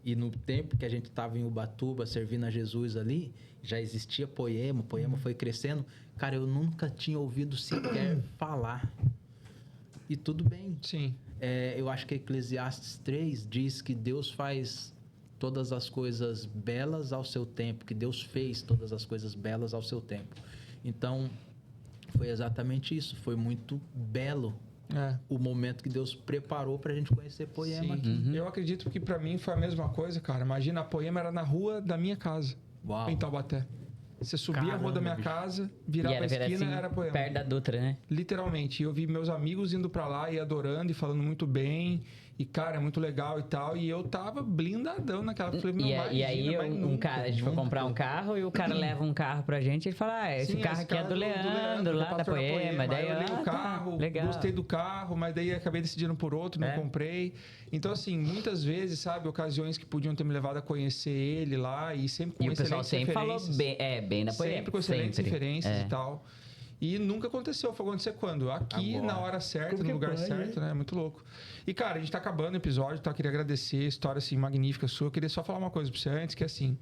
e no tempo que a gente estava em Ubatuba servindo a Jesus ali, já existia Poema, Poema foi crescendo. Cara, eu nunca tinha ouvido sequer falar. E tudo bem. Sim. Eu acho que Eclesiastes 3 diz que Deus faz todas as coisas belas ao seu tempo, que Deus fez todas as coisas belas ao seu tempo. Então, foi exatamente isso. Foi muito belo o momento que Deus preparou pra gente conhecer Poema aqui. Eu acredito que pra mim foi a mesma coisa, cara. Imagina, a Poema era na rua da minha casa, Uau. em Taubaté. Você subia a rua Caramba, da minha bicho. casa, E virava era a esquina, assim, era Poema. perto da Dutra, né? Literalmente. Eu vi meus amigos indo pra lá e adorando e falando muito bem. E, cara, é muito legal e tal. E eu tava blindadão naquela... Falei, meu, E imagina, aí mas um nunca, cara, a gente foi nunca. comprar um carro e o cara leva um carro pra gente e ele fala, esse Sim, carro esse aqui é do Leandro, lá da pastor Poema. Daí eu olhei o tá, carro, legal. gostei do carro, mas daí acabei decidindo por outro, não comprei. Então, assim, muitas vezes, sabe, ocasiões que podiam ter me levado a conhecer ele lá e sempre com E o pessoal excelentes sempre falou referências. bem da Poema. Sempre com excelentes sempre. referências e tal. E nunca aconteceu. Foi acontecer quando? Aqui, Agora. na hora certa, Como no que lugar pode, certo, né? Muito louco. E, cara, a gente tá acabando o episódio, tá? Eu queria agradecer, história, assim, magnífica sua. Eu queria só falar uma coisa pra você antes, que assim...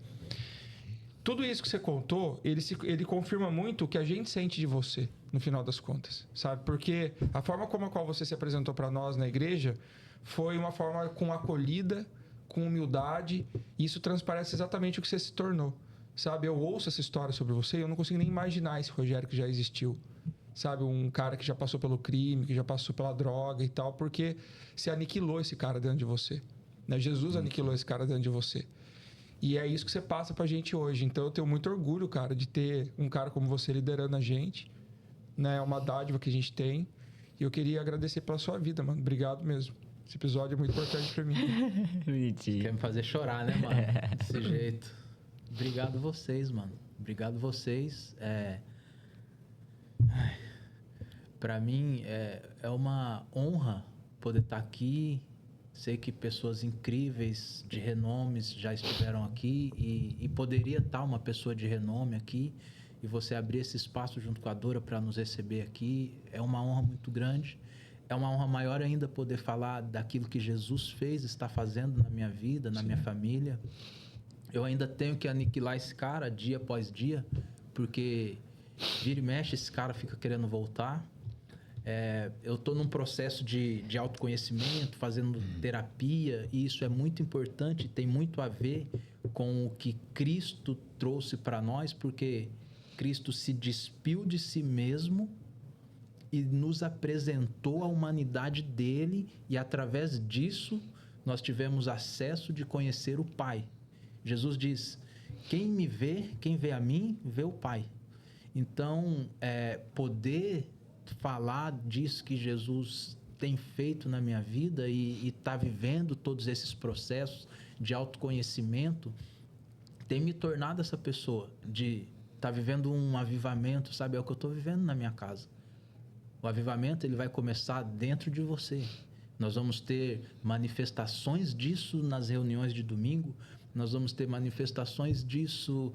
Tudo isso que você contou, ele confirma muito o que a gente sente de você, no final das contas, sabe? Porque a forma como a qual você se apresentou para nós na igreja foi uma forma com acolhida, com humildade, e isso transparece exatamente o que você se tornou, sabe? Eu ouço essa história sobre você e eu não consigo nem imaginar esse Rogério que já existiu, sabe? Um cara que já passou pelo crime, que já passou pela droga e tal, porque você aniquilou esse cara dentro de você, né? Jesus aniquilou esse cara dentro de você. E é isso que você passa pra gente hoje. Então eu tenho muito orgulho, cara, de ter um cara como você liderando a gente, né? É uma dádiva que a gente tem. E eu queria agradecer pela sua vida, mano. Obrigado mesmo. Esse episódio é muito importante pra mim. Bonitinho. Quer me fazer chorar, né, mano? Desse jeito. Obrigado vocês, mano. Obrigado vocês. Pra mim, é uma honra poder estar aqui. Sei que pessoas incríveis, de renomes, já estiveram aqui. E poderia estar uma pessoa de renome aqui. E você abrir esse espaço junto com a Dora para nos receber aqui. É uma honra muito grande. É uma honra maior ainda poder falar daquilo que Jesus fez, está fazendo na minha vida, na minha família. Eu ainda tenho que aniquilar esse cara dia após dia, porque vira e mexe, esse cara fica querendo voltar. Eu estou num processo de autoconhecimento, fazendo terapia, e isso é muito importante, tem muito a ver com o que Cristo trouxe para nós, porque Cristo se despiu de si mesmo e nos apresentou a humanidade dele, e através disso nós tivemos acesso de conhecer o Pai. Jesus diz, quem vê a mim, vê o Pai. Então, poder falar disso que Jesus tem feito na minha vida e está vivendo todos esses processos de autoconhecimento, tem me tornado essa pessoa, de estar vivendo um avivamento, sabe? É o que eu estou vivendo na minha casa. O avivamento, ele vai começar dentro de você. Nós vamos ter manifestações disso nas reuniões de domingo, nós vamos ter manifestações disso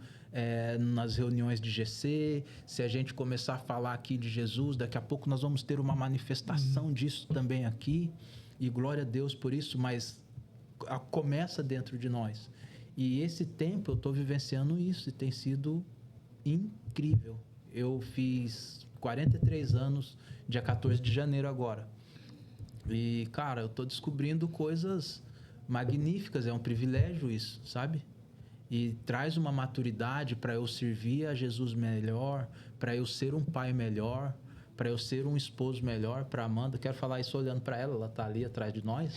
nas reuniões de GC. Se a gente começar a falar aqui de Jesus, daqui a pouco nós vamos ter uma manifestação disso também aqui. E glória a Deus por isso, mas começa dentro de nós. E esse tempo eu estou vivenciando isso e tem sido incrível. Eu fiz 43 anos, dia 14 de janeiro agora. E, cara, eu estou descobrindo coisas magníficas, é um privilégio isso, sabe? e traz uma maturidade para eu servir a Jesus melhor, para eu ser um pai melhor, para eu ser um esposo melhor para Amanda. Quero falar isso olhando para ela, ela tá ali atrás de nós.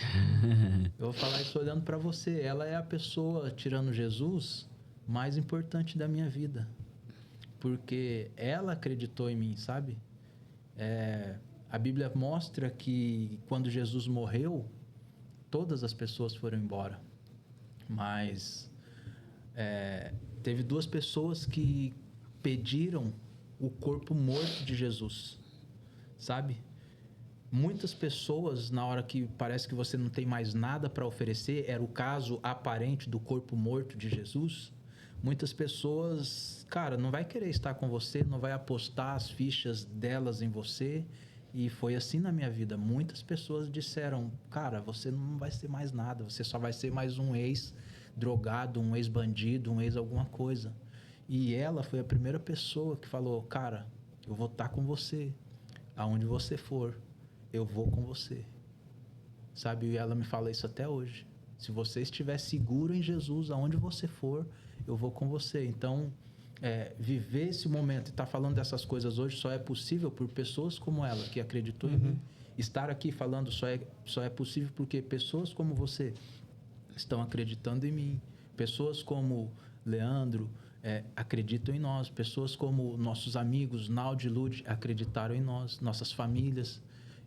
Eu vou falar isso olhando para você. Ela é a pessoa, tirando Jesus, mais importante da minha vida, porque ela acreditou em mim, sabe? A Bíblia mostra que quando Jesus morreu, todas as pessoas foram embora, mas teve 2 pessoas que pediram o corpo morto de Jesus, sabe? Muitas pessoas, na hora que parece que você não tem mais nada para oferecer, era o caso aparente do corpo morto de Jesus. Muitas pessoas, cara, não vai querer estar com você, não vai apostar as fichas delas em você. E foi assim na minha vida. Muitas pessoas disseram, cara, você não vai ser mais nada, você só vai ser mais um ex-drogado, um ex-bandido, um ex-alguma coisa. E ela foi a primeira pessoa que falou, cara, eu vou estar com você. Aonde você for, eu vou com você. Sabe? E ela me fala isso até hoje. Se você estiver seguro em Jesus, aonde você for, eu vou com você. Então, viver esse momento e estar falando dessas coisas hoje só é possível por pessoas como ela, que acreditou em mim. Estar aqui falando só é possível porque pessoas como você estão acreditando em mim. Pessoas como Leandro acreditam em nós. Pessoas como nossos amigos, Naldi e Lud, acreditaram em nós. Nossas famílias.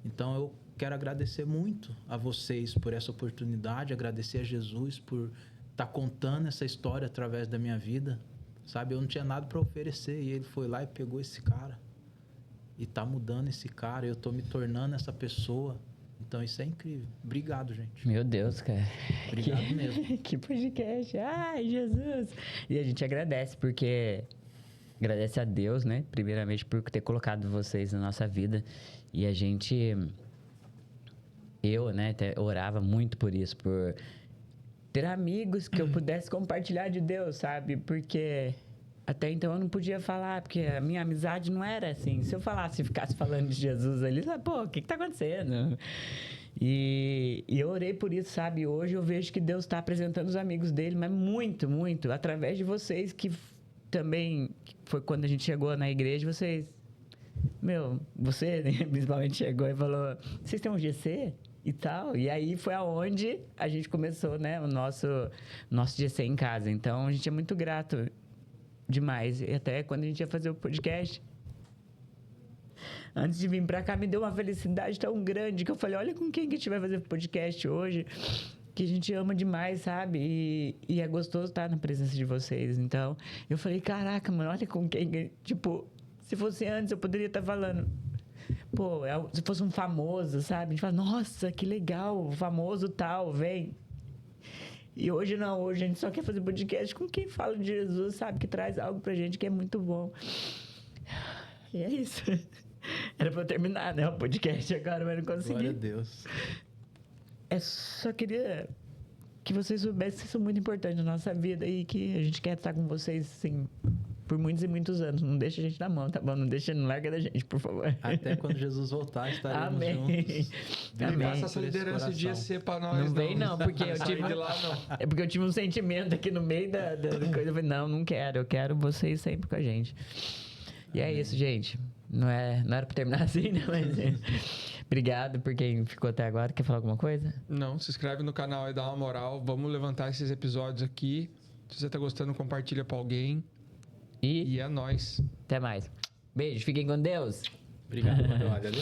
Então, eu quero agradecer muito a vocês por essa oportunidade, agradecer a Jesus por estar contando essa história através da minha vida, sabe? Eu não tinha nada para oferecer e ele foi lá e pegou esse cara e tá mudando esse cara, eu tô me tornando essa pessoa. Então isso é incrível. Obrigado, gente. Meu Deus, cara. Obrigado mesmo. Que podcast. Ai, Jesus. E a gente agradece, porque... Agradece a Deus, né? Primeiramente, por ter colocado vocês na nossa vida. E a gente... Eu, né? Até orava muito por isso. Por ter amigos que eu pudesse compartilhar de Deus, sabe? Porque... Até então eu não podia falar, porque a minha amizade não era assim. Se eu ficasse falando de Jesus ali, pô, o que tá acontecendo? E eu orei por isso, sabe? Hoje eu vejo que Deus está apresentando os amigos dele, mas muito, muito, através de vocês, que também foi quando a gente chegou na igreja, vocês... você né, principalmente chegou e falou, vocês têm um GC? E tal, e aí foi aonde a gente começou, né, o nosso GC em casa. Então, a gente é muito grato demais. E até quando a gente ia fazer o podcast, antes de vir pra cá, me deu uma felicidade tão grande que eu falei, olha com quem que a gente vai fazer o podcast hoje, que a gente ama demais, sabe? E é gostoso estar na presença de vocês. Então, eu falei, caraca, mano, olha com quem... Tipo, se fosse antes, eu poderia estar falando... Pô, se fosse um famoso, sabe? A gente fala, nossa, que legal, o famoso tal, vem... E hoje não, hoje a gente só quer fazer podcast com quem fala de Jesus, sabe? Que traz algo pra gente que é muito bom. E é isso. Era pra eu terminar, né? O podcast agora, mas não consegui. Glória a Deus. Só queria que vocês soubessem que isso é muito importante na nossa vida e que a gente quer estar com vocês, assim, por muitos e muitos anos. Não deixa a gente na mão, tá bom? Não larga da gente, por favor. Até quando Jesus voltar, estaremos Amém. juntos. Não Amém. passa essa liderança de ser pra nós. Não vem não, porque eu tive... de lá, não. É porque eu tive um sentimento aqui no meio da coisa. Eu falei, não quero. Eu quero vocês sempre com a gente. E é isso, gente. Não era pra terminar assim, né? Mas obrigado por quem ficou até agora. Quer falar alguma coisa? Não, se inscreve no canal e dá uma moral. Vamos levantar esses episódios aqui. Se você tá gostando, compartilha pra alguém. E E é nóis. até mais. Beijo, fiquem com Deus. Obrigado, mano. Olha ali.